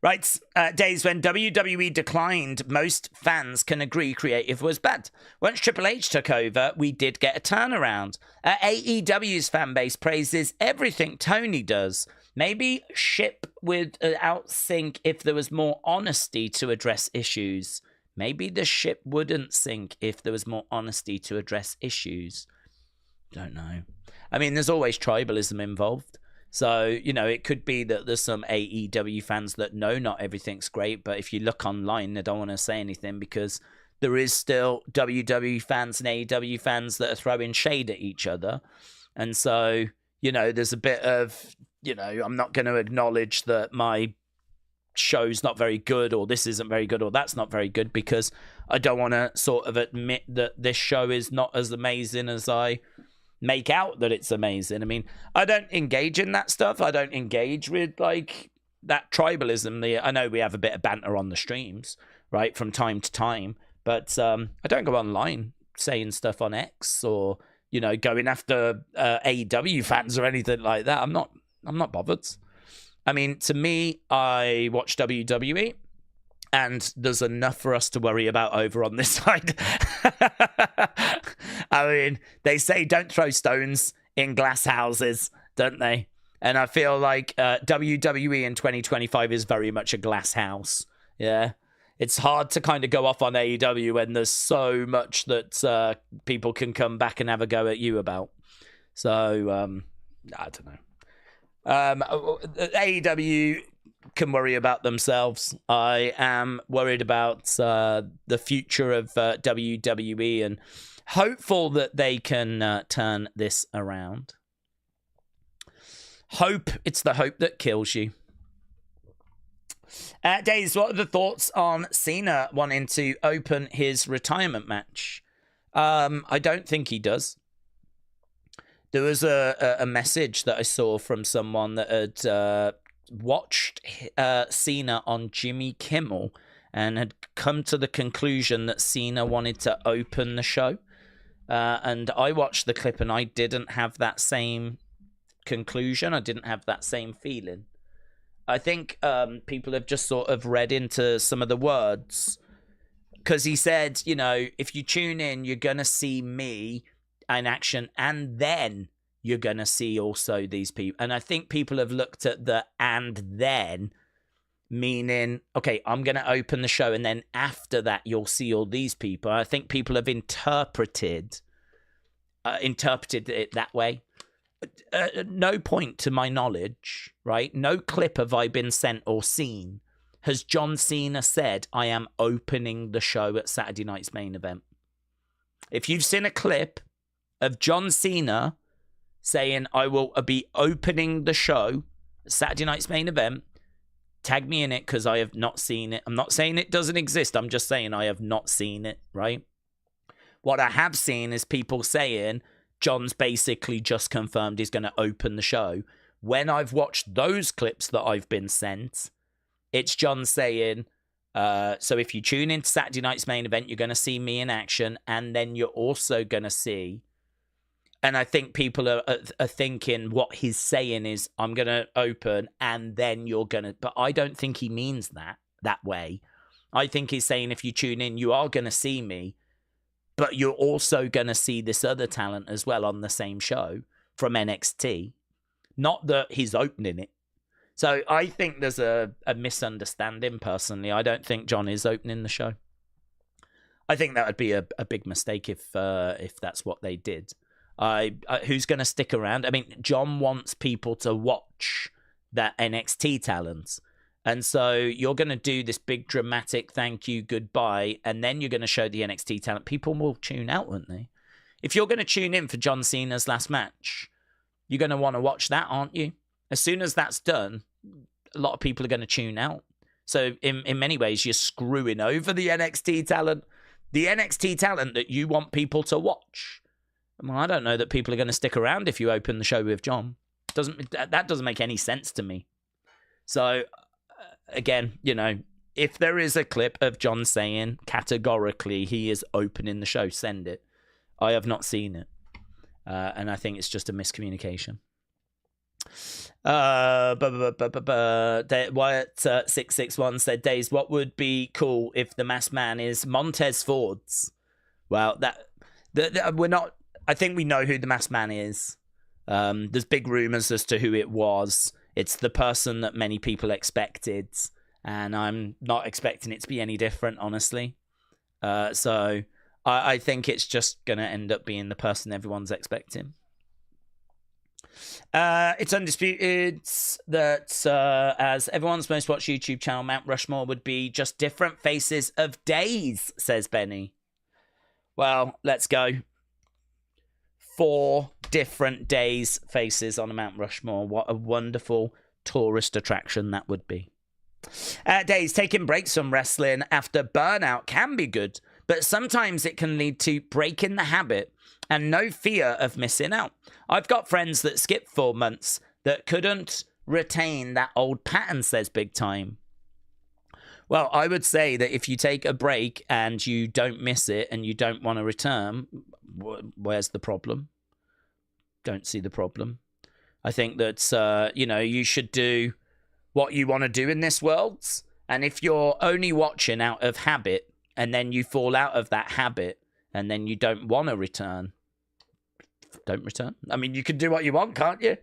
Right, days when WWE declined, most fans can agree creative was bad. Once Triple H took over, we did get a turnaround. AEW's fan base praises everything Tony does. Maybe ship would outsink if there was more honesty to address issues. Maybe the ship wouldn't sink if there was more honesty to address issues. Don't know. I mean, there's always tribalism involved. So, you know, it could be that there's some AEW fans that know not everything's great, but if you look online, they don't want to say anything because there is still WWE fans and AEW fans that are throwing shade at each other. And so, you know, there's a bit of, you know, I'm not going to acknowledge that my show's not very good or this isn't very good or that's not very good because I don't want to sort of admit that this show is not as amazing as I make out that it's amazing. I mean, I don't engage in that stuff. I don't engage with like that tribalism. I know we have a bit of banter on the streams, right, from time to time, but I don't go online saying stuff on X or, you know, going after AEW fans or anything like that. I'm not bothered. I mean, to me, I watch WWE, and there's enough for us to worry about over on this side. I mean, they say don't throw stones in glass houses, don't they? And I feel like WWE in 2025 is very much a glass house. Yeah. It's hard to kind of go off on AEW when there's so much that people can come back and have a go at you about. So, I don't know. AEW can worry about themselves. I am worried about the future of WWE and hopeful that they can turn this around. Hope. It's the hope that kills you. Daze, what are the thoughts on Cena wanting to open his retirement match? I don't think he does. There was a message that I saw from someone that had watched Cena on Jimmy Kimmel and had come to the conclusion that Cena wanted to open the show. And I watched the clip and I didn't have that same conclusion. I didn't have that same feeling. I think people have just sort of read into some of the words. Because he said, you know, if you tune in, you're going to see me in action, and then you're going to see also these people. And I think people have looked at the "and then," meaning, okay, I'm going to open the show, and then after that, you'll see all these people. I think people have interpreted it that way. No point to my knowledge, right? No clip have I been sent or seen. Has John Cena said, I am opening the show at Saturday night's main event? If you've seen a clip of John Cena saying, I will be opening the show Saturday night's main event, tag me in it because I have not seen it. I'm not saying it doesn't exist. I'm just saying I have not seen it, right? What I have seen is people saying John's basically just confirmed he's going to open the show. When I've watched those clips that I've been sent, it's John saying, so if you tune into Saturday night's main event, you're going to see me in action, and then you're also going to see. And I think people are thinking what he's saying is, I'm going to open, and then you're going to. But I don't think he means that way. I think he's saying if you tune in, you are going to see me, but you're also going to see this other talent as well on the same show from NXT. Not that he's opening it. So I think there's a misunderstanding, personally. I don't think John is opening the show. I think that would be a big mistake if that's what they did. Who's going to stick around? I mean, John wants people to watch that NXT talent. And so you're going to do this big dramatic thank you, goodbye, and then you're going to show the NXT talent. People will tune out, won't they? If you're going to tune in for John Cena's last match, you're going to want to watch that, aren't you? As soon as that's done, a lot of people are going to tune out. So in many ways, you're screwing over the NXT talent. The NXT talent that you want people to watch. Well, I don't know that people are going to stick around if you open the show with John. That doesn't make any sense to me. So, again, you know, if there is a clip of John saying categorically he is opening the show, send it. I have not seen it. And I think it's just a miscommunication. Wyatt661 said, Daze, what would be cool if the masked man is Montez Ford's? Well, we're not... I think we know who the masked man is. There's big rumors as to who it was. It's the person that many people expected, and I'm not expecting it to be any different, honestly. So I think it's just going to end up being the person everyone's expecting. It's undisputed that as everyone's most watched YouTube channel, Mount Rushmore would be just different faces of Daze, says Benny. Well, let's go. 4 different Daze faces on a Mount Rushmore. What a wonderful tourist attraction that would be. Daze, taking breaks from wrestling after burnout can be good, but sometimes it can lead to breaking the habit and no fear of missing out. I've got friends that skipped 4 months that couldn't retain that old pattern, says Big Time. Well, I would say that if you take a break and you don't miss it and you don't want to return, where's the problem? Don't see the problem. I think that, you know, you should do what you want to do in this world. And if you're only watching out of habit and then you fall out of that habit and then you don't want to return, don't return. I mean, you can do what you want, can't you?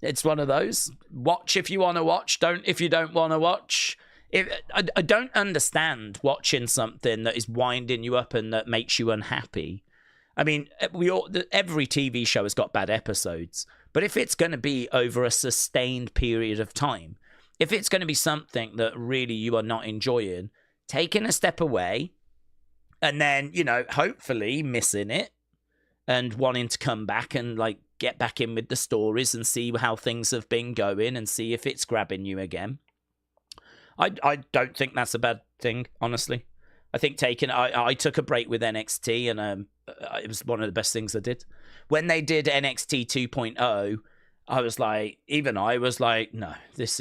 It's one of those. Watch if you want to watch. Don't if you don't want to watch. I don't understand watching something that is winding you up and that makes you unhappy. I mean, every TV show has got bad episodes, but if it's going to be over a sustained period of time, if it's going to be something that really you are not enjoying, taking a step away and then, you know, hopefully missing it and wanting to come back and like get back in with the stories and see how things have been going and see if it's grabbing you again. I don't think that's a bad thing, honestly. I think I took a break with NXT and it was one of the best things I did. When they did NXT 2.0, I was like, no, this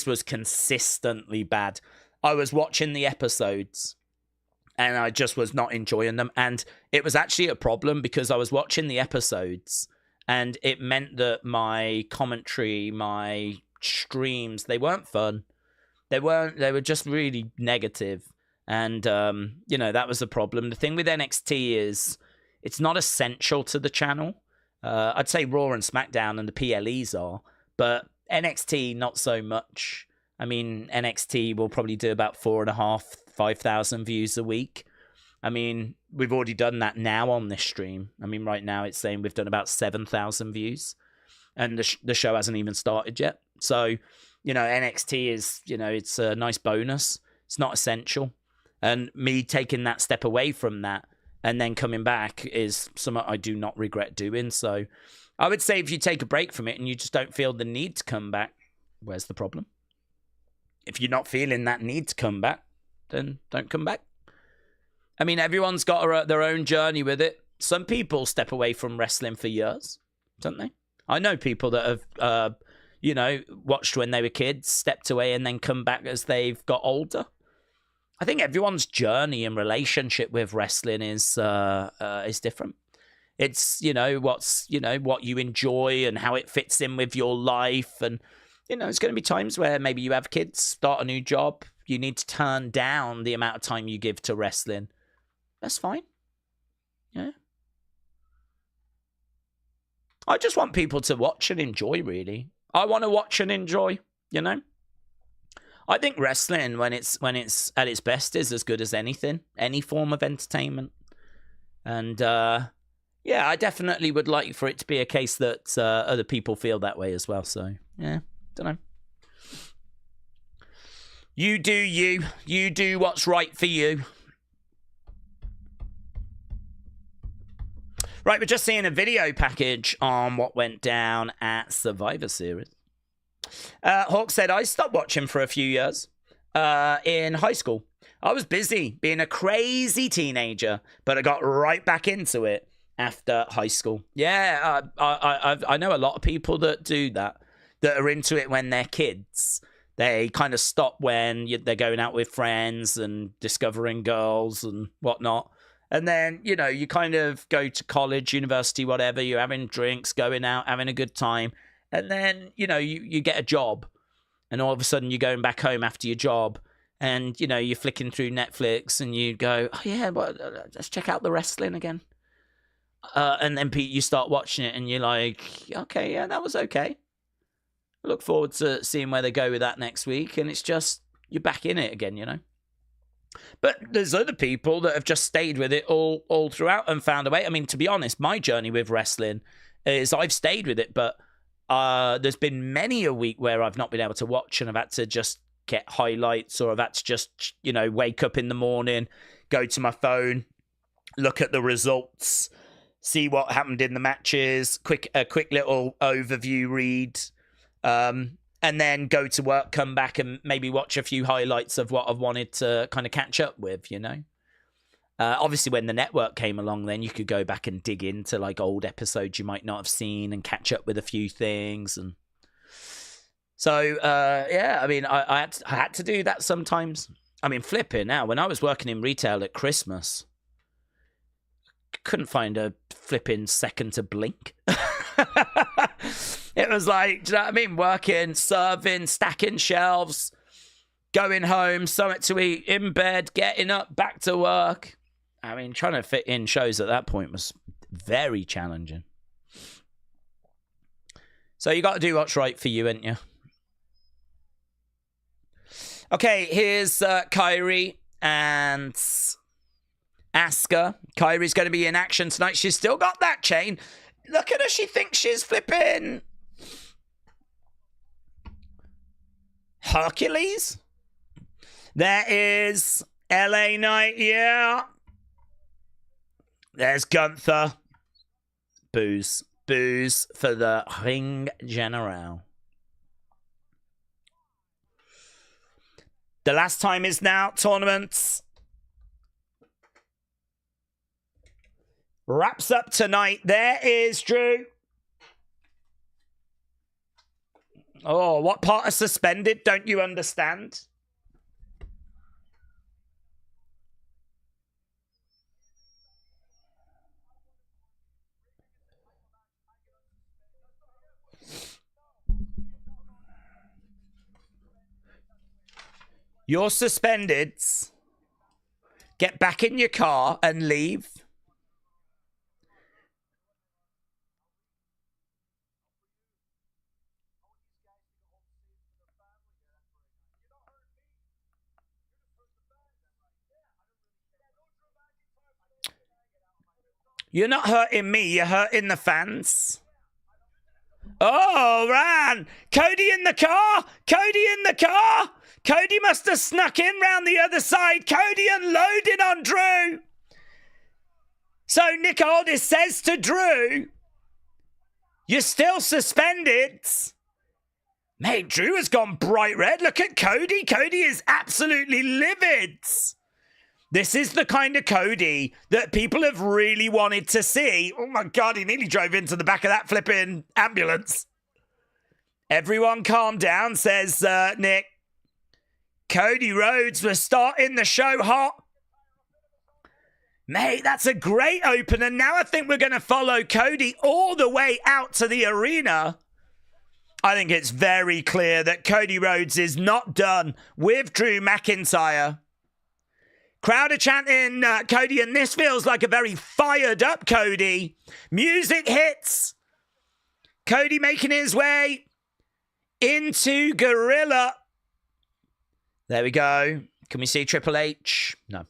was consistently bad. I was watching the episodes and I just was not enjoying them. And it was actually a problem because I was watching the episodes and it meant that my commentary, my streams, they weren't fun. They were just really negative. And, you know, that was a problem. The thing with NXT is it's not essential to the channel. I'd say Raw and SmackDown and the PLEs are, but NXT, not so much. I mean, NXT will probably do about 4,500, 5,000 views a week. I mean, we've already done that now on this stream. I mean, right now it's saying we've done about 7,000 views and the show hasn't even started yet. So, you know, NXT is, you know, it's a nice bonus. It's not essential. And me taking that step away from that and then coming back is something I do not regret doing. So I would say if you take a break from it and you just don't feel the need to come back, where's the problem? If you're not feeling that need to come back, then don't come back. I mean, everyone's got their own journey with it. Some people step away from wrestling for years, don't they? I know people that have, you know, watched when they were kids, stepped away and then come back as they've got older. I think everyone's journey and relationship with wrestling is different. It's, you know, what you enjoy and how it fits in with your life. And, you know, it's going to be times where maybe you have kids, start a new job. You need to turn down the amount of time you give to wrestling. That's fine. Yeah. I just want people to watch and enjoy, really. I want to watch and enjoy, you know. I think wrestling, when it's at its best, is as good as anything, any form of entertainment. And, yeah, I definitely would like for it to be a case that other people feel that way as well. So, yeah, don't know. You do you. You do what's right for you. Right, we're just seeing a video package on what went down at Survivor Series. Hawk said, I stopped watching for a few years in high school. I was busy being a crazy teenager, but I got right back into it after high school. Yeah, I know a lot of people that do that are into it when they're kids. They kind of stop when they're going out with friends and discovering girls and whatnot. And then, you know, you kind of go to college, university, whatever. You're having drinks, going out, having a good time. And then, you know, you get a job. And all of a sudden you're going back home after your job. And, you know, you're flicking through Netflix and you go, oh, yeah, but let's check out the wrestling again. And then you start watching it and you're like, okay, yeah, that was okay. I look forward to seeing where they go with that next week. And it's just, you're back in it again, you know. But there's other people that have just stayed with it all throughout and found a way. I mean, to be honest, my journey with wrestling is I've stayed with it, but there's been many a week where I've not been able to watch and I've had to just get highlights, or I've had to just, you know, wake up in the morning, go to my phone, look at the results, see what happened in the matches, a quick little overview read, and then go to work, come back and maybe watch a few highlights of what I've wanted to kind of catch up with, you know. Obviously, when the network came along, then you could go back and dig into like old episodes you might not have seen and catch up with a few things. And so, yeah, I mean, I had to do that sometimes. I mean, flipping now, when I was working in retail at Christmas, couldn't find a flipping second to blink. It was like, do you know what I mean? Working, serving, stacking shelves, going home, something to eat, in bed, getting up, back to work. I mean, trying to fit in shows at that point was very challenging. So you got to do what's right for you, ain't you? Okay, here's Kyrie and Asuka. Kyrie's going to be in action tonight. She's still got that chain. Look at her. She thinks she's flipping Hercules. There is LA Knight, yeah. There's Gunther. Booze for the Ring General. The last time is now. Tournaments. Wraps up tonight. There is Drew. Oh, what part of suspended don't you understand? You're suspended. Get back in your car and leave. You're not hurting me, you're hurting the fans. Oh, ran! Cody in the car! Cody in the car! Cody must have snuck in round the other side. Cody unloaded on Drew. So Nick Aldis says to Drew, you're still suspended. Mate, Drew has gone bright red. Look at Cody. Cody is absolutely livid. This is the kind of Cody that people have really wanted to see. Oh my God, he nearly drove into the back of that flipping ambulance. Everyone calm down, says Nick. Cody Rhodes was starting the show hot. Mate, that's a great opener. Now I think we're going to follow Cody all the way out to the arena. I think it's very clear that Cody Rhodes is not done with Drew McIntyre. Crowd are chanting Cody, and this feels like a very fired up Cody. Music hits. Cody making his way into Gorilla. There we go. Can we see Triple H? No.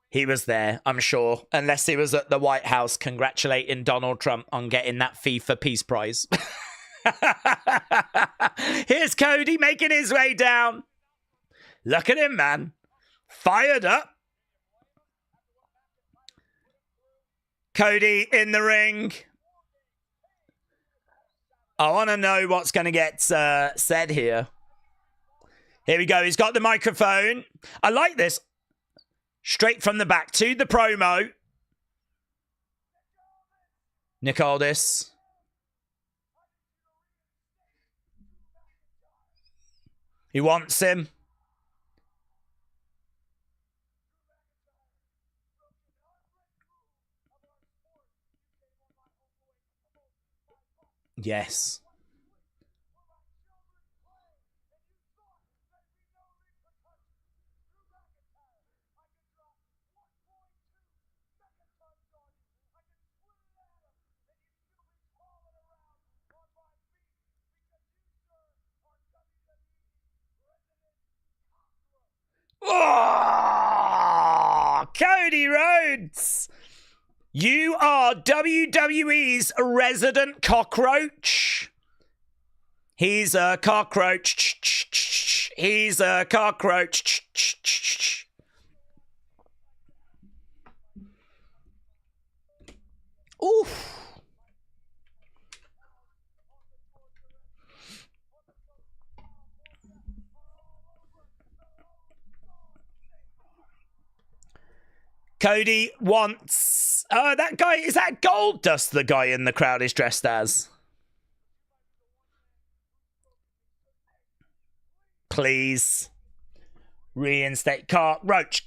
He was there, I'm sure. Unless he was at the White House congratulating Donald Trump on getting that FIFA Peace Prize. Here's Cody making his way down. Look at him, man. Fired up. Cody in the ring. I want to know what's going to get said here. Here we go. He's got the microphone. I like this. Straight from the back to the promo. Nick Aldis. He wants him. Yes. Oh, Cody Rhodes. You are WWE's resident cockroach. He's a cockroach. He's a cockroach. Oof. Cody wants... Oh, that guy... Is that Goldust the guy in the crowd is dressed as? Please. Reinstate Roach.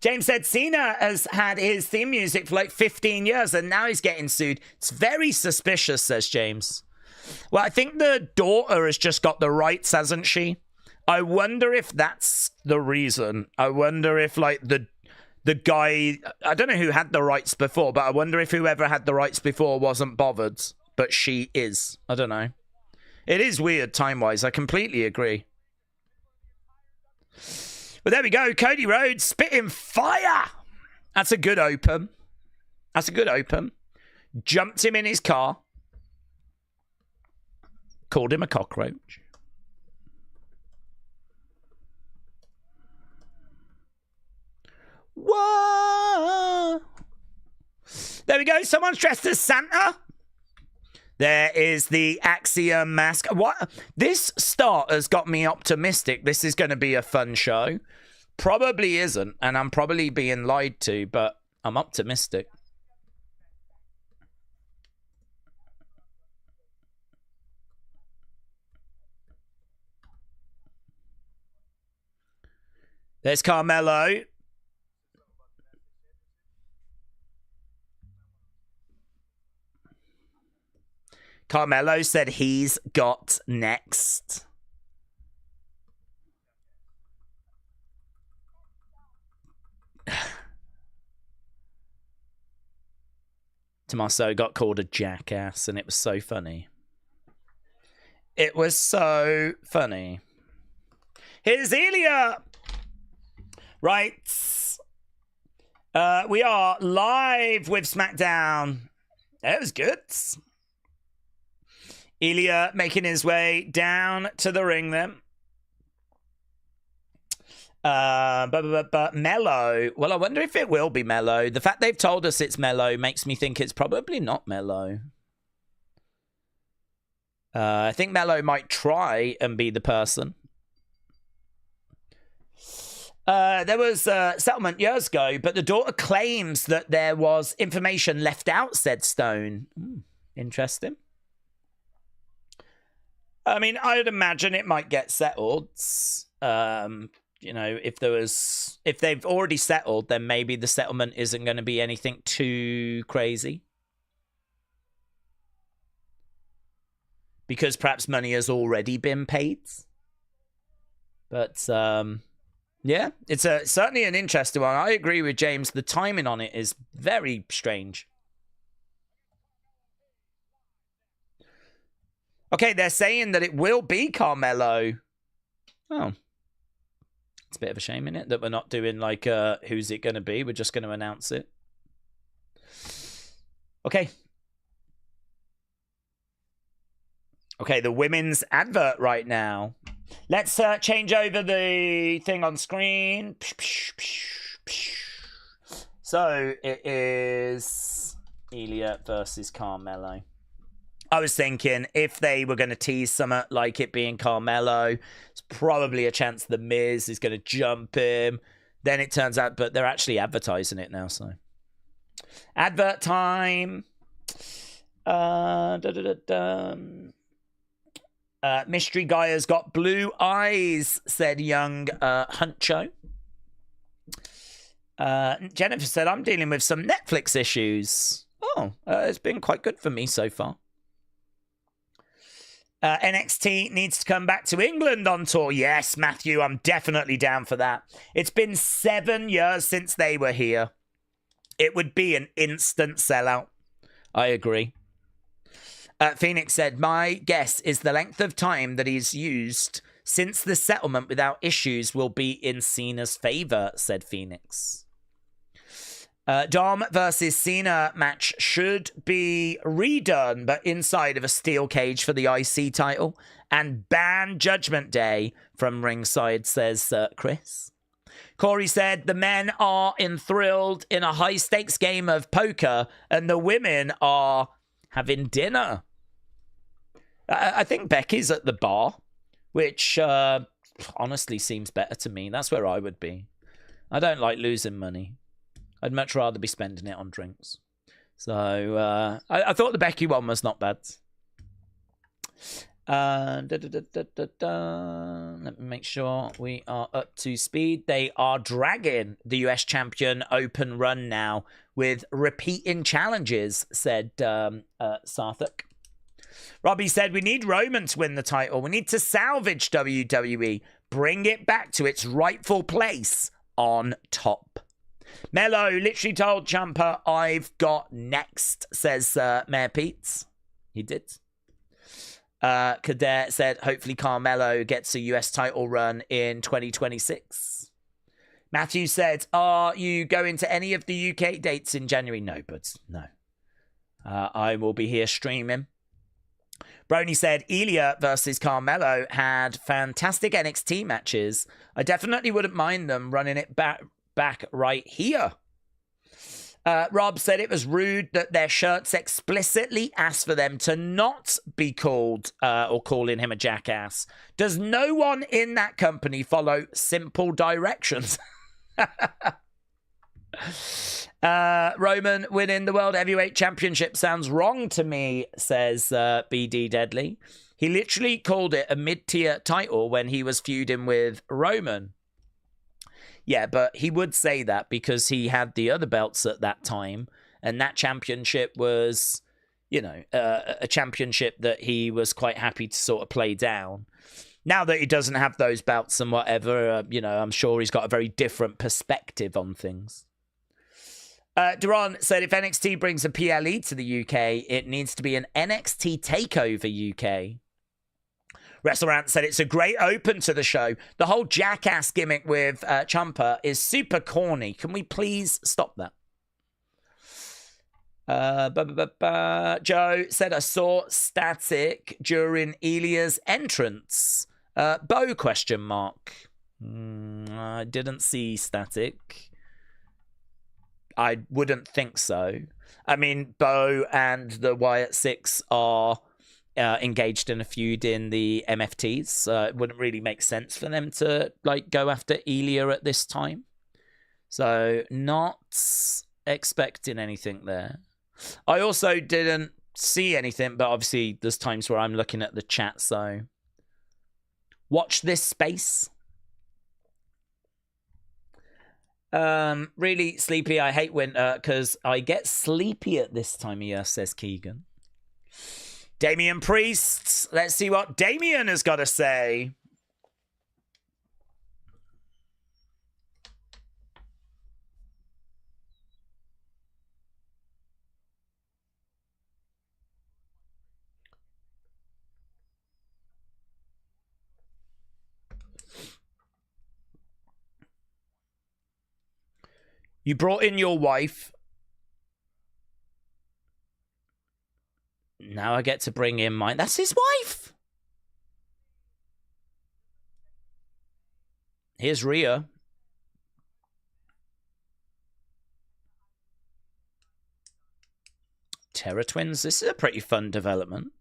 James said Cena has had his theme music for like 15 years and now he's getting sued. It's very suspicious, says James. Well, I think the daughter has just got the rights, hasn't she? I wonder if that's the reason. I wonder if, like, the guy... I don't know who had the rights before, but I wonder if whoever had the rights before wasn't bothered. But she is. I don't know. It is weird time-wise. I completely agree. But there we go. Cody Rhodes spitting fire. That's a good open. That's a good open. Jumped him in his car. Called him a cockroach. Whoa! There we go. Someone's dressed as Santa. There is the Axiom mask. What? This start has got me optimistic. This is going to be a fun show. Probably isn't, and I'm probably being lied to, but I'm optimistic. There's Carmelo. Carmelo said he's got next. Tommaso got called a jackass, and it was so funny. It was so funny. Here's Ilya. Right. We are live with Smackdown. That was good. Ilya making his way down to the ring then. But Mello. Well, I wonder if it will be Mello. The fact they've told us it's Mello makes me think it's probably not Mello. I think Mello might try and be the person. There was a settlement years ago, but the daughter claims that there was information left out, said Stone. Interesting. I mean, I would imagine it might get settled. You know, if they've already settled, then maybe the settlement isn't going to be anything too crazy. Because perhaps money has already been paid. But, yeah, it's certainly an interesting one. I agree with James. The timing on it is very strange. Okay, they're saying that it will be Carmelo. Oh. It's a bit of a shame, innit? That we're not doing, like, who's it going to be? We're just going to announce it. Okay. Okay, the women's advert right now. Let's change over the thing on screen. So it is Ilya versus Carmelo. I was thinking if they were going to tease something like it being Carmelo, it's probably a chance The Miz is going to jump him. Then it turns out, but they're actually advertising it now, so. Advert time. Mystery guy has got blue eyes, said young Huncho. Jennifer said, I'm dealing with some Netflix issues. Oh, it's been quite good for me so far. NXT needs to come back to England on tour. Yes, Matthew, I'm definitely down for that. It's been 7 years since they were here. It would be an instant sellout. I agree. Phoenix said, my guess is the length of time that he's used since the settlement without issues will be in Cena's favor, said Phoenix. Dom versus Cena match should be redone, but inside of a steel cage for the IC title, and ban Judgment Day from ringside, says Chris. Corey said, the men are enthralled in a high-stakes game of poker, and the women are having dinner. I think Becky's at the bar, which honestly seems better to me. That's where I would be. I don't like losing money. I'd much rather be spending it on drinks. So I thought the Becky one was not bad. Let me make sure we are up to speed. They are dragging the US champion open run now with repeating challenges, said Sarthak. Robbie said, we need Roman to win the title. We need to salvage WWE. Bring it back to its rightful place on top. Mello literally told Ciampa, I've got next, says Mayor Pete's. He did. Kader said, hopefully Carmelo gets a US title run in 2026. Matthew said, are you going to any of the UK dates in January? No, but no. I will be here streaming. Brony said, Ilya versus Carmelo had fantastic NXT matches. I definitely wouldn't mind them running it back right here. Rob said it was rude that their shirts explicitly asked for them to not be called or calling him a jackass. Does no one in that company follow simple directions? Roman winning the World Heavyweight Championship sounds wrong to me, says BD Deadly. He literally called it a mid-tier title when he was feuding with Roman. Yeah, but he would say that because he had the other belts at that time, and that championship was, you know, a championship that he was quite happy to sort of play down. Now that he doesn't have those belts and whatever, you know, I'm sure he's got a very different perspective on things. Duran said, if NXT brings a PLE to the UK, it needs to be an NXT TakeOver UK. WrestleRant said, it's a great open to the show. The whole jackass gimmick with Ciampa is super corny. Can we please stop that? Joe said, I saw Static during Ilya's entrance. Bo, question mark. I didn't see Static. I wouldn't think so. I mean, Bo and the Wyatt Six are engaged in a feud in the MFTs. It wouldn't really make sense for them to like go after Ilya at this time. So not expecting anything there. I also didn't see anything, but obviously there's times where I'm looking at the chat, so watch this space. Really sleepy. I hate winter because I get sleepy at this time of year, says Keegan. Damian Priest. Let's see what Damian has got to say. You brought in your wife. Now I get to bring in mine. That's his wife. Here's Rhea. Terror Twins. This is a pretty fun development.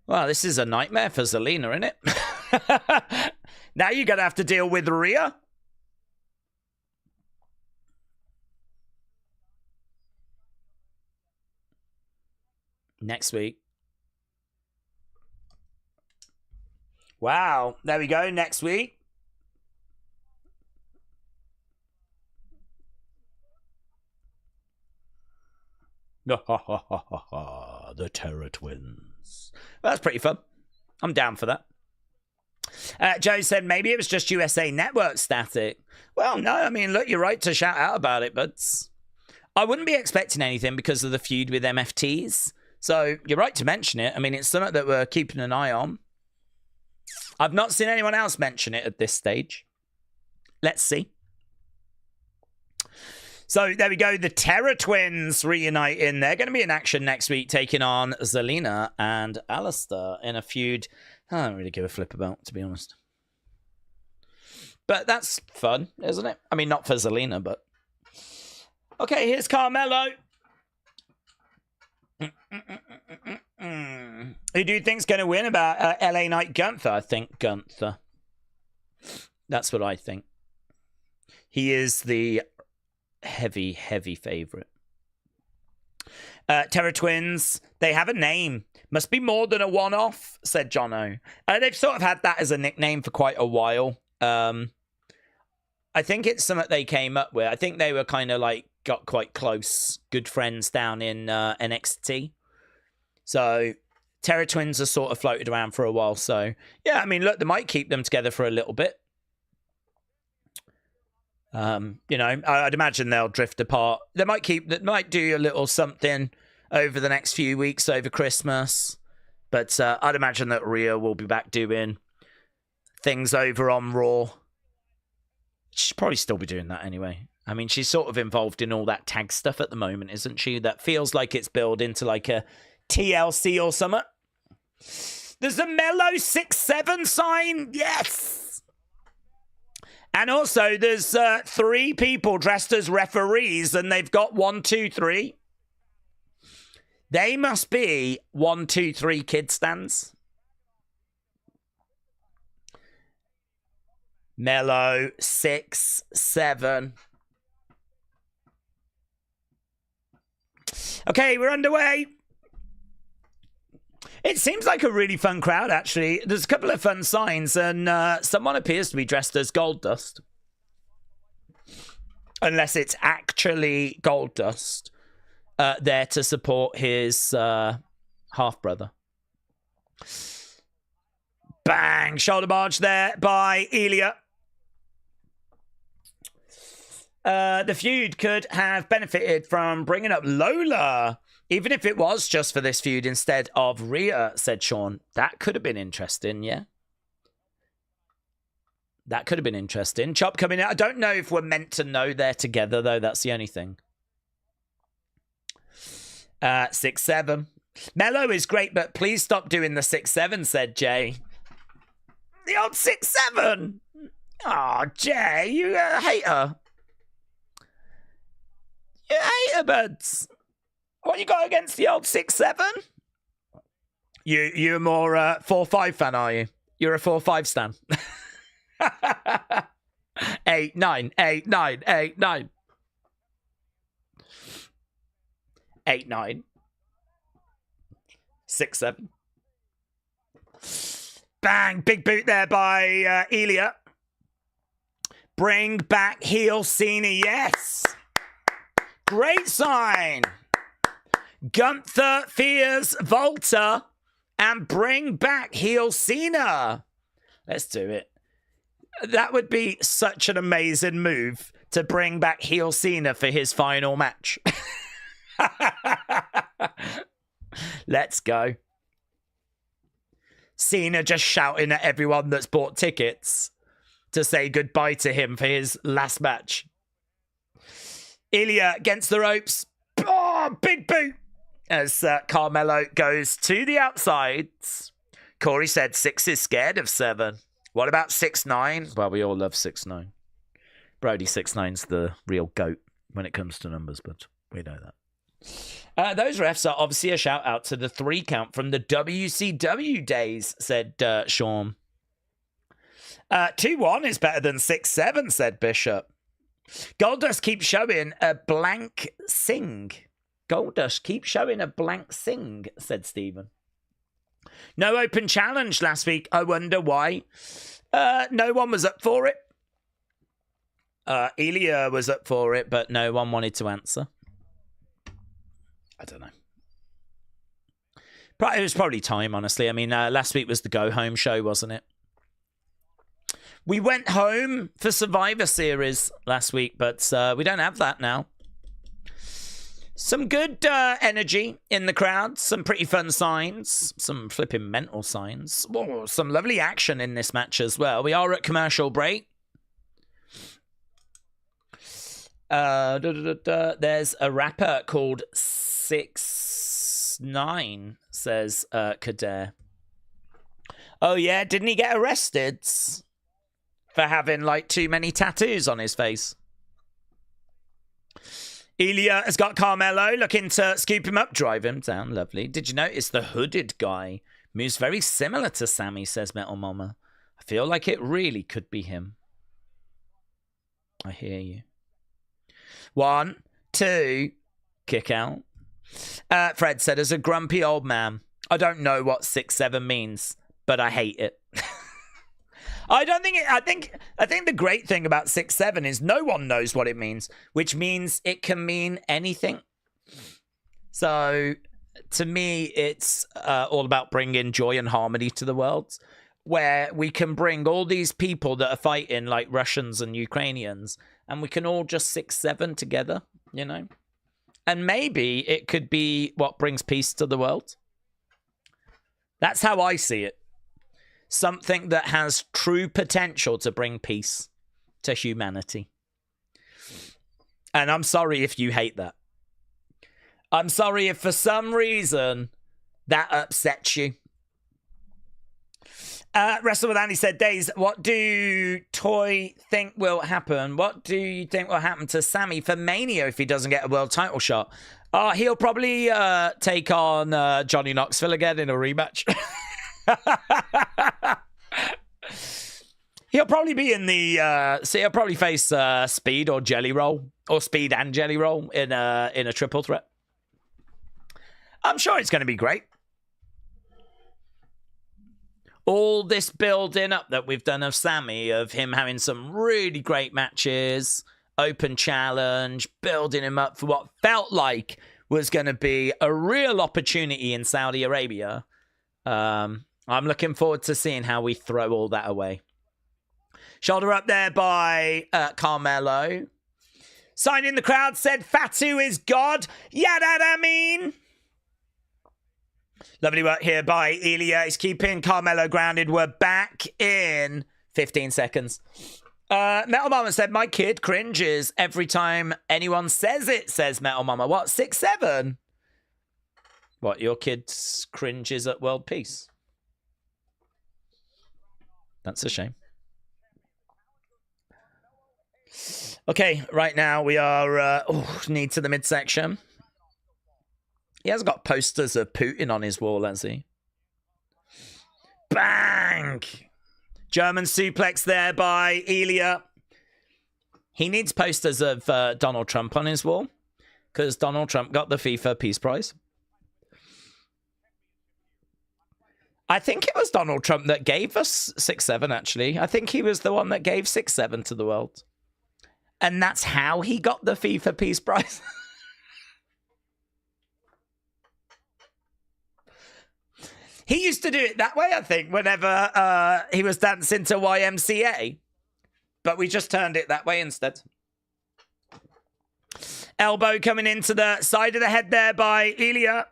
Well, this is a nightmare for Zelina, isn't it? Now you're going to have to deal with Rhea. Next week. Wow. There we go. Next week. The Terror Twins. Well, that's pretty fun. I'm down for that. Joe said maybe it was just USA Network static. Well, no, I mean, look, you're right to shout out about it, but I wouldn't be expecting anything because of the feud with MFTs. So you're right to mention it. I mean, it's something that we're keeping an eye on. I've not seen anyone else mention it at this stage. Let's see. So there we go. The Terror Twins reuniting. They're going to be in action next week, taking on Zelina and Alistair in a feud I don't really give a flip about, to be honest. But that's fun, isn't it? I mean, not for Zelina, but... Okay, here's Carmelo. Who do you think's going to win about LA Knight Gunther? I think Gunther. That's what I think. He is the heavy, heavy favourite. Terror Twins, they have a name. Must be more than a one-off, said Jono. They've sort of had that as a nickname for quite a while. I think it's something they came up with. I think they were kind of like, got quite close, good friends down in NXT. So, Terror Twins are sort of floated around for a while. So, yeah, I mean, look, they might keep them together for a little bit. You know, I'd imagine they'll drift apart. They might do a little something over the next few weeks over Christmas. But I'd imagine that Rhea will be back doing things over on Raw. She'll probably still be doing that anyway. I mean, she's sort of involved in all that tag stuff at the moment, isn't she? That feels like it's built into like a TLC or something. There's a Mellow 6-7 sign. Yes. And also, there's 3 people dressed as referees, and they've got 1, 2, 3. They must be 1, 2, 3 kid stands. Mellow 6-7. Okay, we're underway. It seems like a really fun crowd, actually. There's a couple of fun signs, and someone appears to be dressed as Goldust. Unless it's actually Goldust there to support his half-brother. Bang! Shoulder barge there by Elia. The feud could have benefited from bringing up Lola, even if it was just for this feud instead of Rhea, said Sean. That could have been interesting, yeah. That could have been interesting. Chop coming out. I don't know if we're meant to know they're together, though. That's the only thing. 6-7. Mello is great, but please stop doing the 6-7, said Jay. The old 6-7. Oh, Jay, you hater. You hater, buds. What you got against the old 6-7? You're more 4-5 fan, are you? You're a 4-5 stan. 8, 9, 8, 9, 8, 9. 8, 9. 6-7. Bang! Big boot there by Elia. Bring back heel Cena, yes! Great sign! Gunther fears Volta and bring back heel Cena. Let's do it. That would be such an amazing move to bring back heel Cena for his final match. Let's go. Cena just shouting at everyone that's bought tickets to say goodbye to him for his last match. Ilya against the ropes. Oh, big boot. As Carmelo goes to the outsides. Corey said 6 is scared of 7. What about 6-9? Well, we all love 6-9. Brody69's the real goat when it comes to numbers, but we know that. Those refs are obviously a shout out to the 3 count from the WCW days, said Sean. 2-1 is better than 6-7, said Bishop. Goldust keeps showing a blank sing. Goldust keeps showing a blank sing, said Stephen. No open challenge last week. I wonder why. No one was up for it. Ilya was up for it, but no one wanted to answer. I don't know. It was probably time, honestly. I mean, last week was the go-home show, wasn't it? We went home for Survivor Series last week, but we don't have that now. Some good energy in the crowd. Some pretty fun signs. Some flipping mental signs. Oh, some lovely action in this match as well. We are at commercial break. There's a rapper called 6ix9ine, says Kader. Oh, yeah? Didn't he get arrested for having, like, too many tattoos on his face? Ilya has got Carmelo looking to scoop him up, drive him down. Lovely. Did you notice the hooded guy moves very similar to Sammy, says Metal Mama. I feel like it really could be him. I hear you. 1, 2, kick out. Fred said, as a grumpy old man, I don't know what 6-7 means, but I hate it. I think the great thing about 6-7 is no one knows what it means, which means it can mean anything. So to me, it's all about bringing joy and harmony to the world, where we can bring all these people that are fighting like Russians and Ukrainians, and we can all just 6-7 together, you know? And maybe it could be what brings peace to the world. That's how I see it. Something that has true potential to bring peace to humanity. And I'm sorry if you hate that. I'm sorry if for some reason that upsets you. Wrestle with Andy said, Daze, what do Toy think will happen? What do you think will happen to Sammy for Mania if he doesn't get a world title shot? He'll probably take on Johnny Knoxville again in a rematch. He'll probably be in the he'll probably face Speed or Jelly Roll, or Speed and Jelly Roll in a triple threat. I'm sure it's going to be great. All this building up that we've done of Sammy, of him having some really great matches, open challenge, building him up for what felt like was going to be a real opportunity in Saudi Arabia. I'm looking forward to seeing how we throw all that away. Shoulder up there by Carmelo. Sign in the crowd said, Fatu is God. Yada mean. Lovely work here by Ilya. He's keeping Carmelo grounded. We're back in 15 seconds. Metal Mama said, my kid cringes every time anyone says it, says Metal Mama. What, 6-7? What, your kid cringes at world peace? That's a shame. Okay, right now we are need to the midsection. He has got posters of Putin on his wall, has he? Bang! German suplex there by Ilya. He needs posters of Donald Trump on his wall, because Donald Trump got the FIFA Peace Prize. I think it was Donald Trump that gave us 6-7, actually. I think he was the one that gave 6-7 to the world. And that's how he got the FIFA Peace Prize. He used to do it that way, I think, whenever he was dancing to YMCA. But we just turned it that way instead. Elbow coming into the side of the head there by Ilya.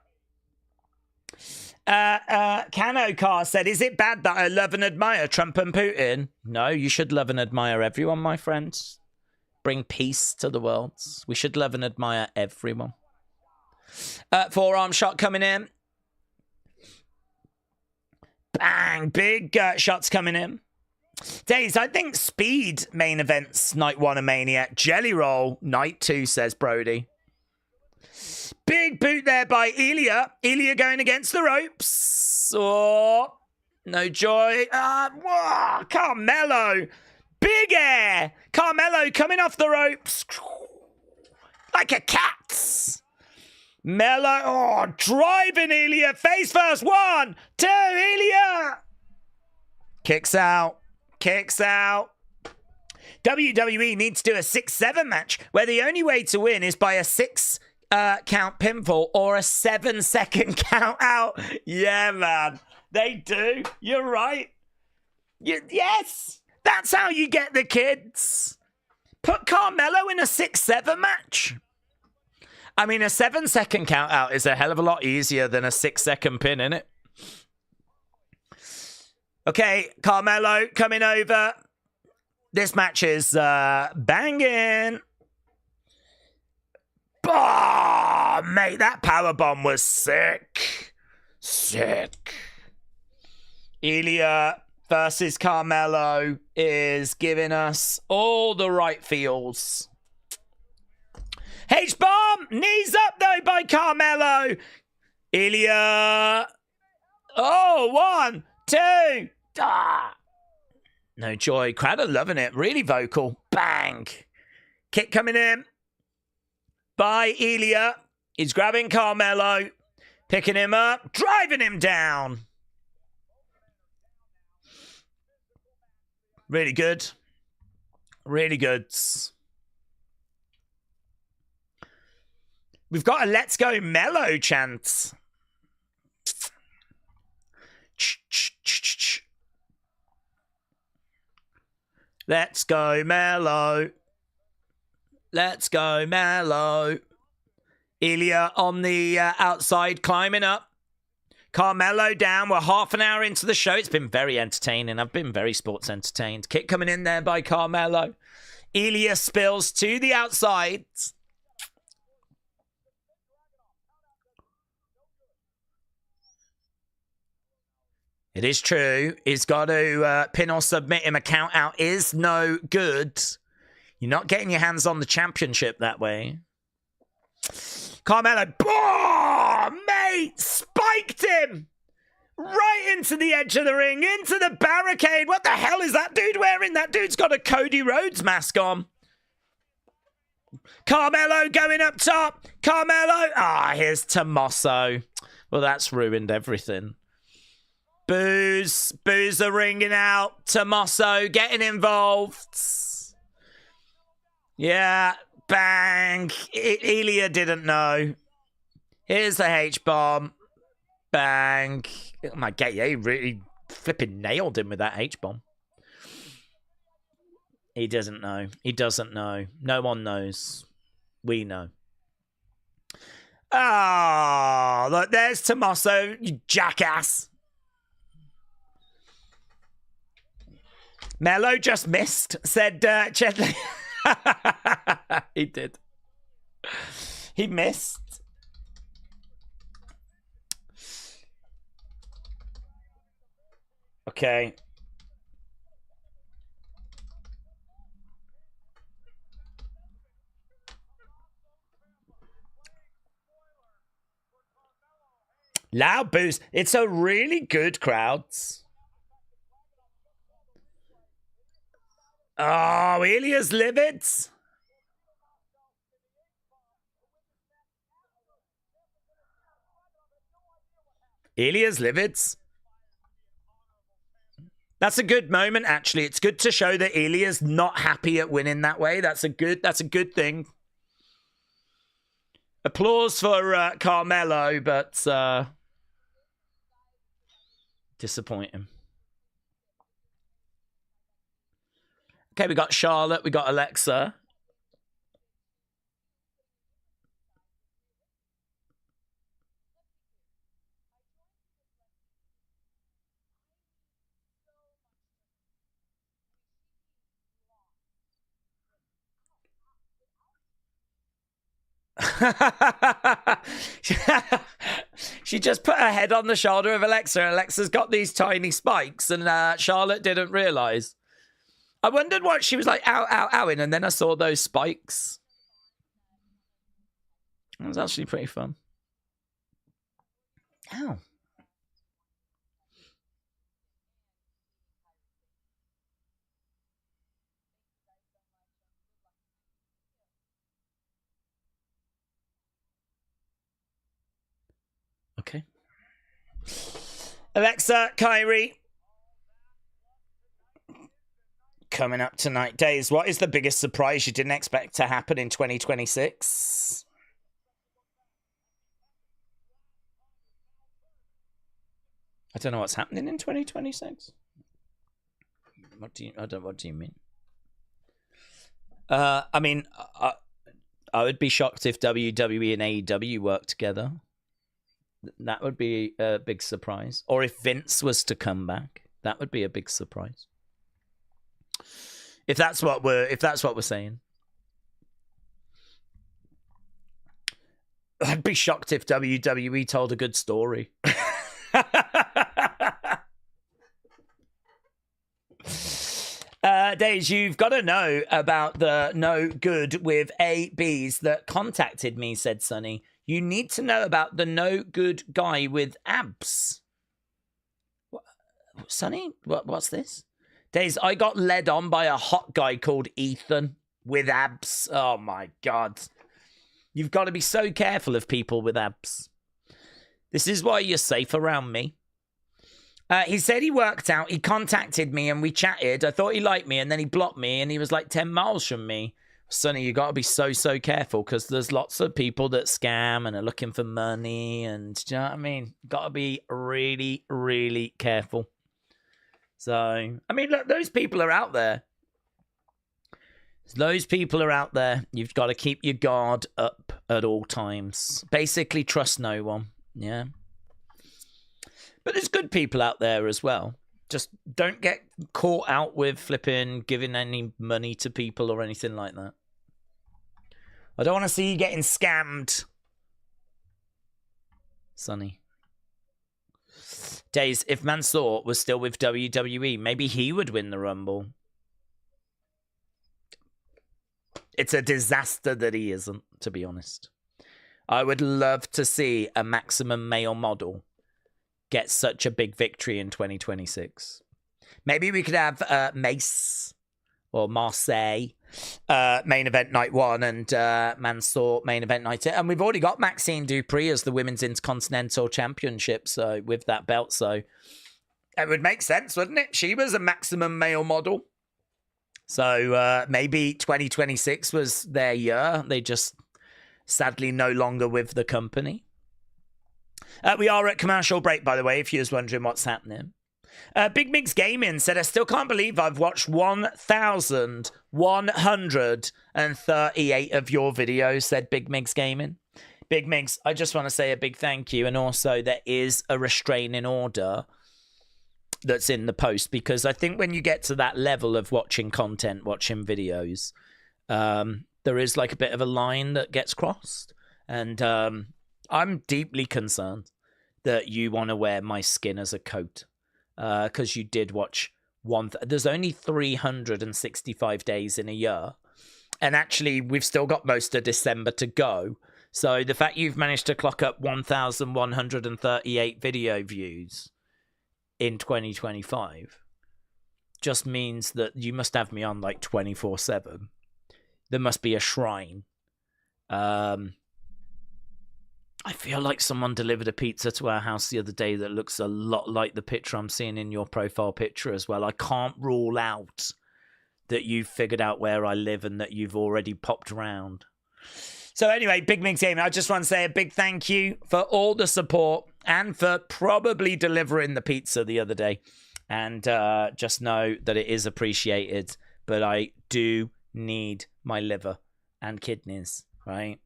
Cano Car said, is it bad that I love and admire Trump and Putin? No, you should love and admire everyone, my friends. Bring peace to the world. We should love and admire everyone. Forearm shot coming in. Bang! Big shots coming in Daze, I think Speed main events night 1 of Mania. Jelly Roll night 2, says Brody. Big boot there by Ilya. Ilya going against the ropes. Oh, no joy. Whoa, Carmelo. Big air. Carmelo coming off the ropes. Like a cat. Mello, oh, driving Ilya. Face first. 1, 2, Ilya. Kicks out. Kicks out. WWE needs to do a 6-7 match where the only way to win is by a 6 count pinfall or a 7-second count out. Yeah, man. They do. You're right. Yes. That's how you get the kids. Put Carmelo in a 6-7 match. I mean, a 7-second count out is a hell of a lot easier than a 6-second pin, isn't it? Okay, Carmelo coming over. This match is banging. Oh, mate, that powerbomb was sick. Sick. Ilya versus Carmelo is giving us all the right feels. H-bomb! Knees up, though, by Carmelo. Ilya. Oh, 1, 2. Ah. No joy. Crowd are loving it. Really vocal. Bang. Kick coming in by Ilya. He's grabbing Carmelo. Picking him up. Driving him down. Really good. Really good. We've got a Let's Go Mellow chant. Let's go Mellow. Let's go Mellow. Ilya on the outside climbing up. Carmelo down. We're half an hour into the show. It's been very entertaining. I've been very sports entertained. Kick coming in there by Carmelo. Ilya spills to the outside. It is true. He's got to pin or submit him. A count out is no good. You're not getting your hands on the championship that way. Carmelo, oh, mate, spiked him right into the edge of the ring, into the barricade. What the hell is that dude wearing? That dude's got a Cody Rhodes mask on. Carmelo going up top. Carmelo. Here's Tommaso. Well, that's ruined everything. Boos are ringing out. Tommaso getting involved. Yeah, bang. Ilya didn't know. Here's the H-bomb. Bang. Oh my God, yeah, he really flipping nailed him with that H-bomb. He doesn't know. He doesn't know. No one knows. We know. Oh, look, there's Tommaso, you jackass. Mello just missed, said Chetley. He did. He missed. Okay. Loud boos. It's a really good crowd. Oh, Ilya's livid. Ilya's livid. That's a good moment, actually. It's good to show that Ilya's not happy at winning that way. That's a good thing. Applause for Carmelo, but disappointing. Okay, we got Charlotte, we got Alexa. She just put her head on the shoulder of Alexa. Alexa's got these tiny spikes, and Charlotte didn't realize. I wondered what she was like, ow, ow, ow, and then I saw those spikes. It was actually pretty fun. Ow. Okay. Alexa, Kyrie. Coming up tonight, Daze, what is the biggest surprise you didn't expect to happen in 2026? I don't know what's happening in 2026. What do you mean? I mean, I would be shocked if WWE and AEW worked together. That would be a big surprise. Or if Vince was to come back, that would be a big surprise. If that's what we're saying. I'd be shocked if WWE told a good story. Daze, you've got to know about the no good with ABs that contacted me, said Sonny. You need to know about the no good guy with abs. What? Sonny, what's this? Daze, I got led on by a hot guy called Ethan with abs. Oh my God. You've got to be so careful of people with abs. This is why you're safe around me. He said he worked out. He contacted me and we chatted. I thought he liked me and then he blocked me and he was like 10 miles from me. Sonny, you got to be so careful because there's lots of people that scam and are looking for money. And do you know what I mean? Got to be really, really careful. So, I mean, look, those people are out there. Those people are out there. You've got to keep your guard up at all times. Basically, trust no one. Yeah. But there's good people out there as well. Just don't get caught out with flipping, giving any money to people or anything like that. I don't want to see you getting scammed. Sonny. Daze, if Mansoor was still with WWE, maybe he would win the Rumble. It's a disaster that he isn't, to be honest. I would love to see a maximum male model get such a big victory in 2026. Maybe we could have Mace or Marseille main event night 1 and Mansoor main event night 2. And we've already got Maxine Dupree as the Women's Intercontinental Championship, so with that belt. So it would make sense, wouldn't it? She was a maximum male model. So maybe 2026 was their year. They just sadly no longer with the company. We are at commercial break, by the way, if you was wondering what's happening. Big Mix Gaming said, I still can't believe I've watched 1,138 of your videos, said Big Mix Gaming. Big Mix, I just want to say a big thank you. And also there is a restraining order that's in the post, because I think when you get to that level of watching content, watching videos, there is like a bit of a line that gets crossed. And I'm deeply concerned that you want to wear my skin as a coat, because you did watch there's only 365 days in a year, and actually we've still got most of December to go. So the fact you've managed to clock up 1,138 video views in 2025 just means that you must have me on like 24/7. There must be a shrine. I feel like someone delivered a pizza to our house the other day that looks a lot like the picture I'm seeing in your profile picture as well. I can't rule out that you've figured out where I live and that you've already popped around. So anyway, Big Mix Gaming, I just want to say a big thank you for all the support and for probably delivering the pizza the other day. And just know that it is appreciated, but I do need my liver and kidneys, right?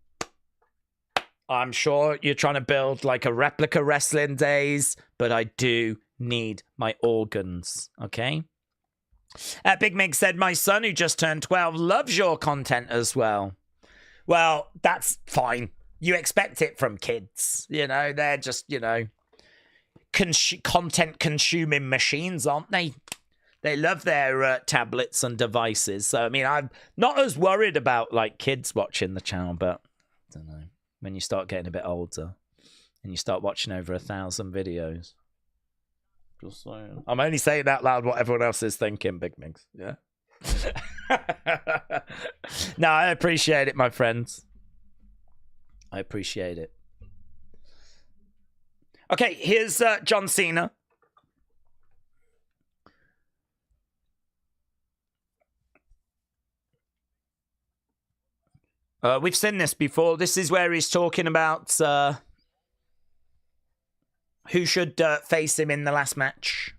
I'm sure you're trying to build like a replica Wrestling Daze, but I do need my organs, okay? Big Mig said, my son who just turned 12 loves your content as well. Well, that's fine. You expect it from kids. You know, they're just, you know, content consuming machines, aren't they? They love their tablets and devices. So, I mean, I'm not as worried about, like, kids watching the channel, but I don't know. When you start getting a bit older and you start watching over 1,000 videos. Just saying. I'm only saying out loud what everyone else is thinking, Big Migs. Yeah. No, I appreciate it, my friends. I appreciate it. Okay, here's John Cena. We've seen this before. This is where he's talking about who should face him in the last match.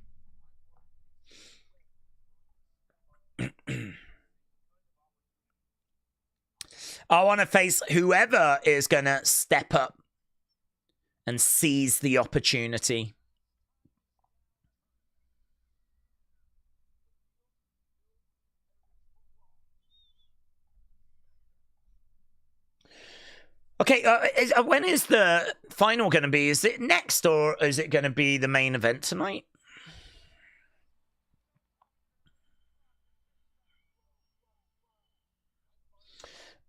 I want to face whoever is going to step up and seize the opportunity. Okay, when is the final going to be? Is it next, or is it going to be the main event tonight?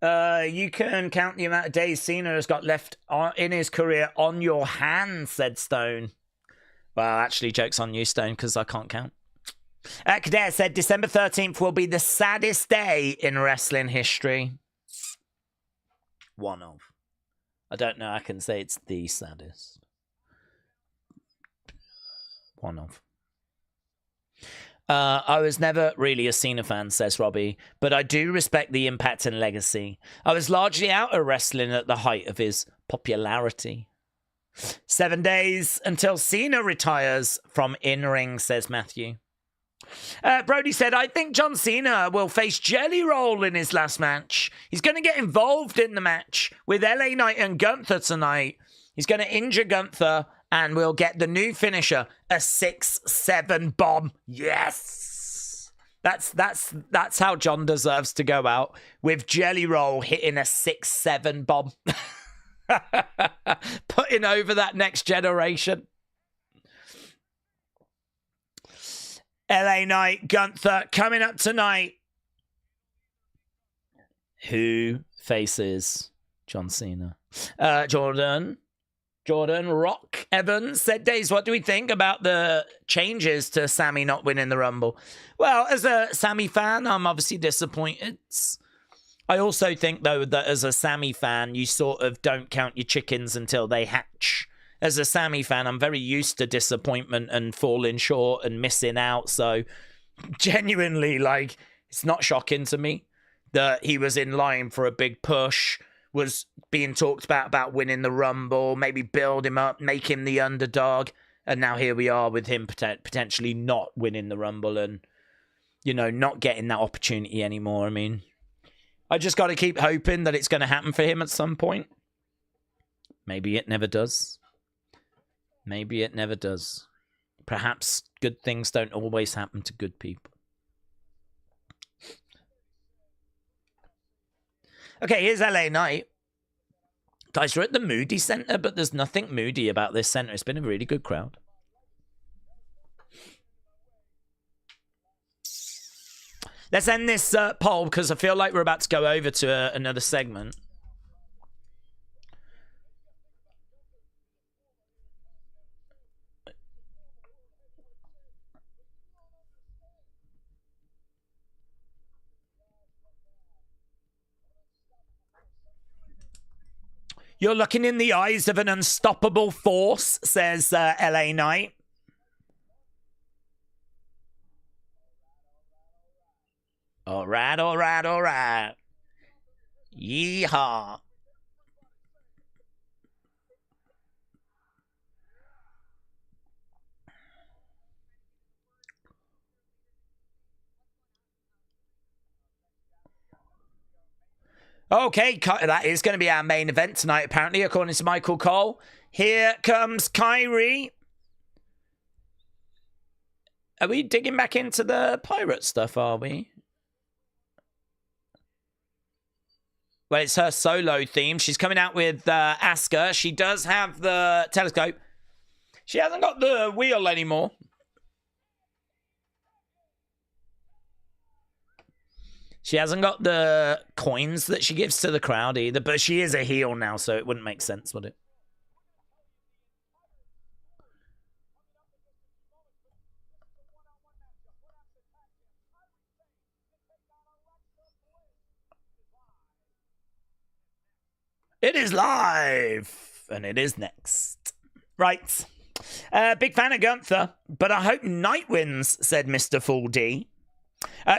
You can count the amount of days Cena has got left in his career on your hands, said Stone. Well, actually, joke's on you, Stone, because I can't count. Kader said December 13th will be the saddest day in wrestling history. One of. I don't know, I can say it's the saddest. One of. I was never really a Cena fan, says Robbie, but I do respect the impact and legacy. I was largely out of wrestling at the height of his popularity. 7 days until Cena retires from in-ring, says Matthew. Brody said, I think John Cena will face Jelly Roll in his last match. He's going to get involved in the match with LA Knight and Gunther tonight. He's going to injure Gunther, and we'll get the new finisher, a 6-7 bomb. Yes! That's how John deserves to go out, with Jelly Roll hitting a 6-7 bomb. Putting over that next generation. LA Knight, Gunther, coming up tonight. Who faces John Cena? Jordan Rock Evans said, Daze, what do we think about the changes to Sammy not winning the Rumble? Well, as a Sammy fan, I'm obviously disappointed. I also think, though, that as a Sammy fan, you sort of don't count your chickens until they hatch. As a Sammy fan, I'm very used to disappointment and falling short and missing out. So genuinely, like, it's not shocking to me that he was in line for a big push, was being talked about winning the Rumble, maybe build him up, make him the underdog. And now here we are with him potentially not winning the Rumble and, you know, not getting that opportunity anymore. I mean, I just got to keep hoping that it's going to happen for him at some point. Maybe it never does. Maybe it never does. Perhaps good things don't always happen to good people. Okay, here's LA Knight. Guys, we're at the Moody Center, but there's nothing moody about this center. It's been a really good crowd. Let's end this poll because I feel like we're about to go over to another segment. You're looking in the eyes of an unstoppable force, says LA Knight. All right, all right, all right. Yeehaw. Okay, that is going to be our main event tonight, apparently, according to Michael Cole. Here comes Kyrie. Are we digging back into the pirate stuff, are we? Well, it's her solo theme. She's coming out with Asuka. She does have the telescope. She hasn't got the wheel anymore. She hasn't got the coins that she gives to the crowd either, but she is a heel now, so it wouldn't make sense, would it? It is live, and it is next. Right. Big fan of Gunther, but I hope Night wins, said Mr. Full D.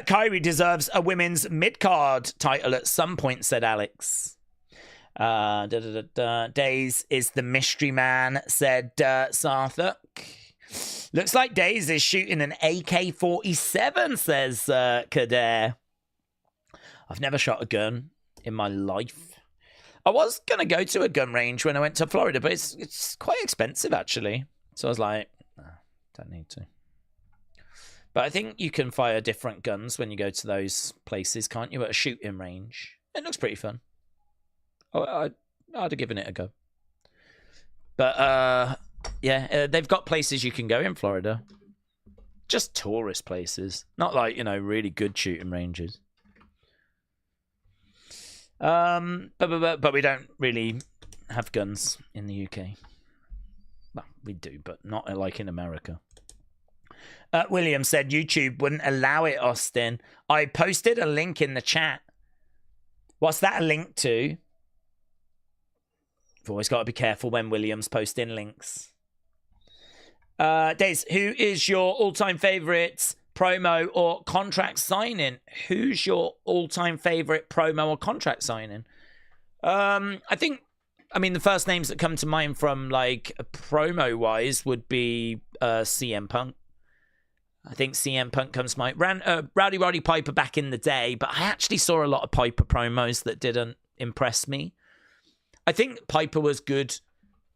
Kyrie deserves a women's mid-card title at some point, said Alex. Daze is the mystery man, said Sarthuk. Looks like Daze is shooting an AK-47, says Kader. I've never shot a gun in my life. I was going to go to a gun range when I went to Florida, but it's quite expensive, actually. So I was like, don't need to. But I think you can fire different guns when you go to those places, can't you, at a shooting range? It looks pretty fun. I'd have given it a go. But, yeah, they've got places you can go in Florida. Just tourist places. Not like, really good shooting ranges. But we don't really have guns in the UK. Well, we do, but not like in America. William said YouTube wouldn't allow it, Austin. I posted a link in the chat. What's that a link to? You've always got to be careful when William's posting links. Daze, who is your all-time favourite promo or contract signing? Who's your all-time favorite promo or contract signing? The first names that come to mind from like promo wise would be CM Punk. I think CM Punk comes to mind. Rowdy Roddy Piper back in the day, but I actually saw a lot of Piper promos that didn't impress me. I think Piper was good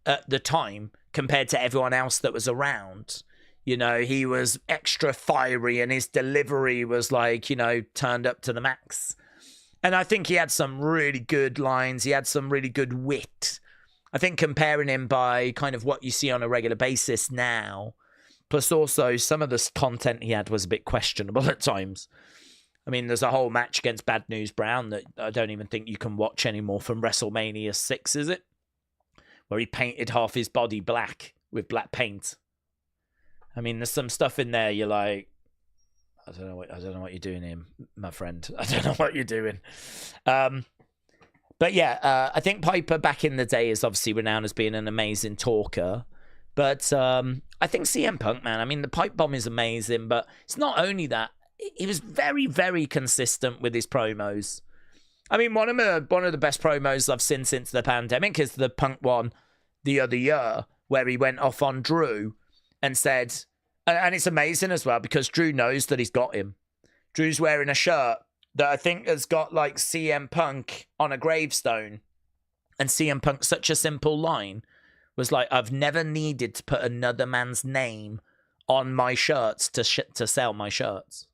at the time compared to everyone else that was around. He was extra fiery and his delivery was like, turned up to the max. And I think he had some really good lines. He had some really good wit. I think comparing him by kind of what you see on a regular basis now, plus also some of the content he had was a bit questionable at times. I mean, there's a whole match against Bad News Brown that I don't even think you can watch anymore from WrestleMania 6, is it? Where he painted half his body black with black paint. I mean, there's some stuff in there you're like, I don't know what you're doing here, my friend. I don't know what you're doing. But yeah, I think Piper back in the day is obviously renowned as being an amazing talker. But I think CM Punk, man, I mean, the pipe bomb is amazing, but it's not only that. He was very, very consistent with his promos. I mean, one of the best promos I've seen since the pandemic is the Punk one the other year, where he went off on Drew and said, and it's amazing as well because Drew knows that he's got him. Drew's wearing a shirt that I think has got like CM Punk on a gravestone. And CM Punk's such a simple line was like, I've never needed to put another man's name on my shirts to sell my shirts.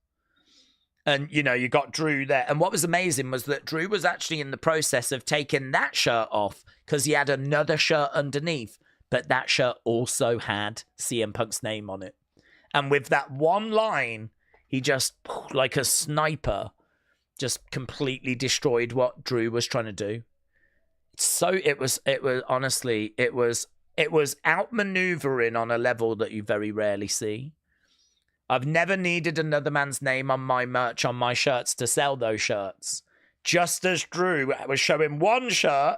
And, you got Drew there. And what was amazing was that Drew was actually in the process of taking that shirt off because he had another shirt underneath. But that shirt also had CM Punk's name on it. And with that one line, he just, like a sniper, just completely destroyed what Drew was trying to do. So it was outmaneuvering on a level that you very rarely see. I've never needed another man's name on my merch, on my shirts to sell those shirts. Just as Drew was showing one shirt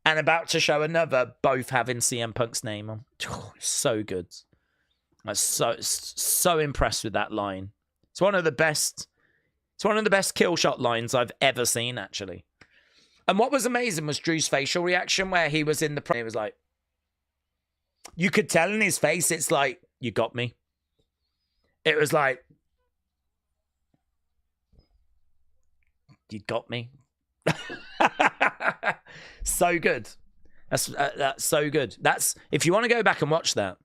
and about to show another, both having CM Punk's name on. Oh, so good. I'm so impressed with that line. It's one of the best kill shot lines I've ever seen, actually. And what was amazing was Drew's facial reaction where he was in the... He was like... You could tell in his face, it's like, you got me. It was like, you got me. So good. That's so good. That's, if you want to go back and watch that,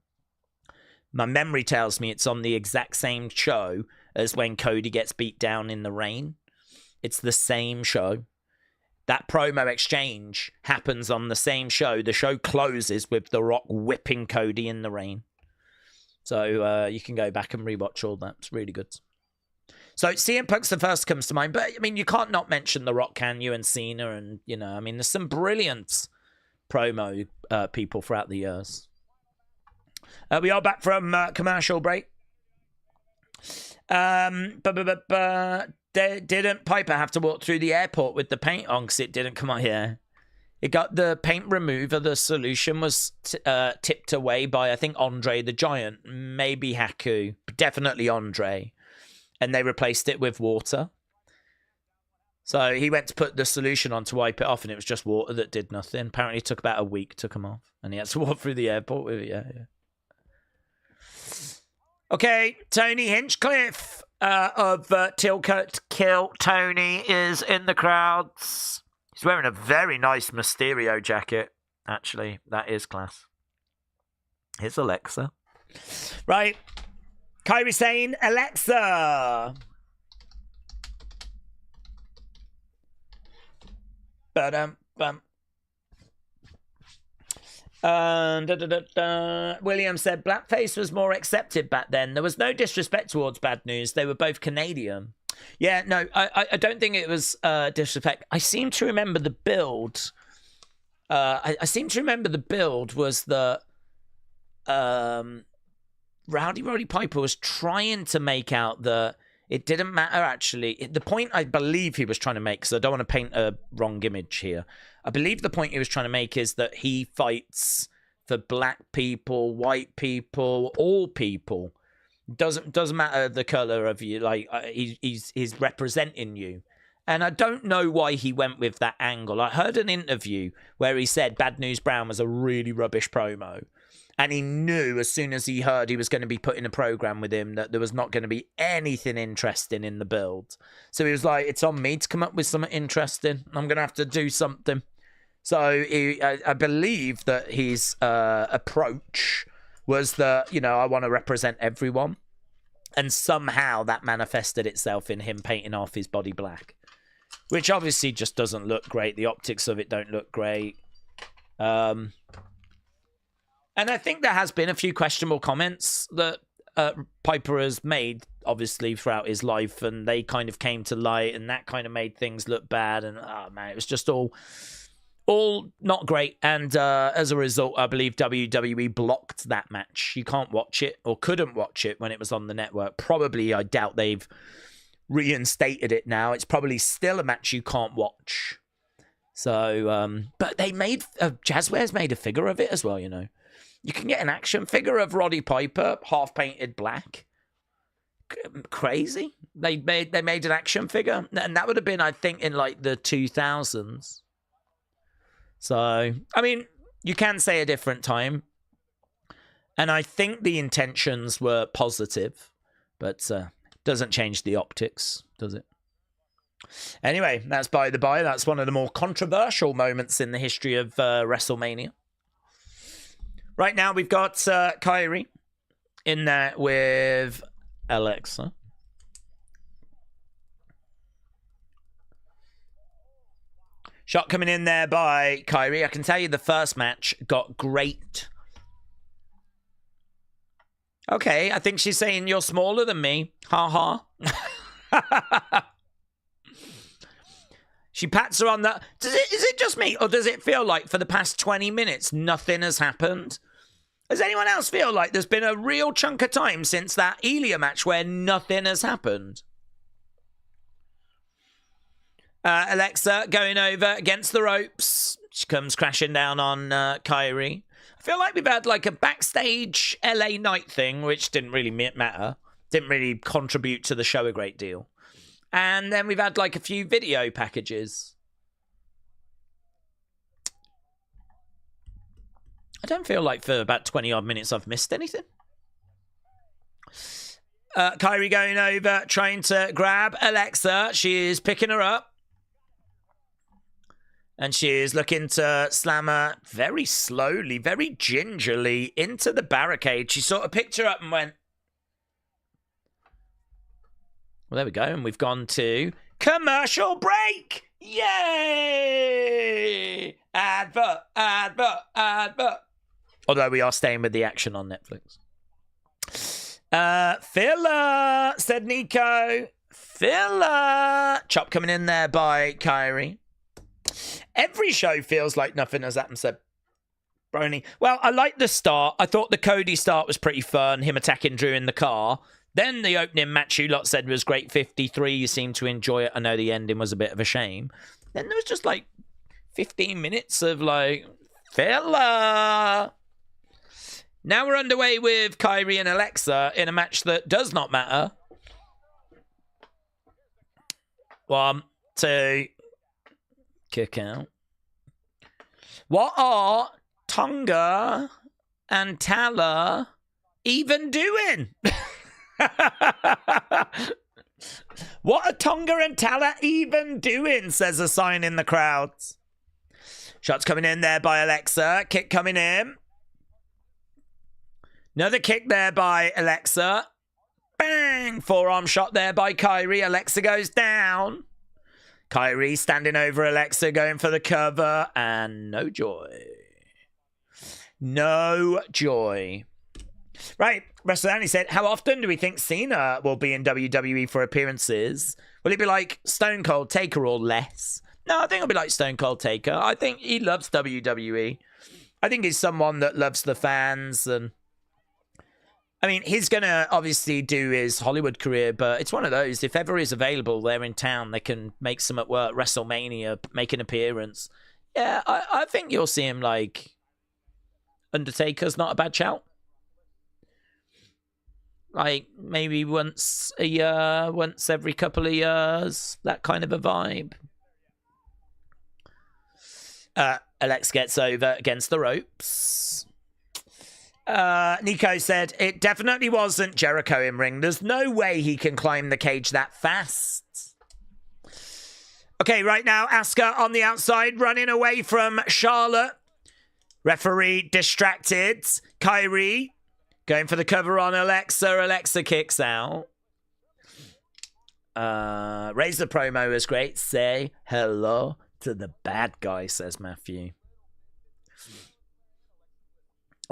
my memory tells me it's on the exact same show as when Cody gets beat down in the rain. It's the same show. That promo exchange happens on the same show. The show closes with The Rock whipping Cody in the rain. So you can go back and rewatch all that. It's really good. So CM Punk's the first comes to mind, but I mean, you can't not mention The Rock, can you? And Cena, and you know, I mean, there's some brilliant promo people throughout the years. We are back from commercial break. Didn't Piper have to walk through the airport with the paint on because it didn't come on here? It got the paint remover. The solution was tipped away by, I think, Andre the Giant, maybe Haku, but definitely Andre. And they replaced it with water. So he went to put the solution on to wipe it off, and it was just water that did nothing. Apparently it took about a week to come off, and he had to walk through the airport with it. Yeah. Okay, Tony Hinchcliffe of Tilcut Kill Tony is in the crowds. He's wearing a very nice Mysterio jacket. Actually, that is class. Here's Alexa. Right. Kyrie saying, Alexa. Bum. William said, blackface was more accepted back then. There was no disrespect towards Bad News. They were both Canadian. Yeah, no, I don't think it was disrespect. I seem to remember the build. I seem to remember the build was that Roddy Piper was trying to make out that it didn't matter, actually. The point I believe he was trying to make, because I don't want to paint a wrong image here. I believe the point he was trying to make is that he fights for black people, white people, all people. Doesn't matter the color of you. Like he's representing you. And I don't know why he went with that angle. I heard an interview where he said Bad News Brown was a really rubbish promo. And he knew as soon as he heard he was going to be put in a program with him that there was not going to be anything interesting in the build. So he was like, it's on me to come up with something interesting. I'm going to have to do something. So I believe that his approach was that, you know, I want to represent everyone. And somehow that manifested itself in him painting off his body black. Which obviously just doesn't look great. The optics of it don't look great. And I think there has been a few questionable comments that Piper has made, obviously, throughout his life. And they kind of came to light. And that kind of made things look bad. And, oh, man, it was just all not great. And as a result, I believe WWE blocked that match. You can't watch it or couldn't watch it when it was on the network. Probably, I doubt they've reinstated it now. It's probably still a match you can't watch. So, but they made, Jazzwares made a figure of it as well, you know. You can get an action figure of Roddy Piper, half painted black. Crazy. They made an action figure, and that would have been, I think, in like the 2000s. So, I mean, you can say a different time, and I think the intentions were positive, but doesn't change the optics, does it? Anyway, that's by the by. That's one of the more controversial moments in the history of WrestleMania. Right now, we've got Kyrie in there with Alexa. Shot coming in there by Kyrie. I can tell you the first match got great. Okay, I think she's saying you're smaller than me. Ha ha. She pats her on the... Is it just me? Or does it feel like for the past 20 minutes, nothing has happened? Does anyone else feel like there's been a real chunk of time since that Elia match where nothing has happened? Alexa going over against the ropes. She comes crashing down on Kyrie. I feel like we've had like a backstage LA Knight thing, which didn't really matter. Didn't really contribute to the show a great deal. And then we've had like a few video packages. I don't feel like for about 20 odd minutes I've missed anything. Kyrie going over, trying to grab Alexa. She is picking her up. And she is looking to slam her very slowly, very gingerly into the barricade. She sort of picked her up and went... Well, there we go. And we've gone to commercial break. Yay! Advert, advert, advert. Although we are staying with the action on Netflix. Filler, said Nico. Filler. Chop coming in there by Kyrie. Every show feels like nothing has happened, said Brony. Well, I liked the start. I thought the Cody start was pretty fun, him attacking Drew in the car. Then the opening match you lot said was great, 53. You seemed to enjoy it. I know the ending was a bit of a shame. Then there was just like 15 minutes of like filler. Now we're underway with Kyrie and Alexa in a match that does not matter. 1, 2, kick out. What are Tonga and Tala even doing? What are Tonga and Tala even doing, says a sign in the crowd. Shots coming in there by Alexa. Kick coming in. Another kick there by Alexa. Bang! Forearm shot there by Kyrie. Alexa goes down. Kyrie standing over Alexa, going for the cover. And no joy. No joy. Right. Wrestler Annie said, how often do we think Cena will be in WWE for appearances? Will it be like Stone Cold Taker or less? No, I think it'll be like Stone Cold Taker. I think he loves WWE. I think he's someone that loves the fans. And I mean, he's going to obviously do his Hollywood career, but it's one of those. If ever he's available, they're in town, they can make some at work, WrestleMania, make an appearance. Yeah, I think you'll see him like Undertaker's not a bad shout. Like, maybe once a year, once every couple of years, that kind of a vibe. Alex gets over against the ropes. Nico said, it definitely wasn't Jericho in ring. There's no way he can climb the cage that fast. Okay, right now, Asuka on the outside, running away from Charlotte. Referee distracted. Kyrie going for the cover on Alexa. Alexa kicks out. Razor promo was great. Say hello to the bad guy, says Matthew.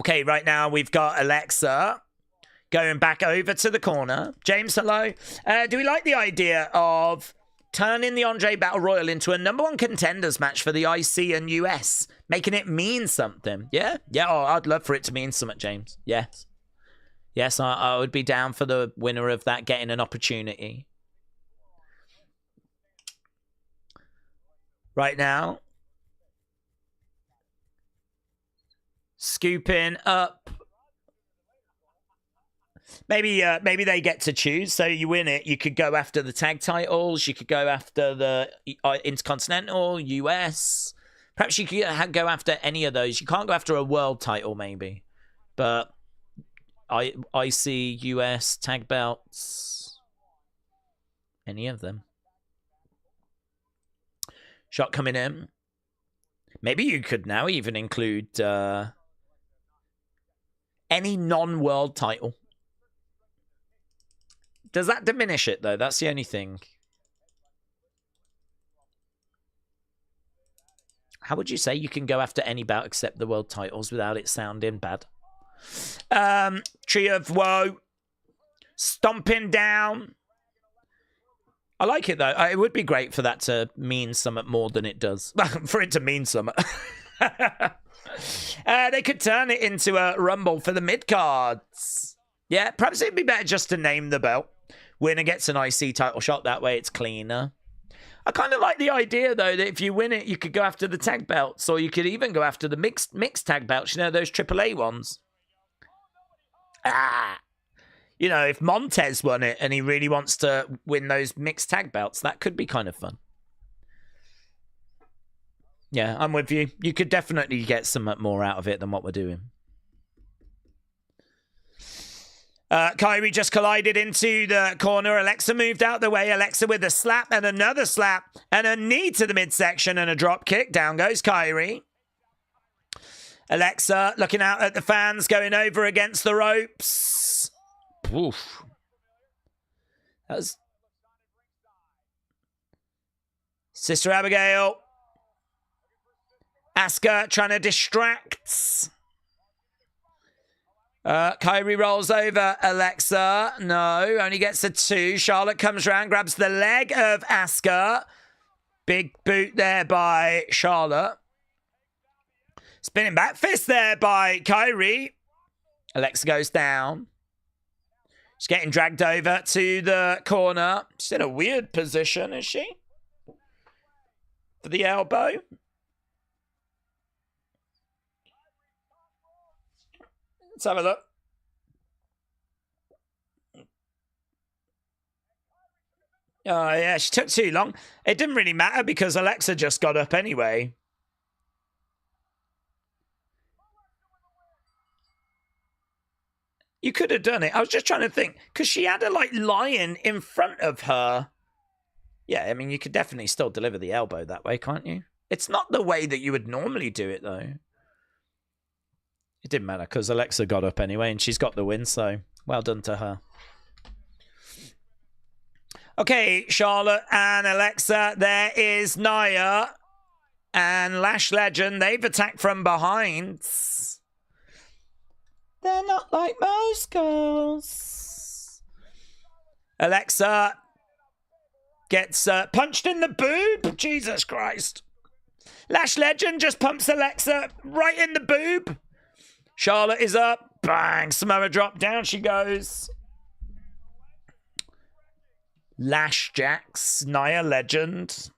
Okay, right now we've got Alexa going back over to the corner. James, hello. Do we like the idea of turning the Andre Battle Royal into a #1 contenders match for the IC and US? Making it mean something. Yeah? Yeah, oh, I'd love for it to mean something, James. Yes. Yes, I would be down for the winner of that getting an opportunity. Right now. Scooping up. Maybe they get to choose. So you win it. You could go after the tag titles. You could go after the Intercontinental, US. Perhaps you could go after any of those. You can't go after a world title, maybe. But IC, US, tag belts. Any of them. Shot coming in. Maybe you could now even include any non-world title. Does that diminish it, though? That's the only thing. How would you say you can go after any bout except the world titles without it sounding bad? Tree of Woe. Stomping down. I like it, though. It would be great for that to mean something more than it does. For it to mean something. They could turn it into a Rumble for the mid-cards. Yeah, perhaps it'd be better just to name the belt. Winner gets an IC title shot. That way it's cleaner. I kind of like the idea, though, that if you win it, you could go after the tag belts, or you could even go after the mixed tag belts. You know, those AAA ones. You know, if Montez won it and he really wants to win those mixed tag belts, that could be kind of fun. Yeah, I'm with you. You could definitely get some more out of it than what we're doing. Kyrie just collided into the corner. Alexa moved out the way. Alexa with a slap and another slap and a knee to the midsection and a drop kick. Down goes Kyrie. Alexa looking out at the fans, going over against the ropes. Oof. That was Sister Abigail. Asuka trying to distract. Kyrie rolls over Alexa. No, only gets a 2. Charlotte comes around, grabs the leg of Asuka. Big boot there by Charlotte. Spinning back fist there by Kyrie. Alexa goes down. She's getting dragged over to the corner. She's in a weird position, is she? For the elbow. Let's have a look. Oh, yeah, she took too long. It didn't really matter because Alexa just got up anyway. You could have done it. I was just trying to think. Because she had her, like, lying in front of her. Yeah, I mean, you could definitely still deliver the elbow that way, can't you? It's not the way that you would normally do it, though. It didn't matter because Alexa got up anyway and she's got the win, so well done to her. Okay, Charlotte and Alexa. There is Nia and Lash Legend. They've attacked from behind. They're not like most girls. Alexa gets punched in the boob. Jesus Christ. Lash Legend just pumps Alexa right in the boob. Charlotte is up. Bang. Samoa drop. Down she goes. Lash Jax. Nia Legend.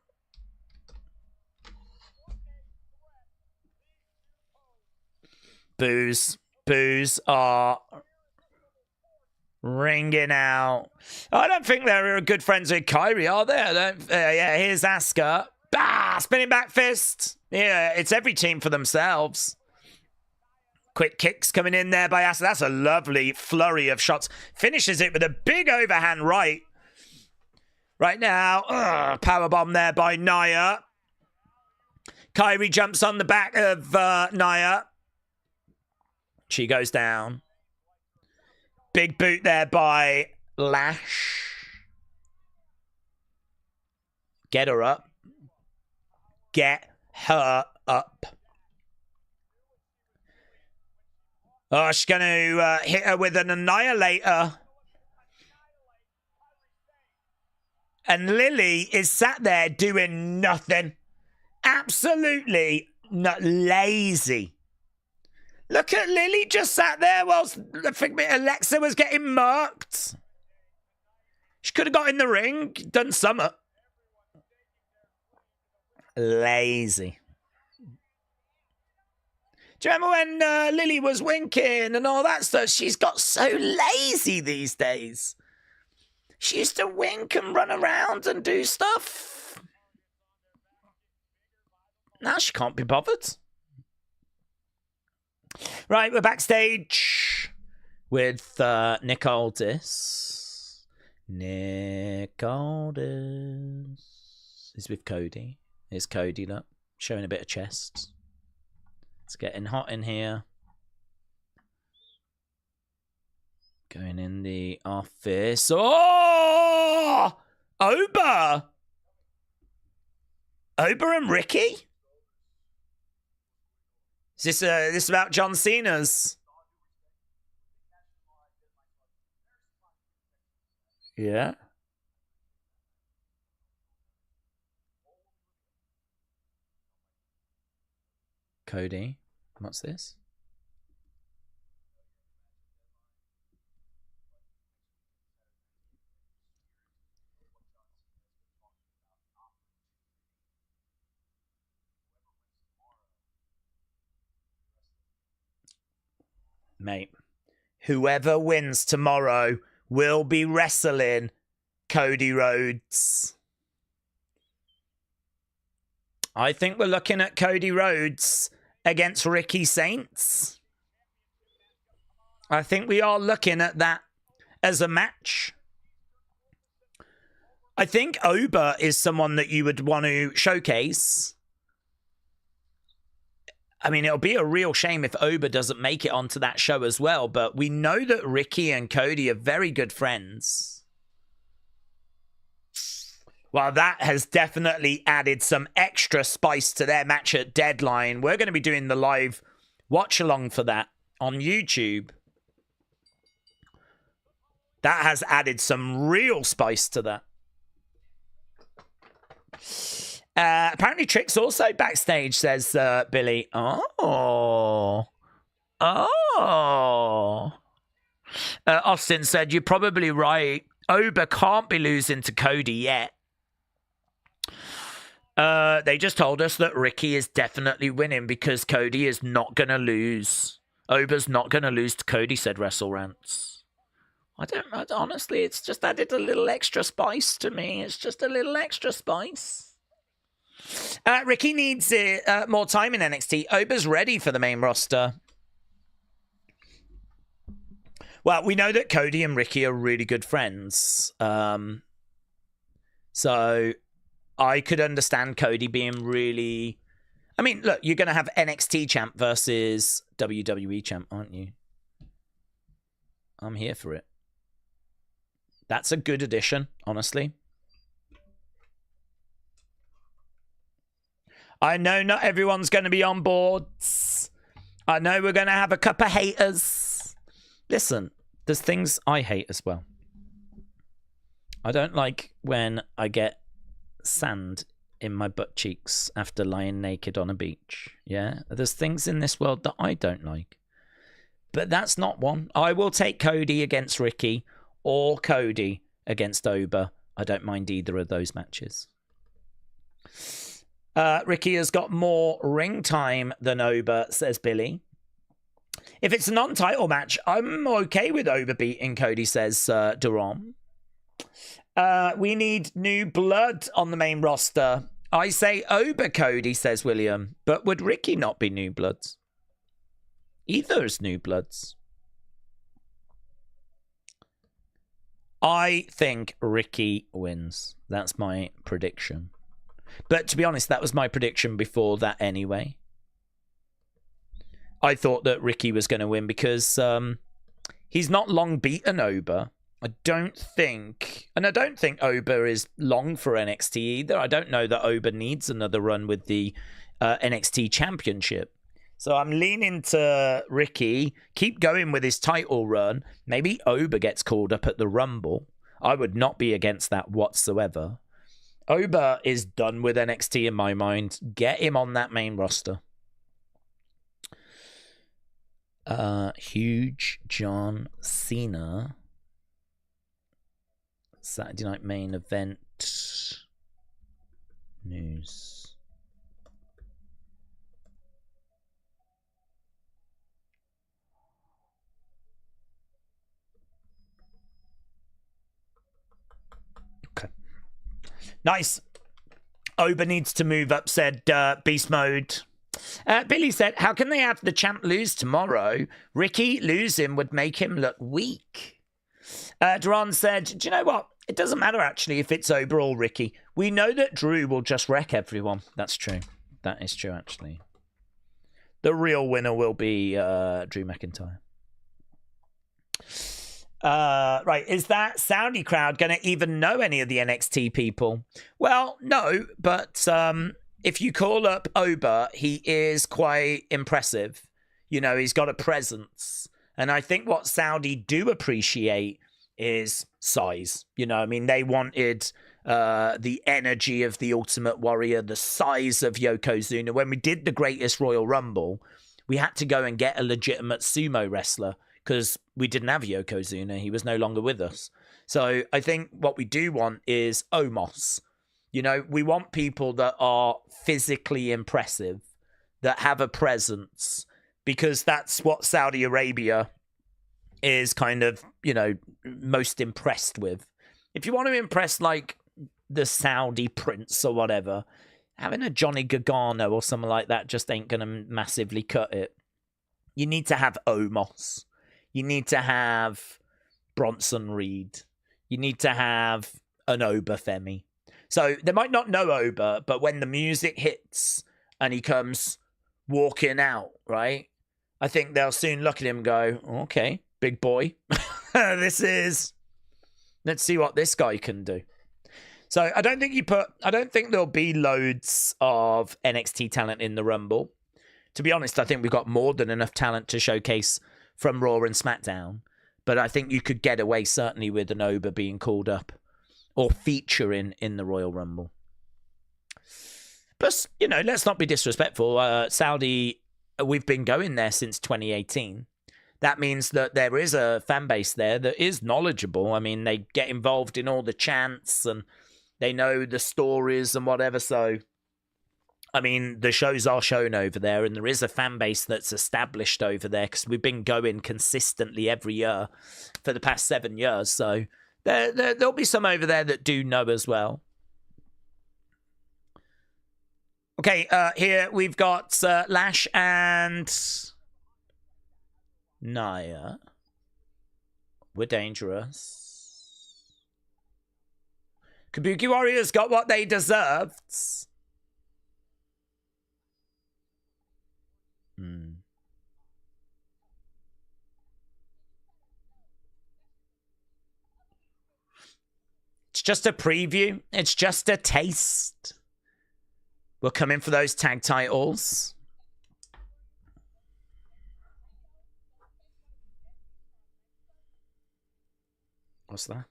Boos. Boos are ringing out. I don't think they're good friends with Kyrie, are they? I don't. Yeah, here's Asuka. Bah! Spinning back fist. Yeah, it's every team for themselves. Quick kicks coming in there by Asuka. That's a lovely flurry of shots. Finishes it with a big overhand right. Right now, powerbomb there by Nia. Kyrie jumps on the back of Nia. She goes down. Big boot there by Lash. Get her up. Get her up. Oh, she's going to hit her with an Annihilator. And Lily is sat there doing nothing. Absolutely not lazy. Look at Lily just sat there whilst Alexa was getting marked. She could have got in the ring, done something. Lazy. Do you remember when Lily was winking and all that stuff? She's got so lazy these days. She used to wink and run around and do stuff. Now she can't be bothered. Right, we're backstage with Nick Aldis. Nick Aldis is with Cody. Here's Cody, look, showing a bit of chest. It's getting hot in here. Going in the office. Oh! Oba! Oba and Ricky? Is this about John Cena's? Yeah. Cody, what's this? Mate, whoever wins tomorrow will be wrestling Cody Rhodes. I think we're looking at Cody Rhodes against Ricky Saints. I think we are looking at that as a match. I think Oba is someone that you would want to showcase. I mean, it'll be a real shame if Oba doesn't make it onto that show as well, but we know that Ricky and Cody are very good friends. Well, that has definitely added some extra spice to their match at Deadline. We're going to be doing the live watch-along for that on YouTube. That has added some real spice to that. Apparently Trick's also backstage, says Billy. Oh. Austin said, you're probably right. Oba can't be losing to Cody yet. They just told us that Ricky is definitely winning because Cody is not going to lose. Oba's not going to lose to Cody, said Wrestle Rants. Honestly, it's just added a little extra spice to me. It's just a little extra spice. Ricky needs more time in NXT. Oba's ready for the main roster. Well, we know that Cody and Ricky are really good friends. So I could understand Cody being really... I mean, look, you're going to have NXT champ versus WWE champ, aren't you? I'm here for it. That's a good addition, honestly. I know not everyone's going to be on board. I know we're going to have a couple of haters. Listen, there's things I hate as well. I don't like when I get sand in my butt cheeks after lying naked on a beach. Yeah, there's things in this world that I don't like. But that's not one. I will take Cody against Ricky or Cody against Oba. I don't mind either of those matches. Ricky has got more ring time than Oba, says Billy. If it's a non-title match, I'm okay with Oba beating Cody, says Duran. We need new blood on the main roster. I say Oba Cody, says William. But would Ricky not be new bloods? Either is new bloods. I think Ricky wins. That's my prediction. But to be honest, that was my prediction before that anyway. I thought that Ricky was going to win because he's not long beaten Oba. I don't think Oba is long for NXT either. I don't know that Oba needs another run with the NXT Championship. So I'm leaning to Ricky. Keep going with his title run. Maybe Oba gets called up at the Rumble. I would not be against that whatsoever. Oba is done with NXT in my mind. Get him on that main roster. Huge John Cena. Saturday Night Main Event news. Okay. Nice. Oba needs to move up, said Beast Mode. Billy said, how can they have the champ lose tomorrow? Ricky losing would make him look weak. Duran said, do you know what? It doesn't matter, actually, if it's Oba or Ricky. We know that Drew will just wreck everyone. That's true. That is true, actually. The real winner will be Drew McIntyre. Right, is that Saudi crowd going to even know any of the NXT people? Well, no, but if you call up Oba, he is quite impressive. You know, he's got a presence. And I think what Saudi do appreciate is size. You know, I mean, they wanted the energy of the Ultimate Warrior, the size of Yokozuna. When we did the Greatest Royal Rumble, we had to go and get a legitimate sumo wrestler because we didn't have Yokozuna. He was no longer with us. So I think what we do want is Omos. You know, we want people that are physically impressive, that have a presence, because that's what Saudi Arabia is kind of, you know, most impressed with. If you want to impress, like, the Saudi prince or whatever, having a Johnny Gargano or something like that just ain't going to massively cut it. You need to have Omos. You need to have Bronson Reed. You need to have an Oba Femi. So they might not know Oba, but when the music hits and he comes walking out, right? I think they'll soon look at him and go, okay, big boy. Let's see what this guy can do. So I don't think there'll be loads of NXT talent in the Rumble. To be honest, I think we've got more than enough talent to showcase from Raw and SmackDown. But I think you could get away certainly with an Oba being called up or featuring in the Royal Rumble. Plus, you know, let's not be disrespectful. Saudi, we've been going there since 2018. That means that there is a fan base there that is knowledgeable. I mean, they get involved in all the chants and they know the stories and whatever. So, I mean, the shows are shown over there and there is a fan base that's established over there because we've been going consistently every year for the past 7 years. So there'll be some over there that do know as well. Okay, here we've got Lash and Nia. We're dangerous. Kabuki Warriors got what they deserved. It's just a preview. It's just a taste. We're coming for those tag titles. What's that?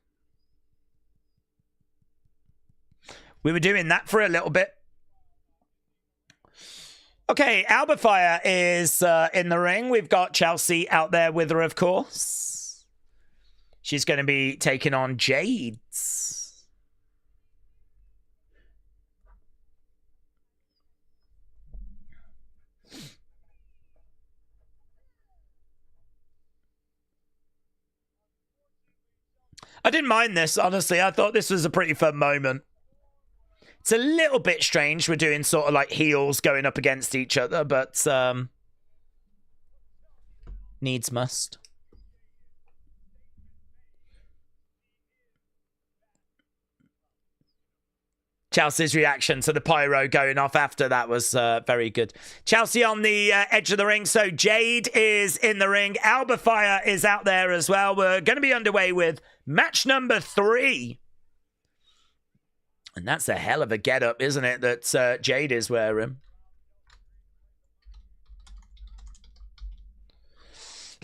We were doing that for a little bit. Okay, Alba Fire is in the ring. We've got Chelsea out there with her, of course. She's going to be taking on Jade. I didn't mind this, honestly. I thought this was a pretty fun moment. It's a little bit strange. We're doing sort of like heels going up against each other, but needs must. Chelsea's reaction to the pyro going off after that was very good. Chelsea on the edge of the ring. So Jade is in the ring. Alba Fire is out there as well. We're going to be underway with match number 3. And that's a hell of a get-up, isn't it, that Jade is wearing.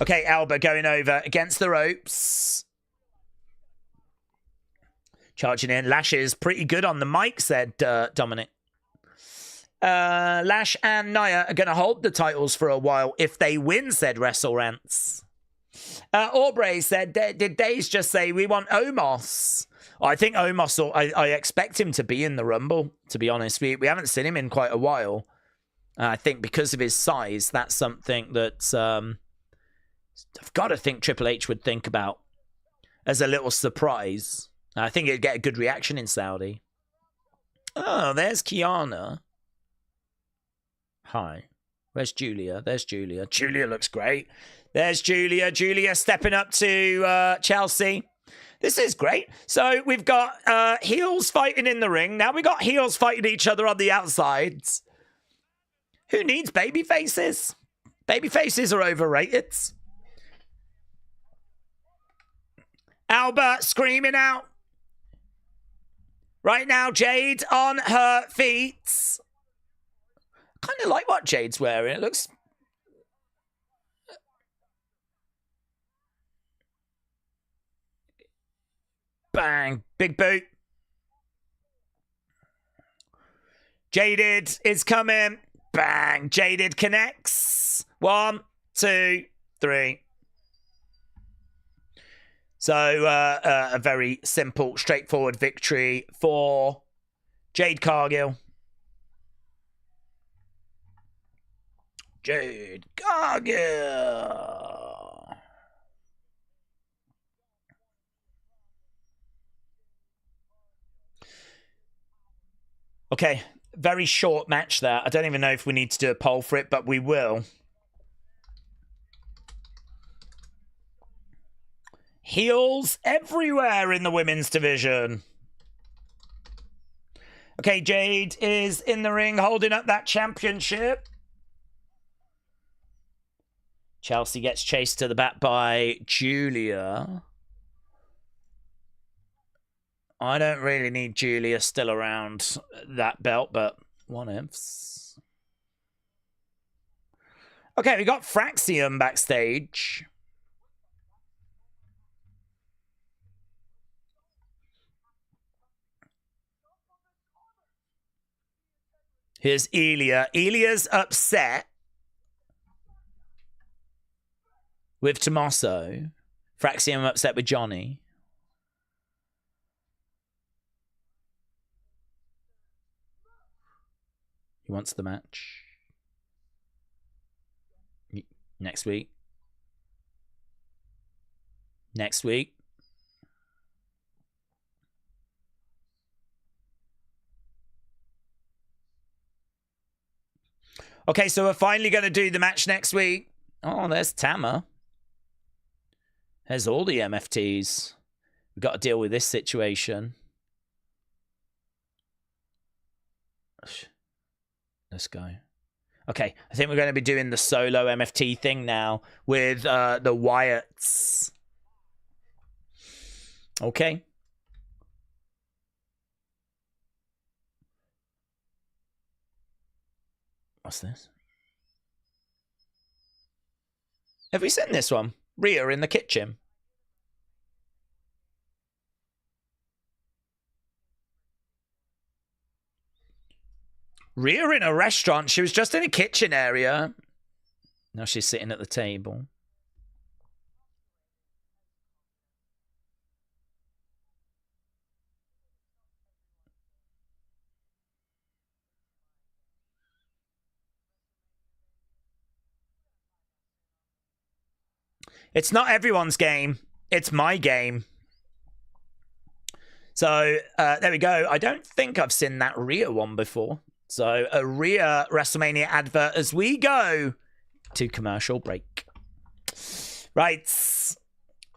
Okay, Alba going over against the ropes. Charging in. Lash is pretty good on the mic, said Dominic. Lash and Nia are going to hold the titles for a while if they win, said Wrestle Rants. Aubrey said, did Daze just say we want Omos? I think Omos, I expect him to be in the Rumble, to be honest. We haven't seen him in quite a while. I think because of his size, that's something that I've got to think Triple H would think about as a little surprise. I think it'd get a good reaction in Saudi. Oh, there's Kiana. Hi. Where's Julia? There's Julia. Julia looks great. There's Julia. Julia stepping up to Chelsea. This is great. So we've got heels fighting in the ring. Now we've got heels fighting each other on the outside. Who needs baby faces? Baby faces are overrated. Alba screaming out. Right now, Jade on her feet. Kind of like what Jade's wearing. It looks... Bang. Big boot. Jaded is coming. Bang. Jaded connects. 1, 2, 3. So, a very simple, straightforward victory for Jade Cargill. Jade Cargill. Okay, very short match there. I don't even know if we need to do a poll for it, but we will. Heels everywhere in the women's division. Okay, Jade is in the ring holding up that championship. Chelsea gets chased to the back by Julia. I don't really need Julia still around that belt, but what ifs. Okay, we got Fraxium backstage. Here's Ilya. Ilya's upset with Tommaso. Fraxium upset with Johnny. He wants the match. Next week. Next week. Okay, so we're finally going to do the match next week. Oh, there's Tama. There's all the MFTs. We've got to deal with this situation. Let's go. Okay, I think we're going to be doing the solo MFT thing now with the Wyatts. Okay. What's this? Have we seen this one? Rhea in the kitchen. Rhea in a restaurant. She was just in a kitchen area. Now she's sitting at the table. It's not everyone's game. It's my game. So there we go. I don't think I've seen that Rhea one before. So a Rhea WrestleMania advert as we go to commercial break. Right.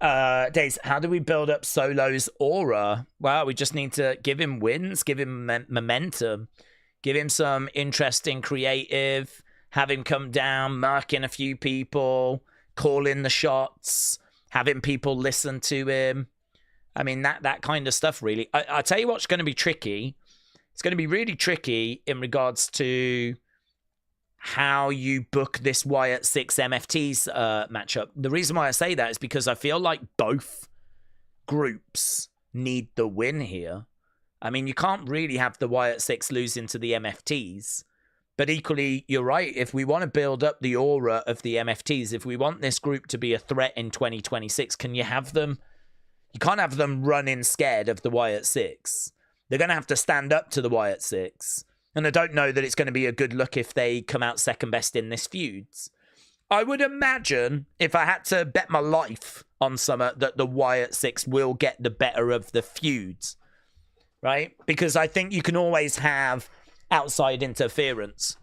Daze, how do we build up Solo's aura? Well, we just need to give him wins, give him momentum, give him some interesting creative, have him come down, murking a few people, call in the shots, having people listen to him. I mean, that kind of stuff, really. I tell you what's going to be tricky. It's going to be really tricky in regards to how you book this Wyatt 6 MFTs matchup. The reason why I say that is because I feel like both groups need the win here. I mean, you can't really have the Wyatt 6 losing to the MFTs. But equally, you're right. If we want to build up the aura of the MFTs, if we want this group to be a threat in 2026, can you have them? You can't have them running scared of the Wyatt 6. They're going to have to stand up to the Wyatt 6. And I don't know that it's going to be a good look if they come out second best in this feud. I would imagine, if I had to bet my life on summer, that the Wyatt 6 will get the better of the feuds. Right? Because I think you can always have outside interference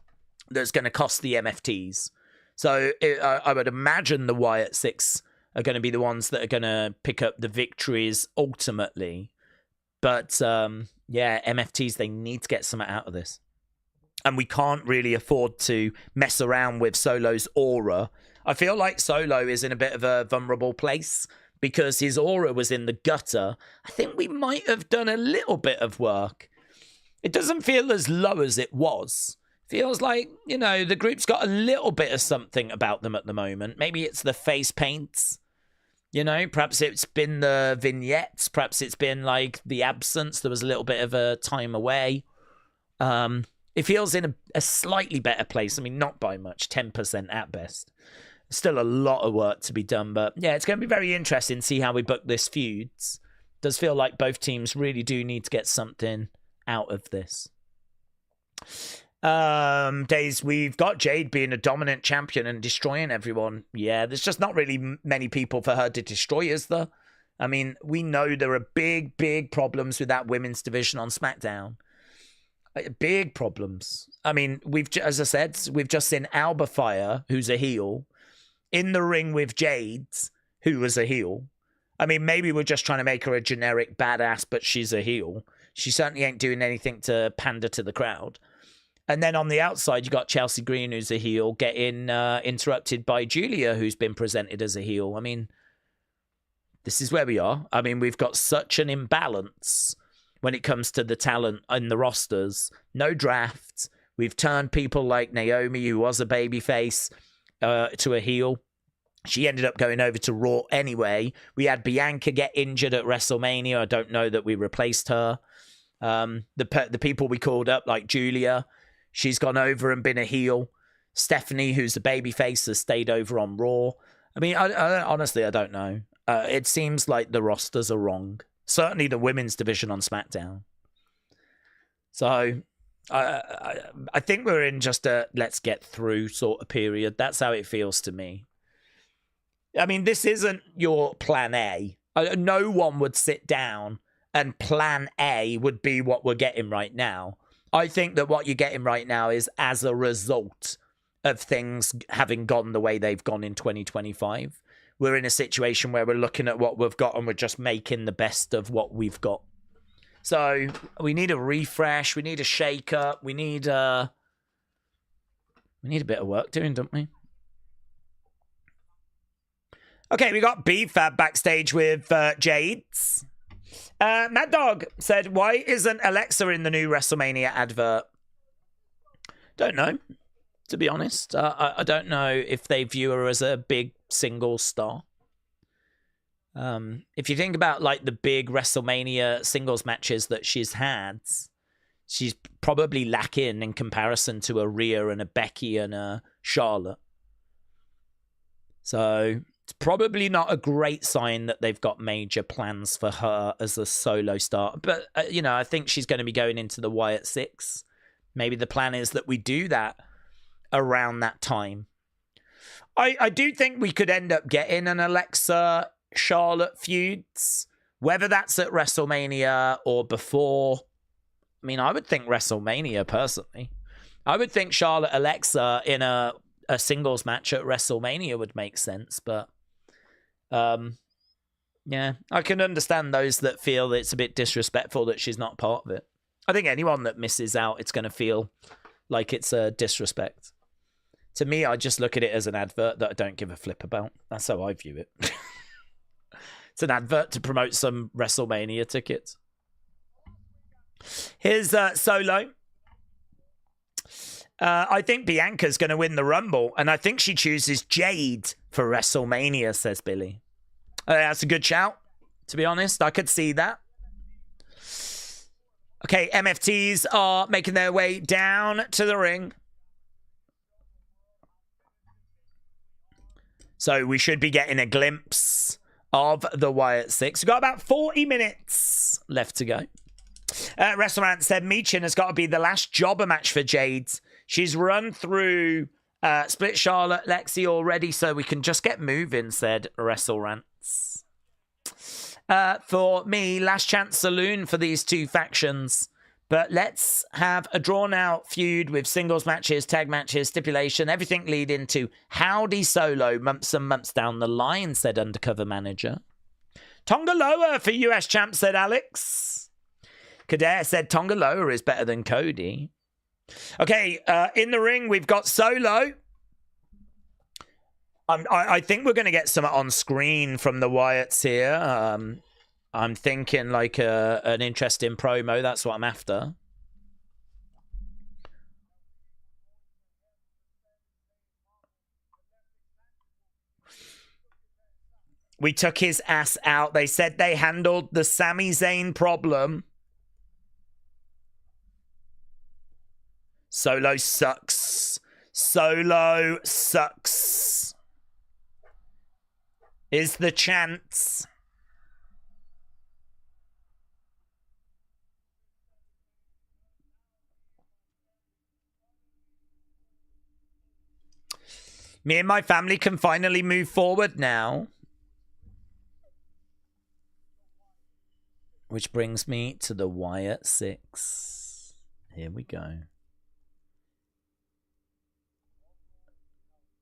that's going to cost the MFTs. So I would imagine the Wyatt 6 are going to be the ones that are going to pick up the victories ultimately. But yeah, MFTs, they need to get something out of this. And we can't really afford to mess around with Solo's aura. I feel like Solo is in a bit of a vulnerable place because his aura was in the gutter. I think we might have done a little bit of work. It doesn't feel as low as it was. Feels like, you know, the group's got a little bit of something about them at the moment. Maybe it's the face paints. You know, perhaps it's been the vignettes. Perhaps it's been like the absence. There was a little bit of a time away. It feels in a slightly better place. I mean, not by much, 10% at best. Still a lot of work to be done. But yeah, it's going to be very interesting to see how we book this feuds. Does feel like both teams really do need to get something out of this. Days, we've got Jade being a dominant champion and destroying everyone. Yeah, there's just not really many people for her to destroy, is there? I mean, we know there are big problems with that women's division on SmackDown. Big problems. I mean, as I said, we've just seen Alba Fire, who's a heel, in the ring with Jade, who was a heel. I mean, maybe we're just trying to make her a generic badass, but she's a heel. She certainly ain't doing anything to pander to the crowd. And then on the outside, you got Chelsea Green, who's a heel, getting interrupted by Julia, who's been presented as a heel. I mean, this is where we are. I mean, we've got such an imbalance when it comes to the talent in the rosters. No draft. We've turned people like Naomi, who was a babyface, to a heel. She ended up going over to Raw anyway. We had Bianca get injured at WrestleMania. I don't know that we replaced her. The people we called up, like Julia, She's gone over and been a heel. Stephanie, who's a babyface, has stayed over on Raw. I mean, honestly, I don't know. It seems like the rosters are wrong. Certainly the women's division on SmackDown. So I think we're in just a let's get through sort of period. That's how it feels to me. I mean, this isn't your plan A. No one would sit down and plan A would be what we're getting right now. I think that what you're getting right now is as a result of things having gone the way they've gone in 2025. We're in a situation where we're looking at what we've got and we're just making the best of what we've got. So we need a refresh. We need a shake up. We need a bit of work doing, don't we? Okay, we got B-Fab backstage with Jades. Mad Dog said, why isn't Alexa in the new WrestleMania advert? Don't know, to be honest. I don't know if they view her as a big single star. If you think about like the big WrestleMania singles matches that she's had, she's probably lacking in comparison to a Rhea and a Becky and a Charlotte. So it's probably not a great sign that they've got major plans for her as a solo star. But, I think she's going to be going into the Wyatt 6. Maybe the plan is that we do that around that time. I do think we could end up getting an Alexa Charlotte feuds, whether that's at WrestleMania or before. I mean, I would think WrestleMania personally. I would think Charlotte Alexa in a singles match at WrestleMania would make sense, but yeah, I can understand those that feel that it's a bit disrespectful that she's not part of it. I think anyone that misses out, it's going to feel like it's a disrespect. To me, I just look at it as an advert that I don't give a flip about. That's how I view it. It's an advert to promote some WrestleMania tickets. Here's Solo. I think Bianca's going to win the Rumble, and I think she chooses Jade for WrestleMania, says Billy. That's a good shout, to be honest. I could see that. Okay, MFTs are making their way down to the ring. So we should be getting a glimpse of the Wyatt 6. We've got about 40 minutes left to go. Restaurant said Meechin has got to be the last jobber match for Jade. She's run through Split Charlotte, Lexi already, so we can just get moving, said WrestleRants. For me, last chance saloon for these two factions. But let's have a drawn-out feud with singles matches, tag matches, stipulation, everything lead into Howdy Solo months and months down the line, said Undercover Manager. Tonga Loa for US champ, said Alex. Kader said Tonga Loa is better than Cody. Okay, in the ring, we've got Solo. I think we're going to get some on screen from the Wyatts here. I'm thinking like an interesting promo. That's what I'm after. We took his ass out. They said they handled the Sami Zayn problem. Solo sucks. Solo sucks. Is the chance. Me and my family can finally move forward now. Which brings me to the Wyatt 6. Here we go.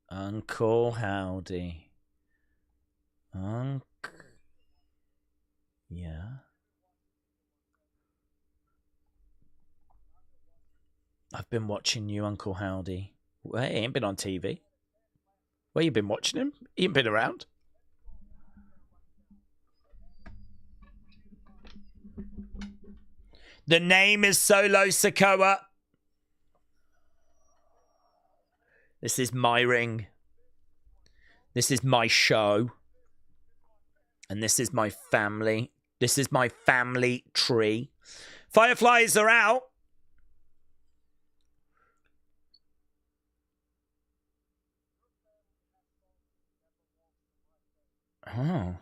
Uncle Howdy. Yeah. I've been watching you, Uncle Howdy. Well, he ain't been on TV. Where you been watching him? He ain't been around. The name is Solo Sikoa. This is my ring. This is my show. And this is my family. This is my family tree. Fireflies are out. Oh.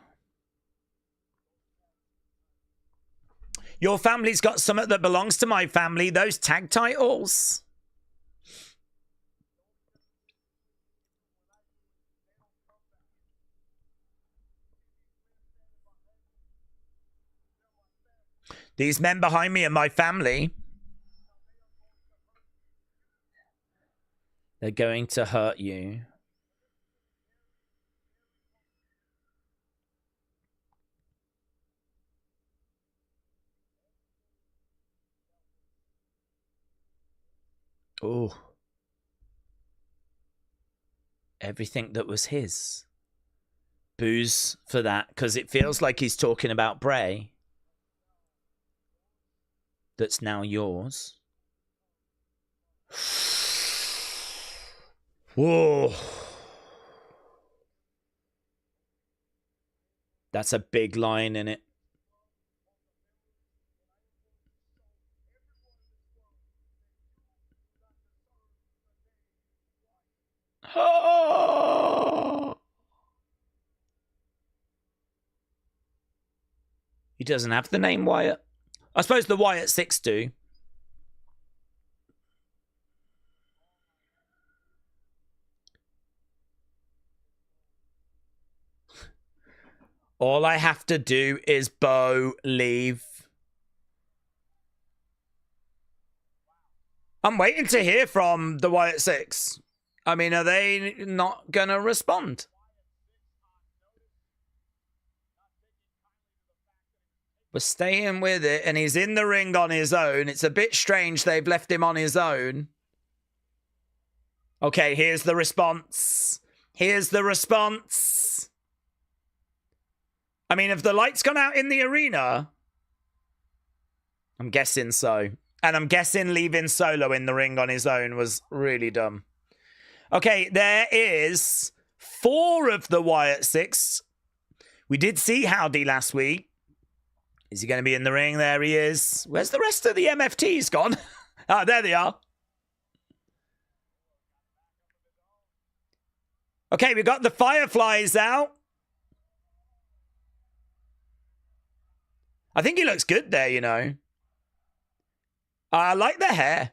Your family's got something that belongs to my family. Those tag titles. These men behind me are my family. They're going to hurt you. Oh. Everything that was his. Booze for that, because it feels like he's talking about Bray. That's now yours. Whoa. That's a big line in it. Oh. He doesn't have the name Wyatt. I suppose the Wyatt Six do. All I have to do is leave. I'm waiting to hear from the Wyatt Six. I mean, are they not going to respond? We're staying with it, and he's in the ring on his own. It's a bit strange they've left him on his own. Okay, here's the response. Here's the response. I mean, have the lights gone out in the arena? I'm guessing so. And I'm guessing leaving Solo in the ring on his own was really dumb. Okay, there is 4 of the Wyatt Six. We did see Howdy last week. Is he going to be in the ring? There he is. Where's the rest of the MFTs gone? Ah, there they are. Okay, we got the Fireflies out. I think he looks good there, you know. I like the hair.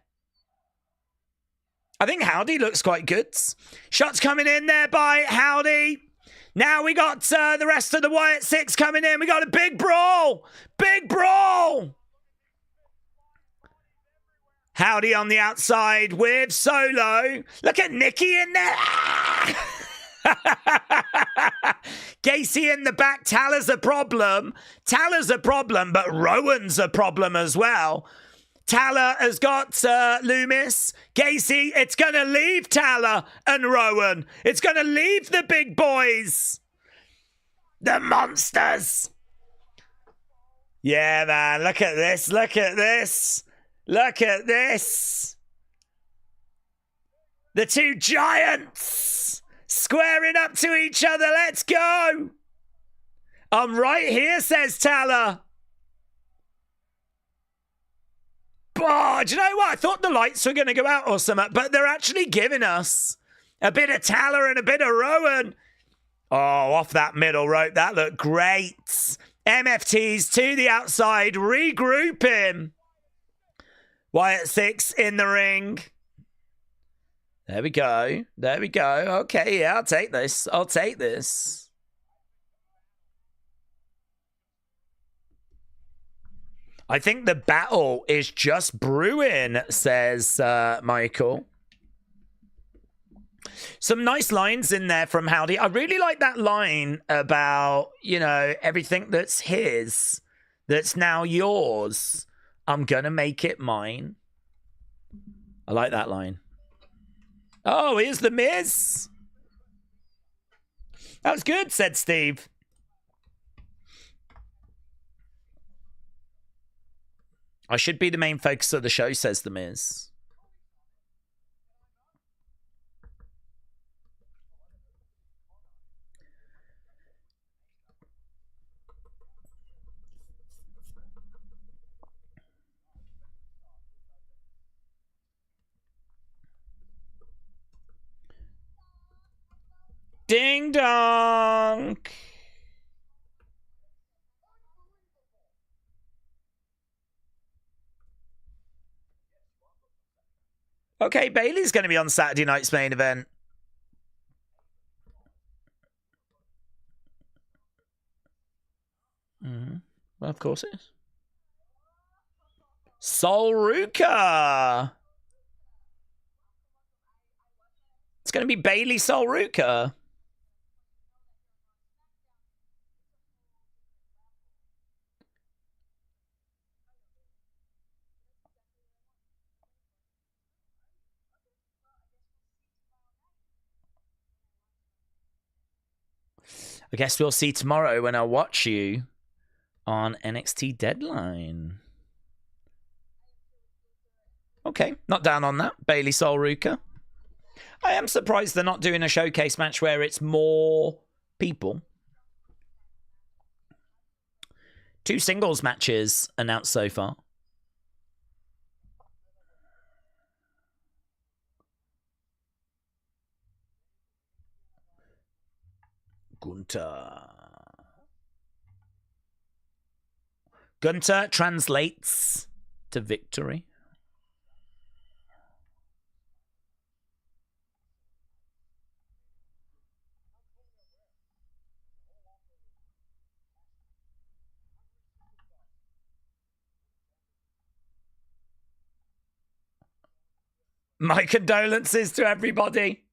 I think Howdy looks quite good. Shots coming in there by Howdy. Now we got the rest of the Wyatt Six coming in. We got a big brawl. Big brawl. Howdy on the outside with Solo. Look at Nikki in there. Gacy in the back. Tala's a problem. Tala's a problem, but Rowan's a problem as well. Tala has got Loomis. Gacy, it's going to leave Tala and Rowan. It's going to leave the big boys. The monsters. Yeah, man. Look at this. Look at this. Look at this. The two giants squaring up to each other. Let's go. I'm right here, says Tala. Oh, do you know what? I thought the lights were going to go out or something, but they're actually giving us a bit of Tala and a bit of Rowan. Oh, off that middle rope. That looked great. MFTs to the outside. Regroup him. Wyatt Six in the ring. There we go. There we go. Okay, yeah, I'll take this. I'll take this. I think the battle is just brewing, says Michael. Some nice lines in there from Howdy. I really like that line about, you know, everything that's his, that's now yours. I'm going to make it mine. I like that line. Oh, here's the Miz. That was good, said Steve. I should be the main focus of the show, says the Miz. Ding dong. Okay, Bailey's going to be on Saturday night's main event. Well, of course it is. Sol Ruka. It's going to be Bailey Sol Ruka. I guess we'll see tomorrow when I watch you on NXT Deadline. Okay, not down on that. Bailey Sol Ruka. I am surprised they're not doing a showcase match where it's more people. 2 singles matches announced so far. Gunther translates to victory. My condolences to everybody.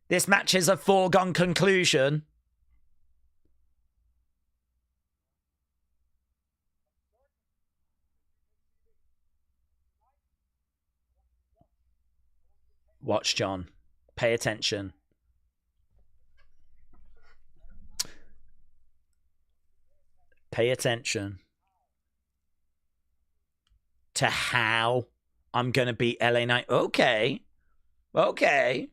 This match is a foregone conclusion. Watch, John. Pay attention. Pay attention to how I'm going to beat LA Knight. Okay. Okay.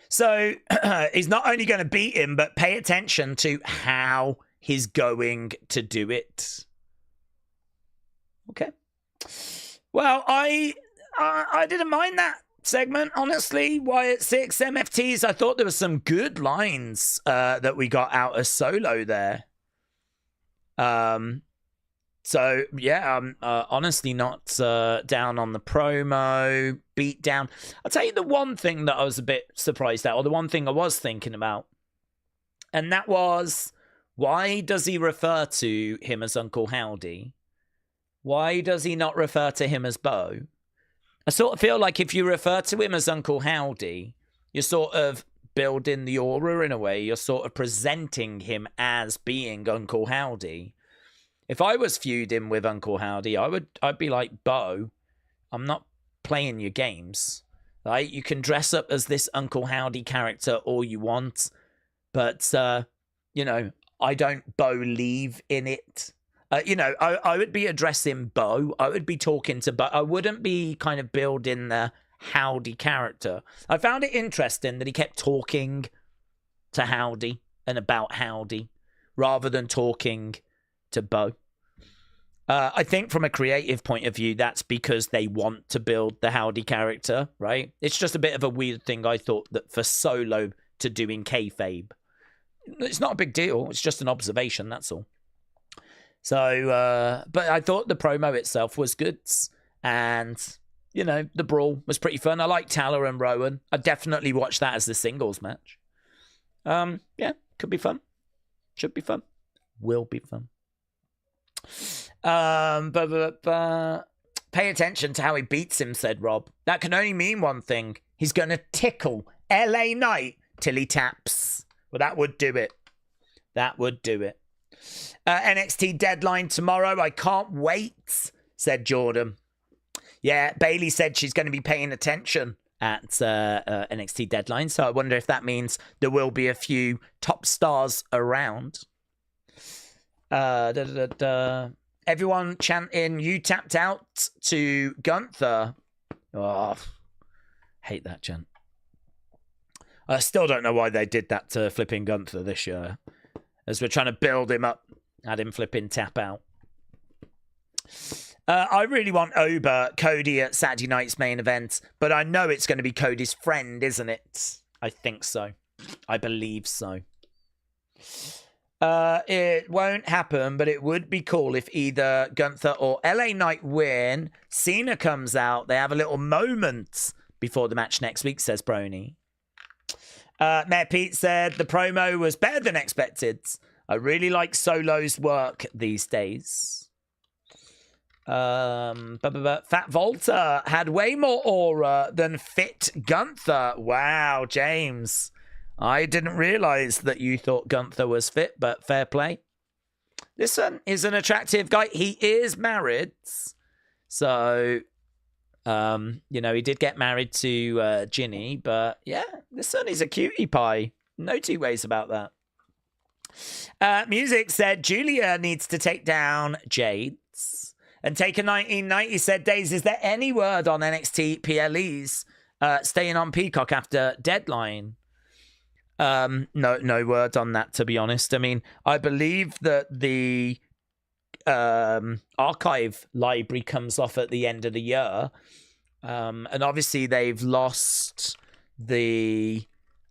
So he's not only going to beat him, but pay attention to how he's going to do it. Okay. Well, I didn't mind that segment, honestly. Wyatt 6 MFTs. I thought there were some good lines that we got out of Solo there. So, yeah, I'm honestly not down on the promo, beat down. I'll tell you the one thing that I was a bit surprised at, or the one thing I was thinking about, and that was, why does he refer to him as Uncle Howdy? Why does he not refer to him as Bo? I sort of feel like if you refer to him as Uncle Howdy, you're sort of building the aura in a way. You're sort of presenting him as being Uncle Howdy. If I was feuding with Uncle Howdy, I'd be like, Bo, I'm not playing your games. Right? You can dress up as this Uncle Howdy character all you want, but you know, I don't believe in it. You know, I would be addressing Bo. I would be talking to Bo. I wouldn't be kind of building the Howdy character. I found it interesting that he kept talking to Howdy and about Howdy rather than talking to Bo. I think from a creative point of view, that's because they want to build the Howdy character, right? It's just a bit of a weird thing, I thought, that for Solo to do in kayfabe. It's not a big deal. It's just an observation, that's all. So, but I thought the promo itself was good. And, you know, the brawl was pretty fun. I like Tala and Rowan. I definitely watched that as the singles match. Yeah, could be fun. Should be fun. Will be fun. Pay attention to how he beats him, said Rob. That can only mean one thing. He's going to tickle LA Knight till he taps. Well, that would do it. That would do it. NXT Deadline tomorrow. I can't wait, said Jordan. Yeah, Bailey said she's going to be paying attention at NXT Deadline, so I wonder if that means there will be a few top stars around. Everyone chanting, you tapped out to Gunther. Oh, hate that chant. I still don't know why they did that to flipping Gunther this year. As we're trying to build him up, had him flipping tap out. I really want Cody at Saturday night's main event, but I know it's going to be Cody's friend, isn't it? I think so. I believe so. It won't happen, but it would be cool if either Gunther or LA Knight win. Cena comes out. They have a little moment before the match next week, says Brony. Mayor Pete said the promo was better than expected. I really like Solo's work these days. Fat Volta had way more aura than Fit Gunther. Wow, James. I didn't realize that you thought Gunther was fit, but fair play. This one is an attractive guy. He is married. So, you know, he did get married to Ginny, but yeah, this one is a cutie pie. No two ways about that. Music said Julia needs to take down Jades. And Taker1990 said, Daze, is there any word on NXT PLEs staying on Peacock after Deadline? No word on that, to be honest. I mean, I believe that the archive library comes off at the end of the year. And obviously they've lost the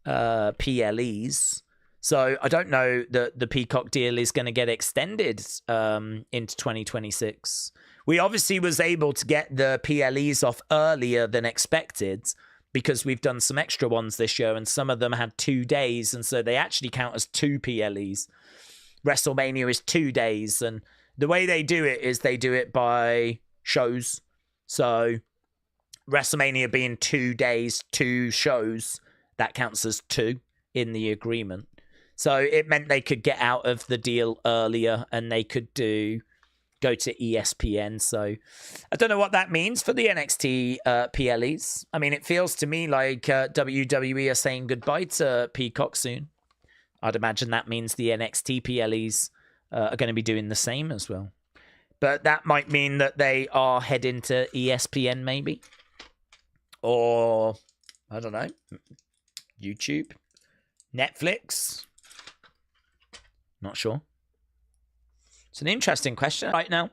PLEs. So I don't know that the Peacock deal is going to get extended into 2026. We obviously was able to get the PLEs off earlier than expected because we've done some extra ones this year and some of them had 2 days. And so they actually count as 2 PLEs. WrestleMania is 2 days. And the way they do it is they do it by shows. So WrestleMania being 2 days, 2 shows, that counts as 2 in the agreement. So it meant they could get out of the deal earlier and they could go to ESPN. So I don't know what that means for the NXT PLEs. I mean, it feels to me like WWE are saying goodbye to Peacock soon. I'd imagine that means the NXT PLEs are going to be doing the same as well. But that might mean that they are heading to ESPN maybe. Or, I don't know, YouTube, Netflix. Not sure. It's an interesting question right now.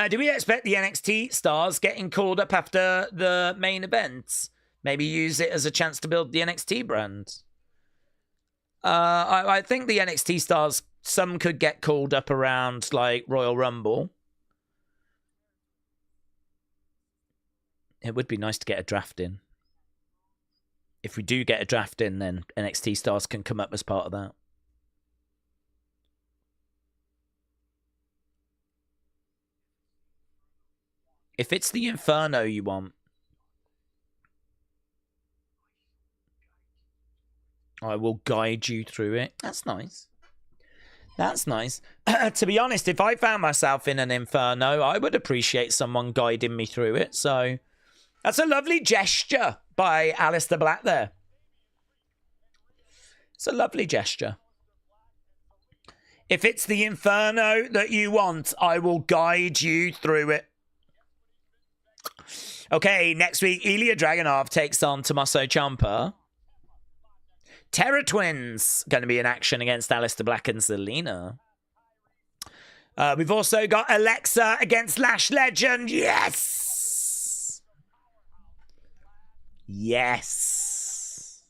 Do we expect the NXT stars getting called up after the main events? Maybe use it as a chance to build the NXT brand. I think the NXT stars, some could get called up around like Royal Rumble. It would be nice to get a draft in. If we do get a draft in, then NXT stars can come up as part of that. If it's the Inferno you want, I will guide you through it. That's nice. That's nice. To be honest, if I found myself in an Inferno, I would appreciate someone guiding me through it. So that's a lovely gesture by Aleister Black there. It's a lovely gesture. If it's the Inferno that you want, I will guide you through it. Okay, next week, Ilya Dragunov takes on Tommaso Ciampa. Terror Twins going to be in action against Aleister Black and Zelina. We've also got Alexa against Lash Legend. Yes! Yes!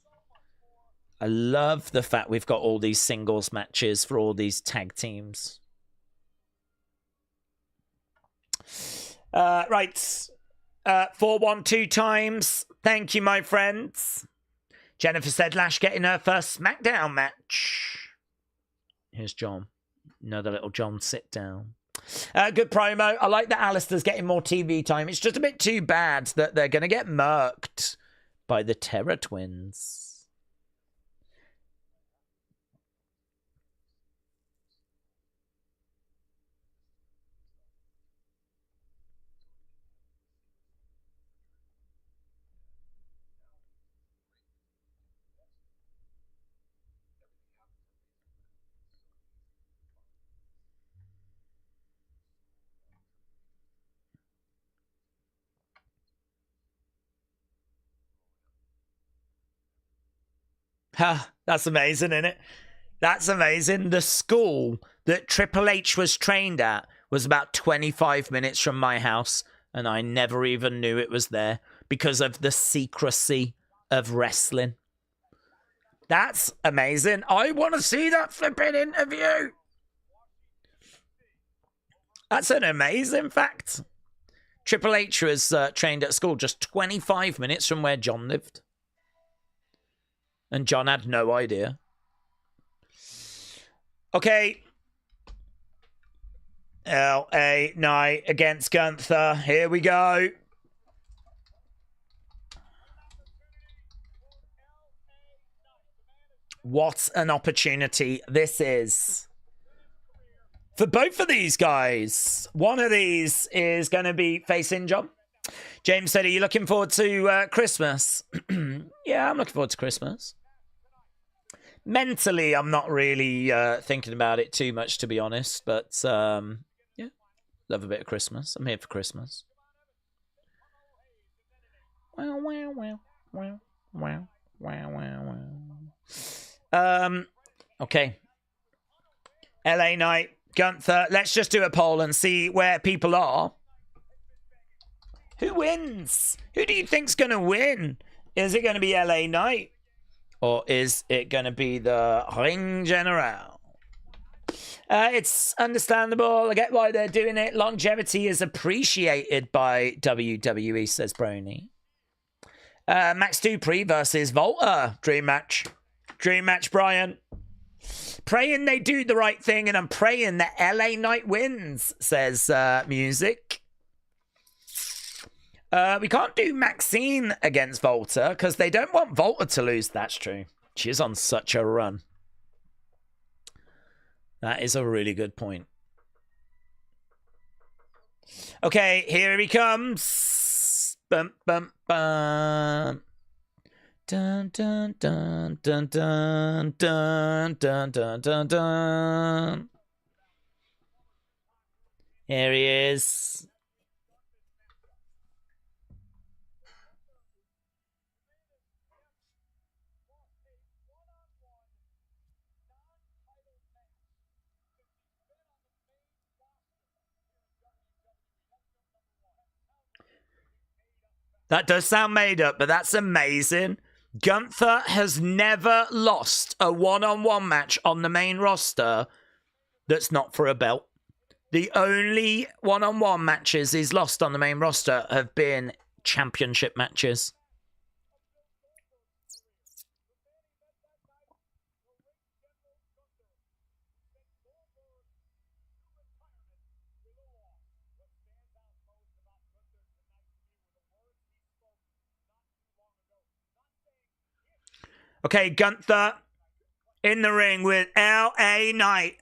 I love the fact we've got all these singles matches for all these tag teams. Right. 412 times. Thank you, my friends. Jennifer said Lash getting her first Smackdown match. Here's John. Another little John sit down. Good promo. I like that Alistair's getting more TV time. It's just a bit too bad that they're going to get murked by the Terror Twins. Ha, that's amazing, isn't it? That's amazing. The school that Triple H was trained at was about 25 minutes from my house, and I never even knew it was there because of the secrecy of wrestling. That's amazing. I want to see that flipping interview. That's an amazing fact. Triple H was trained at school just 25 minutes from where John lived. And John had no idea. Okay. LA Knight against Gunther. Here we go. What an opportunity this is. For both of these guys. One of these is going to be facing John. James said, are you looking forward to Christmas? Yeah, I'm looking forward to Christmas. Mentally, I'm not really thinking about it too much, to be honest. But, yeah, love a bit of Christmas. I'm here for Christmas. Wow, wow, wow, wow, wow, wow, wow, wow. Okay. LA Knight, Gunther. Let's just do a poll and see where people are. Who wins? Who do you think's going to win? Is it going to be LA Knight? Or is it going to be the Ring General? It's understandable. I get why they're doing it. Longevity is appreciated by WWE, says Brony. Max Dupree versus Volta. Dream match. Dream match, Brian. Praying they do the right thing, and I'm praying that LA Knight wins, says Music. We can't do Maxine against Volta because they don't want Volta to lose. That's true. She's on such a run. That is a really good point. Okay, here he comes. Bum, bum, bum. Dun, dun, dun, dun, dun, dun, dun, dun, dun, dun. Here he is. That does sound made up, but that's amazing. Gunther has never lost a one-on-one match on the main roster that's not for a belt. The only one-on-one matches he's lost on the main roster have been championship matches. Okay, Gunther in the ring with LA Knight.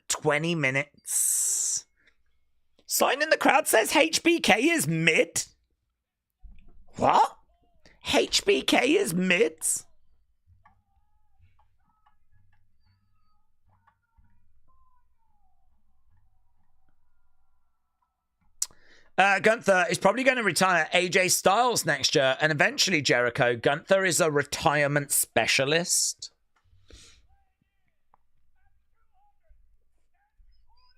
20 minutes. Sign in the crowd says HBK is mid. What? HBK is mid? Gunther is probably going to retire AJ Styles next year and eventually Jericho. Gunther is a retirement specialist.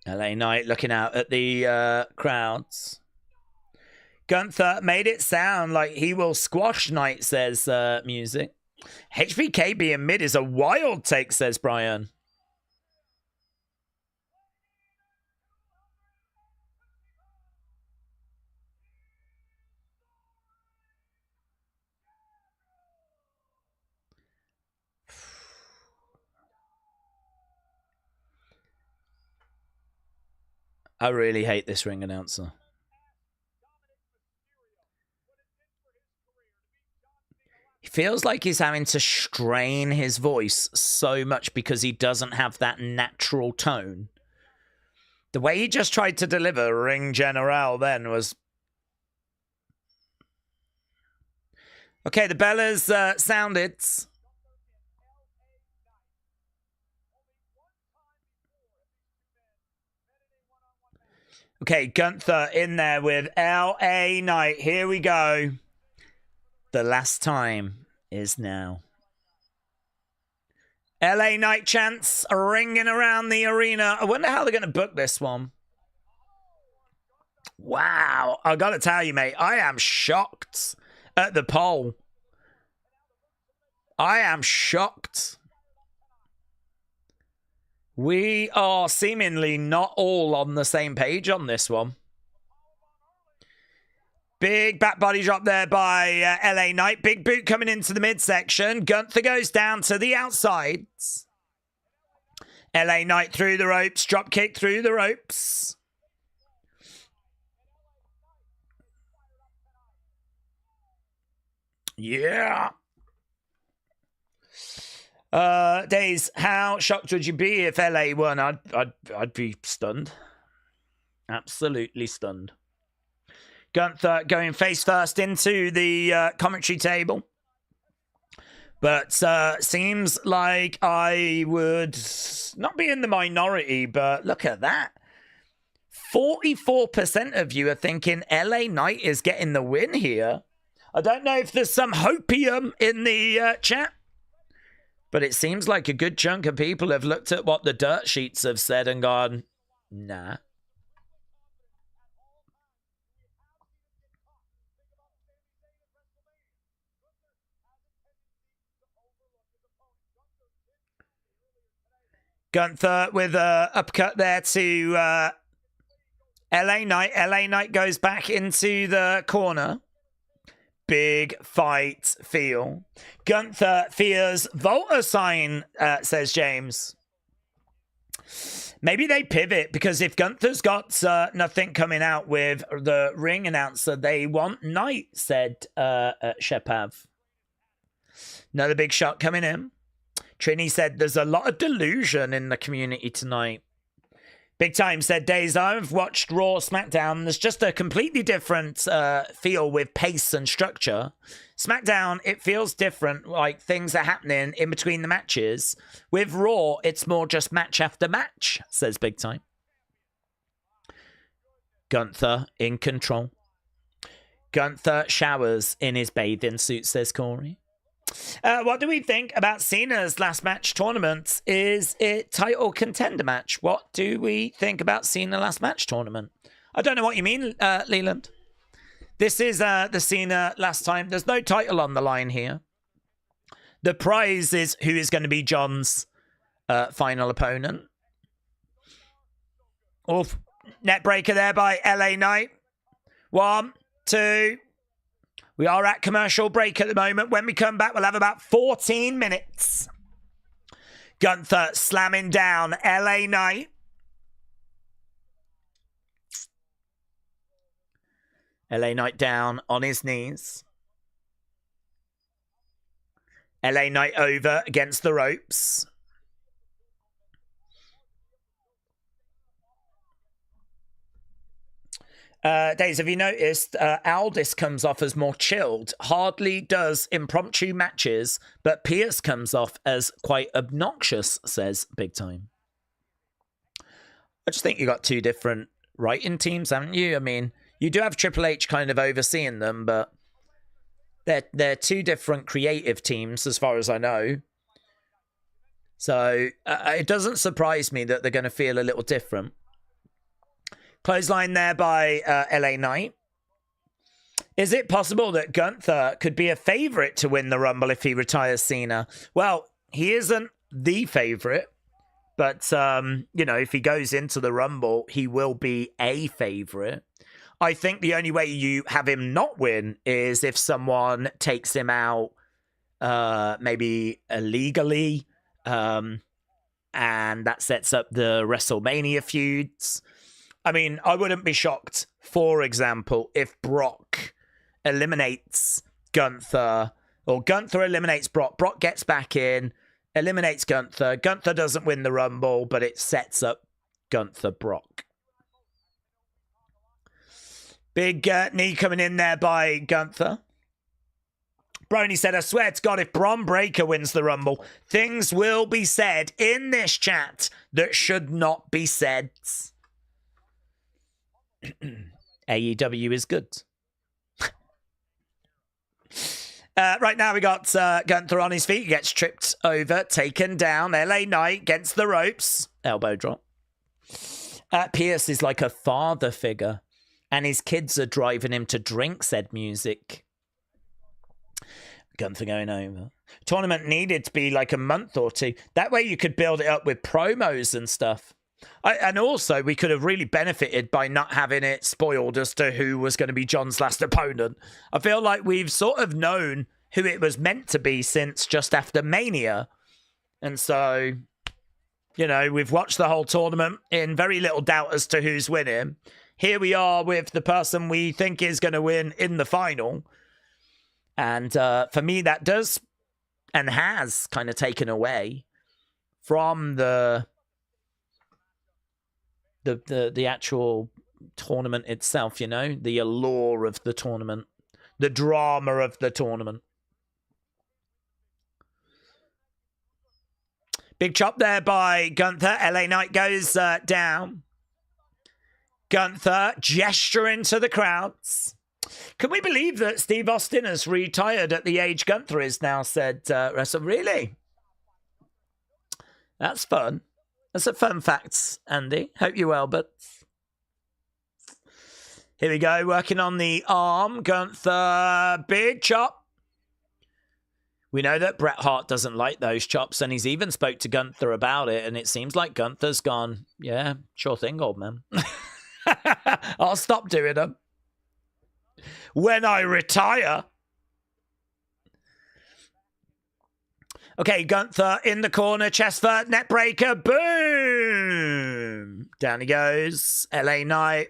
LA Knight looking out at the crowds. Gunther made it sound like he will squash Knight, says Music. HBK being mid is a wild take, says Brian. I really hate this ring announcer. He feels like he's having to strain his voice so much because he doesn't have that natural tone. The way he just tried to deliver Ring General then was... Okay, the Bellas sounded... Okay, Gunther in there with LA Knight. Here we go. The last time is now. LA Knight chants ringing around the arena. I wonder how they're going to book this one. Wow. I got to tell you, mate, I am shocked at the poll. I am shocked. We are seemingly not all on the same page on this one. Big back body drop there by LA Knight. Big boot coming into the midsection. Gunther goes down to the outsides. LA Knight through the ropes. Drop kick through the ropes. Yeah. Daze, how shocked would you be if LA won? I'd be stunned. Absolutely stunned. Gunther going face first into the commentary table. But seems like I would not be in the minority, but look at that. 44% of you are thinking LA Knight is getting the win here. I don't know if there's some hopium in the chat, but it seems like a good chunk of people have looked at what the dirt sheets have said and gone, nah. Gunther with a uppercut there to LA Knight. LA Knight goes back into the corner. Big fight feel. Gunther fears Volta sign, says James. Maybe they pivot, because if Gunther's got nothing coming out with the ring announcer, they want Knight, said Shepav. Another big shot coming in. Trini said there's a lot of delusion in the community tonight. Big Time said, Daze, I've watched Raw, Smackdown. There's just a completely different feel with pace and structure. Smackdown, it feels different, like things are happening in between the matches. With Raw, it's more just match after match, says Big Time. Gunther in control. Gunther showers in his bathing suit, says Corey. What do we think about Cena's last match tournament? Is it title contender match? What do we think about Cena last match tournament? I don't know what you mean, Leland. This is the Cena last time. There's no title on the line here. The prize is who is going to be John's final opponent. Oof. Net breaker there by LA Knight. 1, 2. We are at commercial break at the moment. When we come back, we'll have about 14 minutes. Gunther slamming down LA Knight. LA Knight down on his knees. LA Knight over against the ropes. Daze, have you noticed Aldis comes off as more chilled? Hardly does impromptu matches, but Pierce comes off as quite obnoxious, says Big Time. I just think you got two different writing teams, haven't you? I mean, you do have Triple H kind of overseeing them, but they're two different creative teams as far as I know. So it doesn't surprise me that they're going to feel a little different. Clothesline there by LA Knight. Is it possible that Gunther could be a favorite to win the Rumble if he retires Cena? Well, he isn't the favorite, but, you know, if he goes into the Rumble, he will be a favorite. I think the only way you have him not win is if someone takes him out, maybe illegally, and that sets up the WrestleMania feuds. I mean, I wouldn't be shocked, for example, if Brock eliminates Gunther, or Gunther eliminates Brock. Brock gets back in, eliminates Gunther. Gunther doesn't win the Rumble, but it sets up Gunther-Brock. Big knee coming in there by Gunther. Brony said, I swear to God, if Bron Breakker wins the Rumble, things will be said in this chat that should not be said. AEW is good. Right now we got Gunther on his feet. He gets tripped over, taken down. LA Knight against the ropes. Elbow drop. Pierce is like a father figure, and his kids are driving him to drink said music. Gunther going over. Tournament needed to be like a month or two. That way you could build it up with promos and stuff. And also, we could have really benefited by not having it spoiled as to who was going to be John's last opponent. I feel like we've sort of known who it was meant to be since just after Mania. And so, you know, we've watched the whole tournament in very little doubt as to who's winning. Here we are with the person we think is going to win in the final. And for me, that does and has kind of taken away from the actual tournament itself, you know, the allure of the tournament, the drama of the tournament. Big chop there by Gunther. LA Knight goes down. Gunther gesturing to the crowds. Can we believe that Steve Austin has retired at the age Gunther is now, said Russell? Really? That's fun. That's a fun fact, Andy. Hope you're well, but here we go. Working on the arm. Gunther, big chop. We know that Bret Hart doesn't like those chops, and he's even spoke to Gunther about it, and it seems like Gunther's gone, yeah, sure thing, old man. I'll stop doing them. When I retire. Okay, Gunther in the corner, chest first, net breaker, boom! Down he goes. LA Knight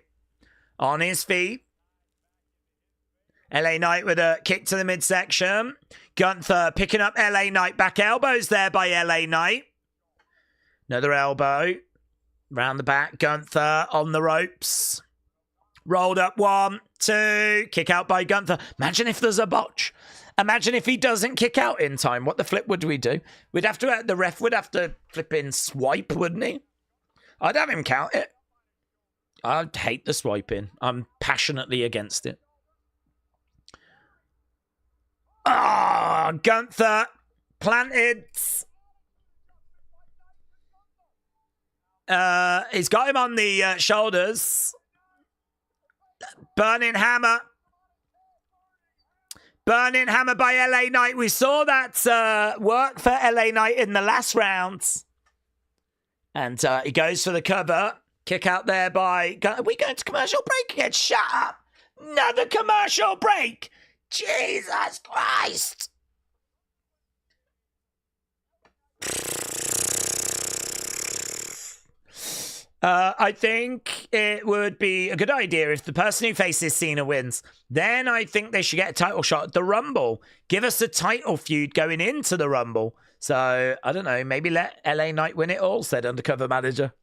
on his feet. LA Knight with a kick to the midsection. Gunther picking up LA Knight. Back elbows there by LA Knight. Another elbow. Round the back. Gunther on the ropes. Rolled up 1, 2. Kick out by Gunther. Imagine if there's a botch. Imagine if he doesn't kick out in time. What the flip would we do? We'd have to, the ref would have to flip in swipe, wouldn't he? I'd have him count it. I'd hate the swiping. I'm passionately against it. Ah, Gunther planted. He's got him on the shoulders. Burning hammer. Burning hammer by LA Knight. We saw that work for LA Knight in the last round. And he goes for the cover. Kick out there by... Are we going to commercial break again? Shut up. Another commercial break. Jesus Christ. I think it would be a good idea if the person who faces Cena wins. Then I think they should get a title shot at the Rumble. Give us a title feud going into the Rumble. So, I don't know, maybe let LA Knight win it all, said Undercover Manager.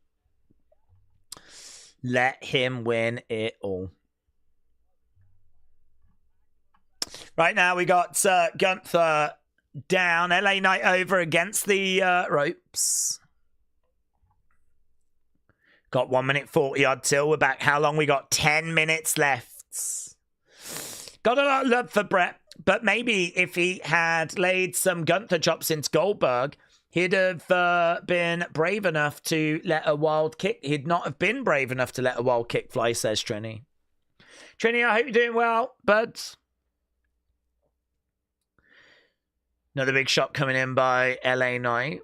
Let him win it all. Right now we got Gunther down. LA Knight over against the ropes. Got 1 minute 40 odd till we're back. How long we got? 10 minutes left. Got a lot of love for Bret, but maybe if he had laid some Gunther chops into Goldberg, he'd have been brave enough to let a wild kick. He'd not have been brave enough to let a wild kick fly, says Trini. Trini, I hope you're doing well, bud. Another big shot coming in by LA Knight.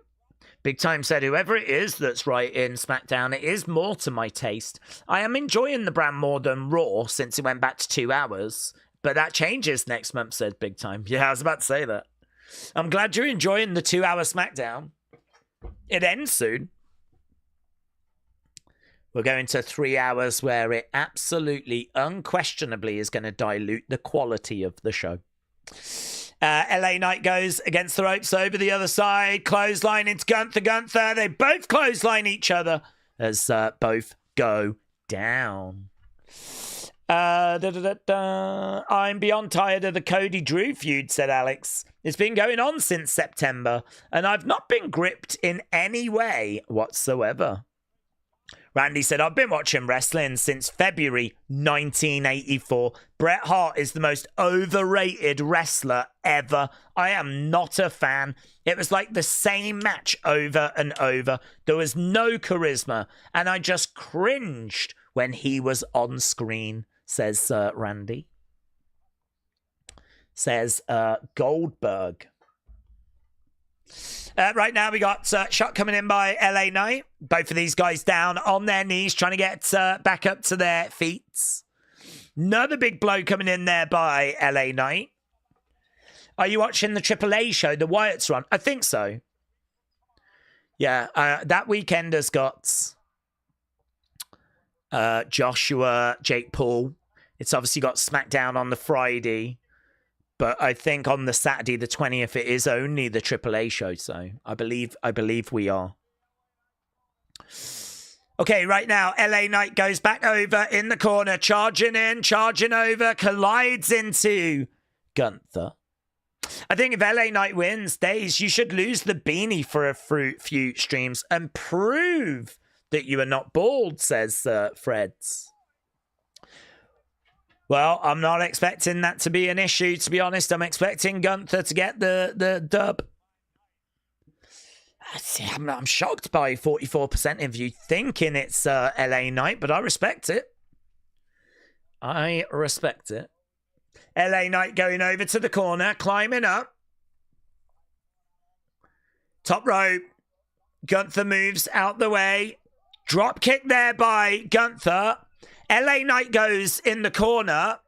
Big Time said, whoever it is that's right in SmackDown, it is more to my taste. I am enjoying the brand more than Raw since it went back to 2 hours. But that changes next month, said Big Time. Yeah, I was about to say that. I'm glad you're enjoying the 2-hour SmackDown. It ends soon. We're going to 3 hours where it absolutely, unquestionably is going to dilute the quality of the show. LA Knight goes against the ropes over the other side. Clothesline into Gunther. They both clothesline each other as both go down. I'm beyond tired of the Cody Drew feud, said Alex. It's been going on since September, and I've not been gripped in any way whatsoever. Randy said, I've been watching wrestling since February 1984. Bret Hart is the most overrated wrestler ever. I am not a fan. It was like the same match over and over. There was no charisma, and I just cringed when he was on screen, says Randy. Says Goldberg. Right now, we got shot coming in by LA Knight. Both of these guys down on their knees, trying to get back up to their feet. Another big blow coming in there by LA Knight. Are you watching the AAA show, the Wyatt's run? I think so. Yeah, that weekend has got Joshua, Jake Paul. It's obviously got SmackDown on the Friday. But I think on the Saturday, the 20th, it is only the AAA show. So I believe we are. Okay, right now, LA Knight goes back over in the corner, charging in, charging over, collides into Gunther. I think if LA Knight wins, Daze, you should lose the beanie for a few streams and prove that you are not bald, says Freds. Well, I'm not expecting that to be an issue, to be honest. I'm expecting Gunther to get the dub. I'm shocked by 44% of you thinking it's LA Knight, but I respect it. I respect it. LA Knight going over to the corner, climbing up. Top rope. Gunther moves out the way. Drop kick there by Gunther. LA Knight goes in the corner.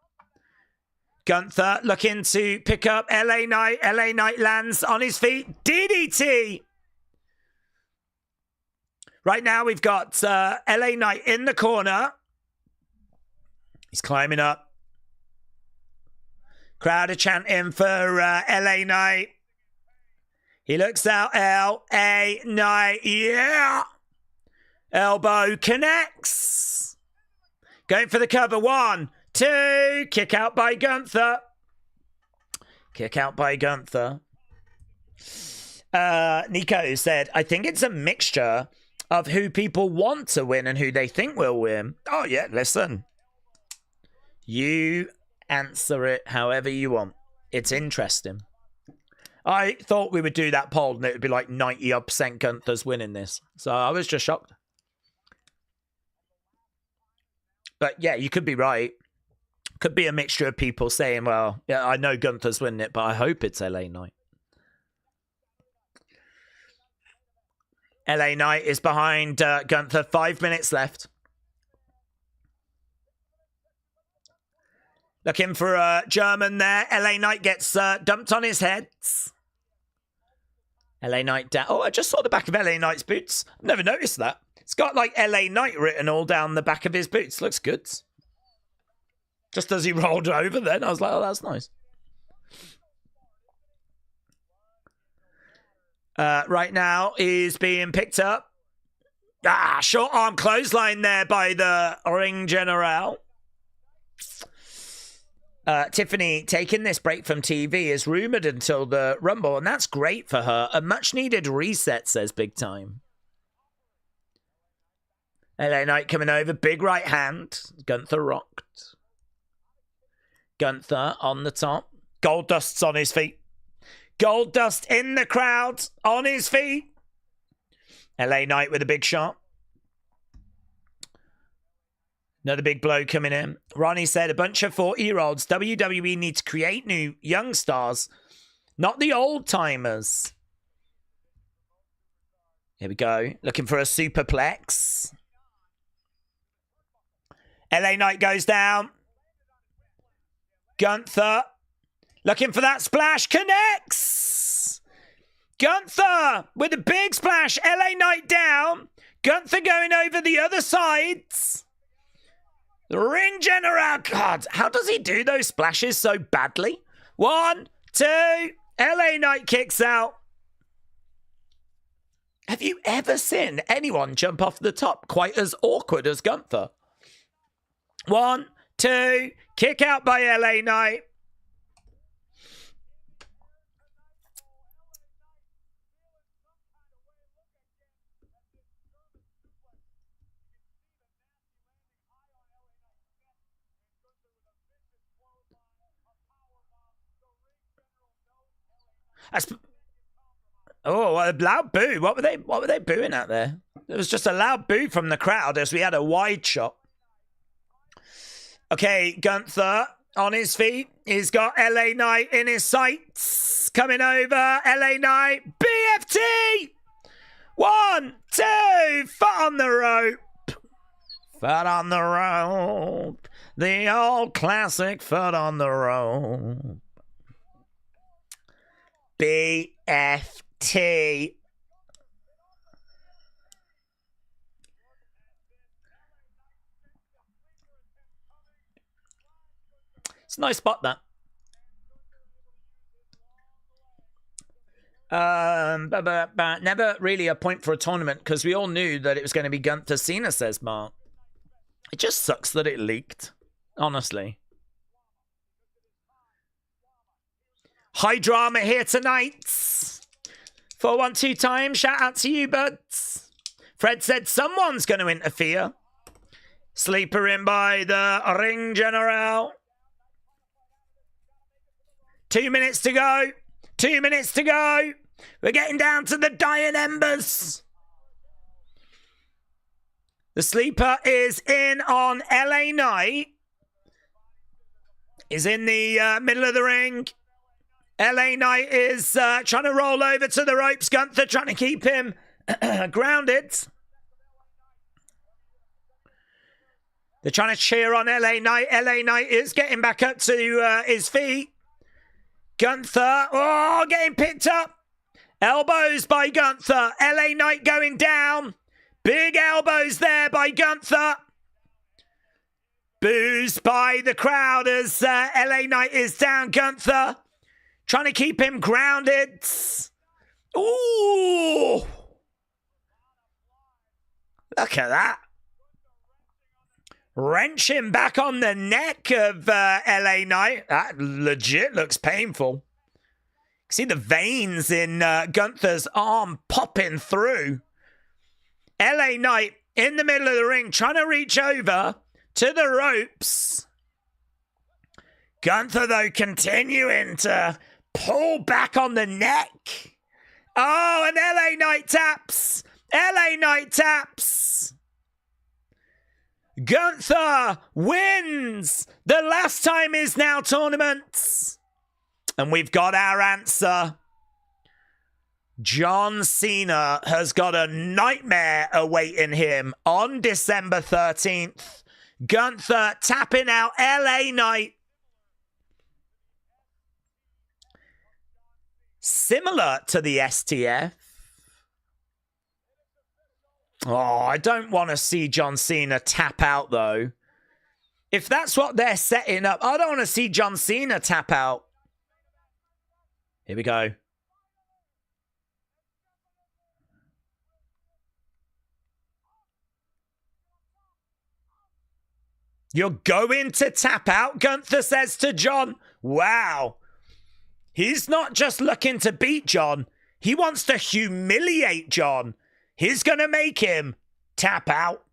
Gunther looking to pick up LA Knight. LA Knight lands on his feet. DDT. Right now we've got LA Knight in the corner. He's climbing up. Crowd are chanting for LA Knight. He looks out. LA Knight. Yeah. Elbow connects. Going for the cover. 1, 2. Kick out by Gunther. Kick out by Gunther. Nico said, I think it's a mixture of who people want to win and who they think will win. Oh, yeah, listen. You answer it however you want. It's interesting. I thought we would do that poll and it would be like 90% Gunther's winning this. So I was just shocked. But yeah, you could be right. Could be a mixture of people saying, well, yeah, I know Gunther's winning it, but I hope it's LA Knight. LA Knight is behind Gunther. 5 minutes left. Looking for a German there. LA Knight gets dumped on his head. LA Knight down. Oh, I just saw the back of LA Knight's boots. Never noticed that. It's got like LA Knight written all down the back of his boots. Looks good. Just as he rolled over then, I was like, oh, that's nice. Right now is being picked up. Short arm clothesline there by the Ring General. Tiffany taking this break from TV is rumoured until the Rumble, and that's great for her. A much-needed reset, says Big Time. LA Knight coming over, big right hand. Gunther rocked. Gunther on the top. Goldust's on his feet. Goldust in the crowd, on his feet. LA Knight with a big shot. Another big blow coming in. Ronnie said, a bunch of 40-year-olds. WWE needs to create new young stars, not the old-timers. Here we go. Looking for a superplex. LA Knight goes down. Gunther. Looking for that splash. Connects. Gunther with a big splash. LA Knight down. Gunther going over the other sides. The Ring General. God, how does he do those splashes so badly? 1, 2. LA Knight kicks out. Have you ever seen anyone jump off the top quite as awkward as Gunther? 1, 2. Kick out by LA Knight. Oh, a loud boo. What were they booing out there? There was just a loud boo from the crowd as we had a wide shot. Okay, Gunther on his feet. He's got LA Knight in his sights. Coming over. LA Knight. BFT. 1, 2. Foot on the rope. Foot on the rope. The old classic foot on the rope. BFT. It's a nice spot, that. But never really a point for a tournament because we all knew that it was going to be Gunther Cena, says Mark. It just sucks that it leaked, honestly. High drama here tonight. 412 time. Shout out to you, buds. Fred said someone's going to interfere. Sleeper in by the ring general. 2 minutes to go. 2 minutes to go. We're getting down to the dying embers. The sleeper is in on LA Knight. Is in the middle of the ring. LA Knight is trying to roll over to the ropes. Gunther trying to keep him grounded. They're trying to cheer on LA Knight. LA Knight is getting back up to his feet. Gunther, oh, getting picked up. Elbows by Gunther. LA Knight going down. Big elbows there by Gunther. Boos by the crowd as LA Knight is down. Gunther trying to keep him grounded. Ooh. Look at that. Wrench him back on the neck of LA Knight. That legit looks painful. See the veins in Gunther's arm popping through. LA Knight in the middle of the ring trying to reach over to the ropes. Gunther, though, continuing to pull back on the neck. Oh, and LA Knight taps. LA Knight taps. Gunther wins the last time is now tournament. And we've got our answer. John Cena has got a nightmare awaiting him on December 13th. Gunther tapping out LA Knight. Similar to the STF. Oh, I don't want to see John Cena tap out, though. If that's what they're setting up, I don't want to see John Cena tap out. Here we go. You're going to tap out, Gunther says to John. Wow. He's not just looking to beat John. He wants to humiliate John. He's going to make him tap out.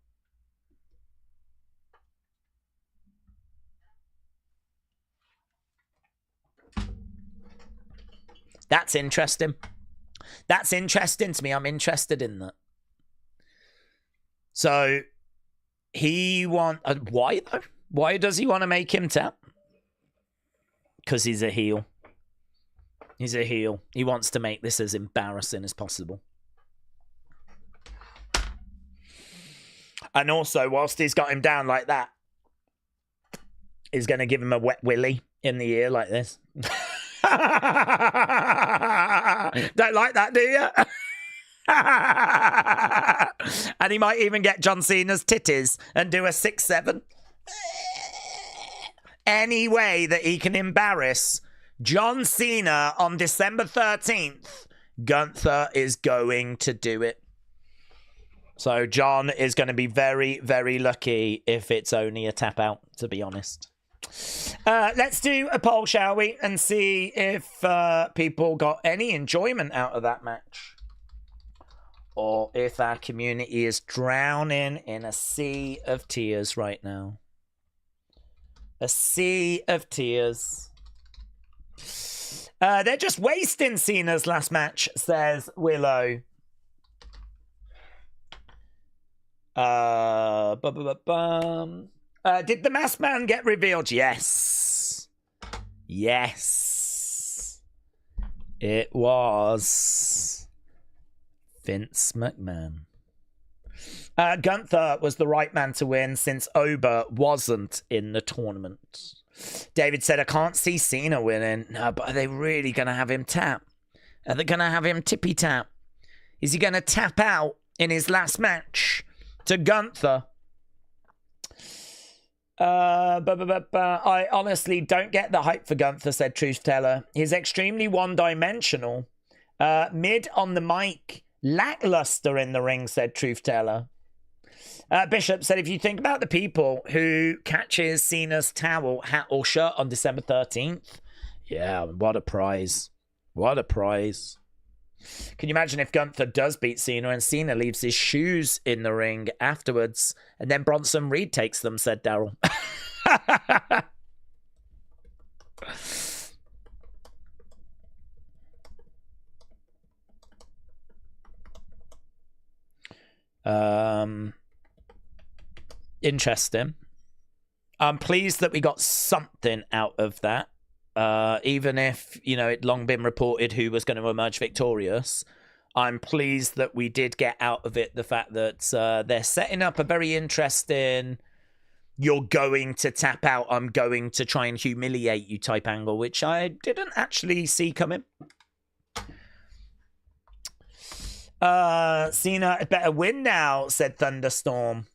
That's interesting. That's interesting to me. I'm interested in that. So, why though? Why does he want to make him tap? Because he's a heel. He's a heel. He wants to make this as embarrassing as possible. And also, whilst he's got him down like that, he's going to give him a wet willy in the ear like this. Don't like that, do you? And he might even get John Cena's titties and do a 6-7. Any way that he can embarrass John Cena on December 13th, Gunther is going to do it. So John is going to be very, very lucky if it's only a tap out, to be honest. Let's do a poll, shall we? And see if people got any enjoyment out of that match. Or if our community is drowning in a sea of tears right now. A sea of tears. They're just wasting Cena's last match, says Willow. Did the masked man get revealed? Yes. Yes. It was Vince McMahon. Gunther was the right man to win since Ober wasn't in the tournament. David said, I can't see Cena winning. No, but are they really going to have him tap? Are they going to have him tippy tap? Is he going to tap out in his last match to Gunther? I honestly don't get the hype for Gunther, said Truth Teller. He's extremely one-dimensional. Mid on the mic, lackluster in the ring, said Truth Teller. Bishop said, if you think about the people who catches Cena's towel, hat, or shirt on December 13th, yeah, what a prize. What a prize. Can you imagine if Gunther does beat Cena and Cena leaves his shoes in the ring afterwards and then Bronson Reed takes them, said Daryl. Interesting. I'm pleased that we got something out of that. Even if, you know, it'd long been reported who was going to emerge victorious, I'm pleased that we did get out of it the fact that they're setting up a very interesting, you're going to tap out, I'm going to try and humiliate you type angle, which I didn't actually see coming. Cena better win now, said Thunderstorm.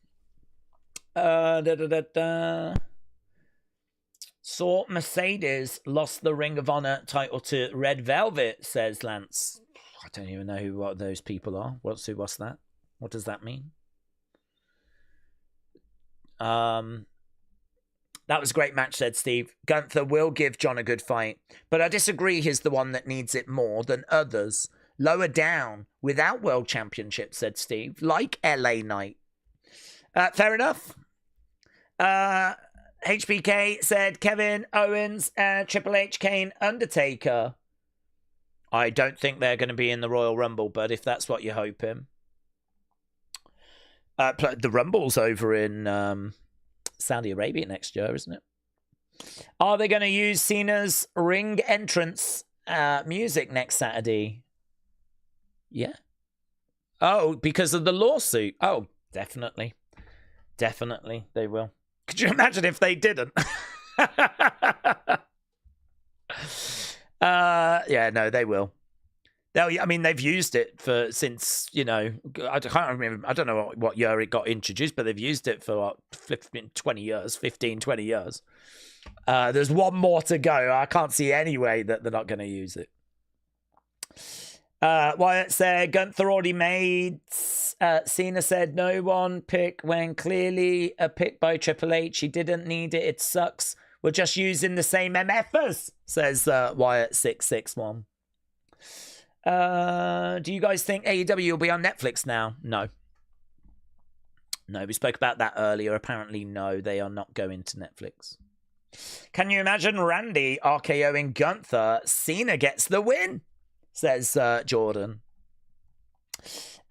Saw Mercedes lost the Ring of Honor title to Red Velvet, says Lance. I don't even know what those people are. What's that? What does that mean? That was a great match, said Steve. Gunther will give John a good fight, but I disagree he's the one that needs it more than others. Lower down, without World Championship, said Steve, like LA Knight. Fair enough. HBK said Kevin Owens, Triple H, Kane, Undertaker. I don't think they're going to be in the Royal Rumble, but if that's what you're hoping. The Rumble's over in Saudi Arabia next year, isn't it? Are they going to use Cena's ring entrance music next Saturday? Yeah. Oh, because of the lawsuit. Oh, definitely. Definitely they will. Could you imagine if they didn't? Yeah, no, they will. I mean, they've used it since, you know, I can't remember. I don't know what year it got introduced, but they've used it for 15, 20 years. There's one more to go. I can't see any way that they're not going to use it. Wyatt said Gunther already made. Cena said no one pick when clearly a pick by Triple H. He didn't need it. It sucks. We're just using the same MFers, says Wyatt661. Do you guys think AEW will be on Netflix now? No. No, we spoke about that earlier. Apparently, no, they are not going to Netflix. Can you imagine Randy RKOing Gunther? Cena gets the win, says Jordan.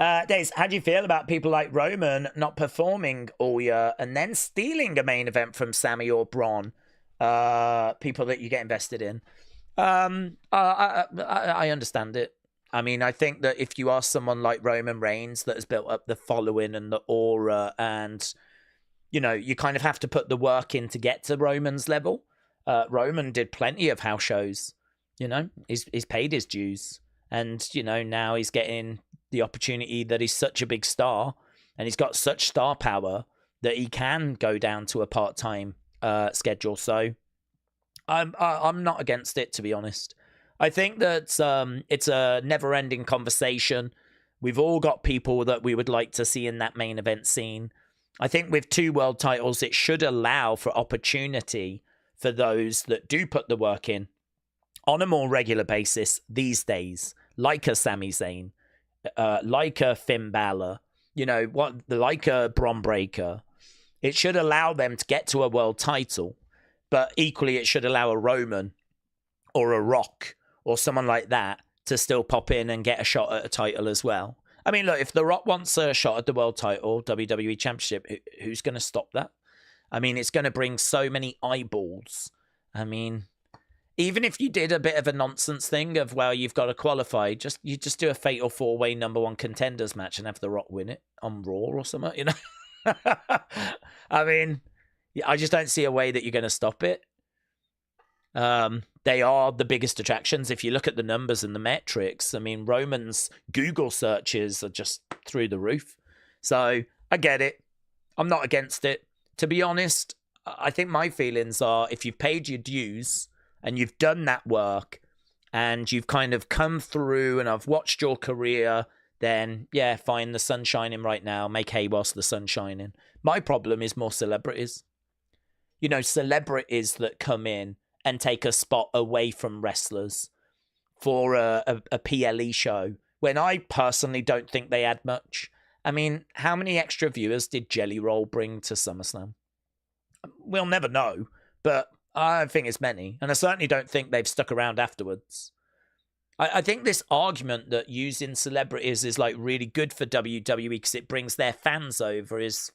Daze, how do you feel about people like Roman not performing all year and then stealing a main event from Sammy or Braun? People that you get invested in. I understand it. I mean, I think that if you are someone like Roman Reigns that has built up the following and the aura, and, you know, you kind of have to put the work in to get to Roman's level. Roman did plenty of house shows, you know, he's paid his dues. And, you know, now he's getting the opportunity that he's such a big star and he's got such star power that he can go down to a part-time schedule. So I'm not against it, to be honest. I think that it's a never-ending conversation. We've all got people that we would like to see in that main event scene. I think with 2 world titles, it should allow for opportunity for those that do put the work in on a more regular basis these days, like a Sami Zayn, like a Finn Balor, you know, like a Bron Breakker. It should allow them to get to a world title, but equally it should allow a Roman or a Rock or someone like that to still pop in and get a shot at a title as well. I mean, look, if The Rock wants a shot at the world title, WWE Championship, who's going to stop that? I mean, it's going to bring so many eyeballs. I mean, even if you did a bit of a nonsense thing of, well, you've got to qualify, you just do a fatal 4-way number 1 contenders match and have The Rock win it on Raw or something, you know? I mean, I just don't see a way that you're going to stop it. They are the biggest attractions. If you look at the numbers and the metrics, I mean, Roman's Google searches are just through the roof. So I get it. I'm not against it. To be honest, I think my feelings are, if you've paid your dues and you've done that work and you've kind of come through and I've watched your career, then yeah, fine, the sun's shining right now. Make hay whilst the sun's shining. My problem is more celebrities. You know, celebrities that come in and take a spot away from wrestlers for a PLE show, when I personally don't think they add much. I mean, how many extra viewers did Jelly Roll bring to SummerSlam? We'll never know, but I don't think it's many. And I certainly don't think they've stuck around afterwards. I think this argument that using celebrities is like really good for WWE because it brings their fans over is...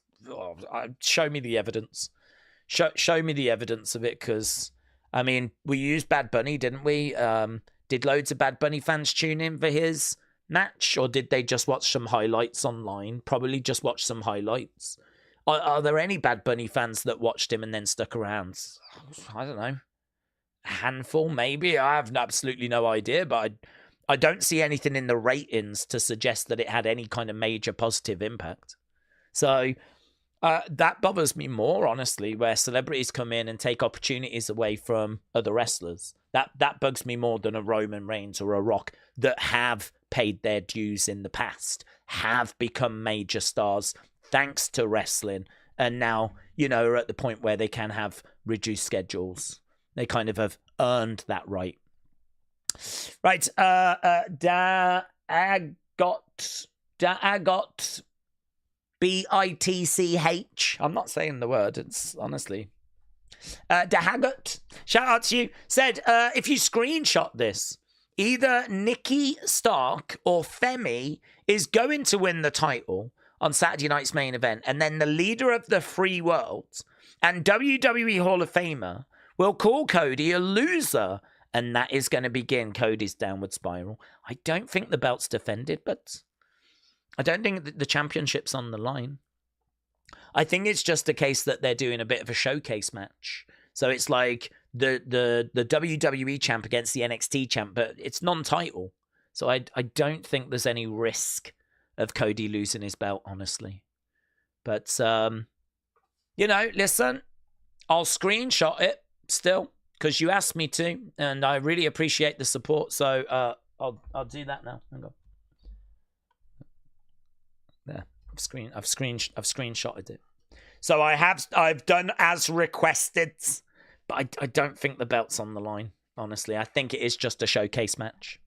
show me the evidence. Show me the evidence of it, because... I mean, we used Bad Bunny, didn't we? Did loads of Bad Bunny fans tune in for his match? Or did they just watch some highlights online? Probably just watch some highlights. Are there any Bad Bunny fans that watched him and then stuck around? I don't know. A handful, maybe? I have absolutely no idea, but I don't see anything in the ratings to suggest that it had any kind of major positive impact. So... that bothers me more, honestly, where celebrities come in and take opportunities away from other wrestlers. That bugs me more than a Roman Reigns or a Rock that have paid their dues in the past, have become major stars thanks to wrestling, and now, you know, are at the point where they can have reduced schedules. They kind of have earned that right. Right, Dagot BITCH. I'm not saying the word. It's honestly. Dahagut, shout out to you. Said, if you screenshot this, either Nikki Stark or Femi is going to win the title on Saturday night's main event, and then the leader of the free world and WWE Hall of Famer will call Cody a loser, and that is going to begin Cody's downward spiral. I don't think the belt's defended, but... I don't think the championship's on the line. I think it's just a case that they're doing a bit of a showcase match. So it's like the WWE champ against the NXT champ, but it's non-title. So I don't think there's any risk of Cody losing his belt, honestly. But, you know, listen, I'll screenshot it still because you asked me to, and I really appreciate the support. So I'll do that now. Hang on. There, I've screenshotted it. So I've done as requested, but I don't think the belt's on the line. Honestly, I think it is just a showcase match.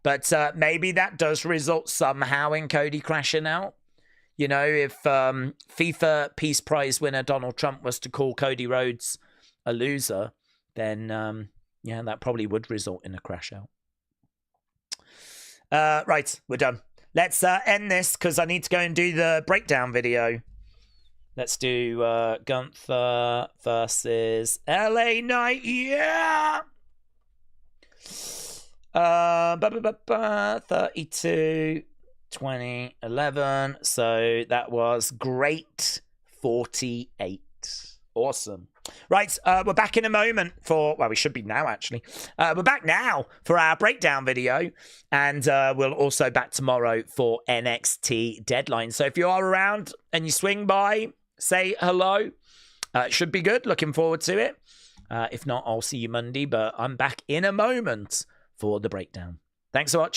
But maybe that does result somehow in Cody crashing out. You know, if FIFA Peace Prize winner Donald Trump was to call Cody Rhodes a loser, then yeah, that probably would result in a crash out. Right, we're done. Let's end this because I need to go and do the breakdown video. Let's do Gunther versus LA Knight. Yeah! 32, 2011. So that was great 48. Awesome. Right, we're back in a moment for, well, we should be now, actually. We're back now for our breakdown video, and we'll also back tomorrow for NXT Deadline. So if you are around and you swing by, say hello. It should be good. Looking forward to it. If not, I'll see you Monday, but I'm back in a moment for the breakdown. Thanks so much.